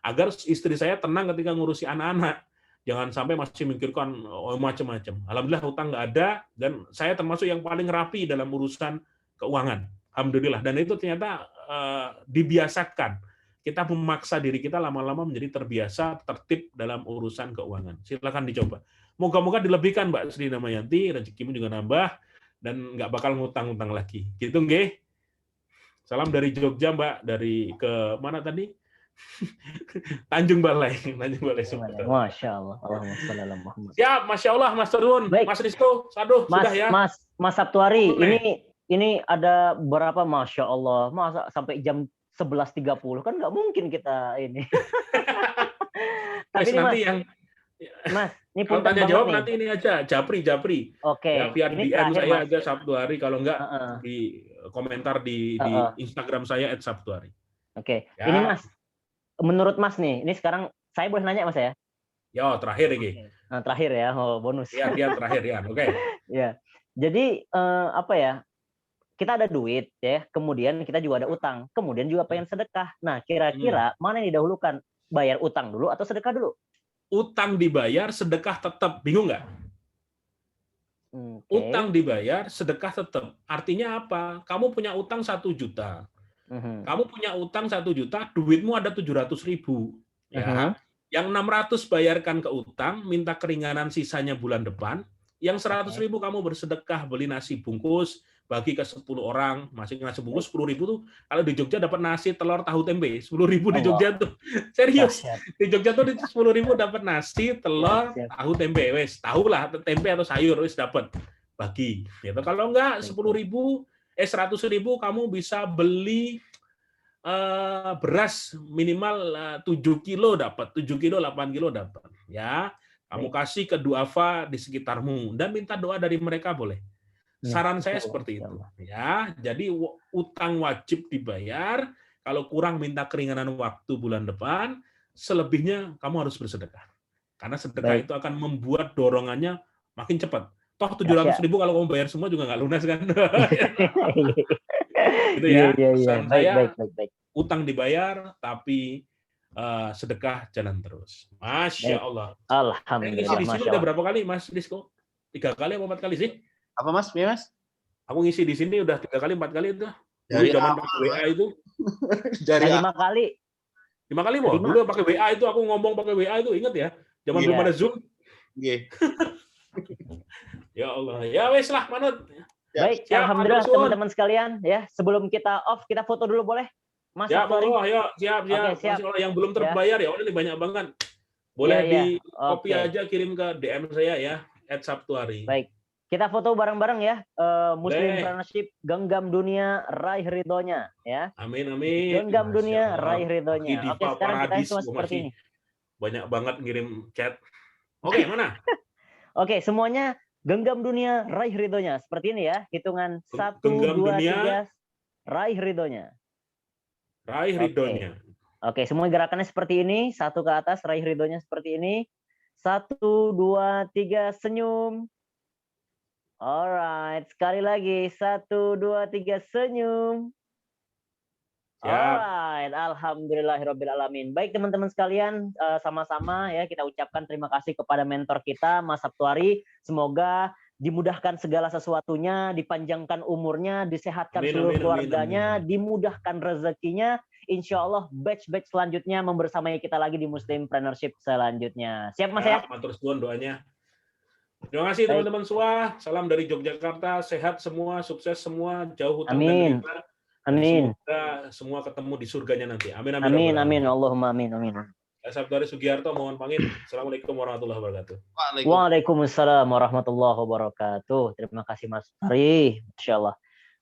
Agar istri saya tenang ketika ngurusi anak-anak. Jangan sampai masih memikirkan macam-macam. Alhamdulillah hutang nggak ada, dan saya termasuk yang paling rapi dalam urusan keuangan. Alhamdulillah. Dan itu ternyata dibiasakan. Kita memaksa diri kita lama-lama menjadi terbiasa, tertib dalam urusan keuangan. Silakan dicoba. Moga-moga dilebihkan Mbak Sri Damayanti, rezekimu juga nambah, dan nggak bakal ngutang-ngutang lagi. Gitu nggih. Salam dari Jogja Mbak, dari ke mana tadi? Tanjung Balai. Sumatera.
Masya Allah. Allahumma sholli ala Muhammad.
Siap, Masya Allah, Mas Turun.
Baik.
Mas Rizko, saduh, sudah ya.
Mas Sabtuari, ini ada berapa, Masya Allah. Masa sampai jam 11.30 kan nggak mungkin kita ini. Tapi ini,
nanti
Mas, ini
kalau tanya jawab nanti ini aja, Japri.
Oke.
Ya, biar
ini
DM
terakhir,
saya
Mas.
aja Sabtu hari, kalau enggak di komentar di Instagram saya @sabtuari.
Oke.
Ya.
Ini Mas, menurut Mas nih, ini sekarang saya boleh nanya Mas ya?
Yo, terakhir ini.
Nah, terakhir ya, bonus.
Iya, terakhir ya. Oke.
Ya. Jadi apa ya? Kita ada duit ya, kemudian kita juga ada utang, kemudian juga pengen sedekah. Nah, kira-kira mana yang didahulukan? Bayar utang dulu atau sedekah dulu?
Utang dibayar, sedekah tetap. Bingung nggak?
Okay.
Utang dibayar, sedekah tetap. Artinya apa? Kamu punya utang 1 juta. Kamu punya utang 1 juta, duitmu ada 700.000. Ya. Yang 600 bayarkan ke utang, minta keringanan sisanya bulan depan. Yang 100.000 kamu bersedekah, beli nasi bungkus, bagi ke 10 orang, masing nasi bungkus 10.000 tuh. Kalau di Jogja dapat nasi, telur, tahu, tempe, 10.000 di Jogja tuh. Serius. Di Jogja tuh 10.000 dapat nasi, telur, tahu, tempe, wes, tahu lah tempe atau sayur wes dapat. Bagi. Gitu. Kalau enggak 100.000 kamu bisa beli beras minimal 7 kilo dapat, 7 kilo, 8 kilo dapat. Ya, kamu kasih ke duafa di sekitarmu dan minta doa dari mereka boleh. Saran saya seperti itu. Ya, jadi utang wajib dibayar. Kalau kurang minta keringanan waktu bulan depan. Selebihnya kamu harus bersedekah. Karena sedekah itu akan membuat dorongannya makin cepat. Toh 700.000 kalau kamu bayar semua juga nggak lunas kan? Gitu ya. Pesan saya, utang dibayar tapi sedekah jalan terus. Masya Allah.
Alhamdulillah.
Di sini udah berapa kali Mas Rizko? 3 kali atau 4 kali sih?
Apa Mas? Ya Mas?
Aku ngisi di sini udah 3 kali 4 kali itu. Dari zaman pakai WA itu.
Dari
5 kali.
5 kali mau. Dulu pakai WA itu aku ngomong pakai WA itu, ingat ya? Zaman belum ada Zoom. Ya Allah. Ya wes lah manut.
Baik, alhamdulillah teman-teman sekalian ya. Sebelum kita off, kita foto dulu boleh? Mas Sabtuari.
Ya, siap.
Siap.
Yang belum terbayar ya, ini banyak banget. Boleh di copy aja, kirim ke DM saya ya, @sabtuari.
Baik. Kita foto bareng-bareng ya. Muslim Partnership, genggam dunia, raih ridhonya ya.
Amin.
Genggam dunia, raih ridhonya. Oke, sekarang kita semua seperti ini.
Banyak banget ngirim chat. Oke, mana?
Oke, semuanya genggam dunia, raih ridhonya. Seperti ini ya. Hitungan 1, 2, 3, raih ridhonya.
Raih ridhonya.
Oke, semua gerakannya seperti ini. 1 ke atas, raih ridhonya seperti ini. 1, 2, 3, senyum. Alright, sekali lagi. 1, 2, 3, senyum. Alright, alhamdulillahirobbilalamin. Baik teman-teman sekalian, sama-sama ya kita ucapkan terima kasih kepada mentor kita Mas Sabtuari. Semoga dimudahkan segala sesuatunya, dipanjangkan umurnya, disehatkan seluruh keluarganya, dimudahkan rezekinya. Insya Allah batch-batch selanjutnya membersamai kita lagi di Muslim Partnership selanjutnya. Siap Mas ya?
Matur suwun doanya. Terima kasih teman-teman semua. Salam dari Yogyakarta. Sehat semua, sukses semua, jauh hutang dan riba.
Amin.
Semoga semua ketemu di surganya nanti. Amin.
Allahumma amin.
Saya Sabtuari Sugiarto mohon pamit. Assalamualaikum warahmatullahi wabarakatuh.
Waalaikumsalam warahmatullahi wabarakatuh. Terima kasih Mas Ari. Masya Allah.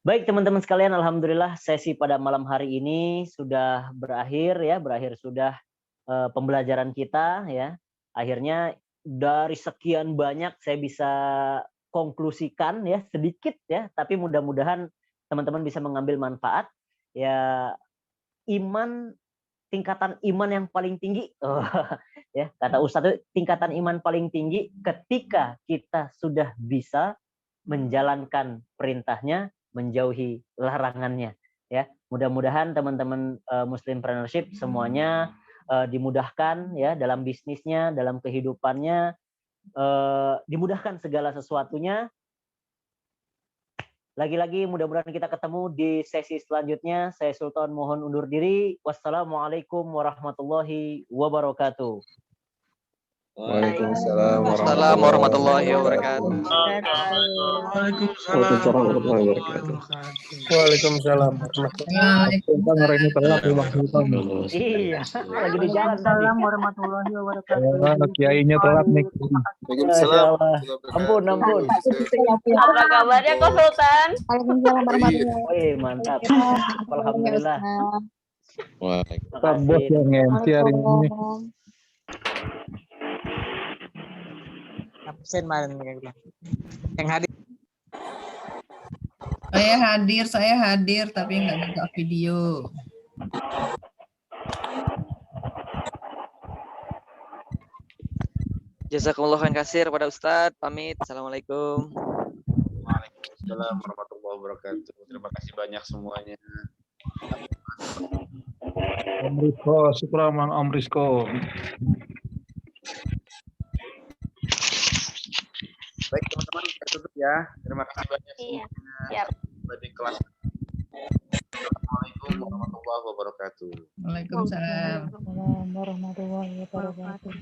Baik teman-teman sekalian, alhamdulillah sesi pada malam hari ini sudah berakhir ya. Berakhir sudah pembelajaran kita ya. Akhirnya dari sekian banyak saya bisa konklusikan ya sedikit ya, tapi mudah-mudahan teman-teman bisa mengambil manfaat ya. Tingkatan iman yang paling tinggi, ya kata Ustadz, tingkatan iman paling tinggi ketika kita sudah bisa menjalankan perintahnya, menjauhi larangannya. Ya, mudah-mudahan teman-teman Muslimpreneurship semuanya dimudahkan ya dalam bisnisnya, dalam kehidupannya, dimudahkan segala sesuatunya. Lagi-lagi mudah-mudahan kita ketemu di sesi selanjutnya. Saya Sultan mohon undur diri. Wassalamualaikum warahmatullahi wabarakatuh.
Waalaikumsalam
warahmatullahi wabarakatuh.
Waalaikumsalam warahmatullahi wabarakatuh.
Waalaikumsalam warahmatullahi wabarakatuh.
Iya, lagi di jalan tadi.
Assalamualaikum warahmatullahi wabarakatuh.
Kiainya telat nih.
Waalaikumsalam.
Ampun.
Apa kabarnya Kak Sultan?
Waalaikumsalam warahmatullahi wabarakatuh.
Wih, mantap. Alhamdulillah.
Pak bos yang MC hari ini.
Absen malam yang hadir.
Saya hadir tapi nggak buka video.
Jazakumullah khairan katsir pada Ustadz. Pamit. Assalamualaikum.
Waalaikumsalam warahmatullahi wabarakatuh. Terima kasih banyak semuanya.
Om Rizko, syukur Om Rizko.
Baik teman-teman, kita tutup ya. Terima kasih banyak
Iya.
semuanya. Di kelas. Assalamualaikum warahmatullahi wabarakatuh.
Waalaikumsalam.
Warahmatullahi wabarakatuh.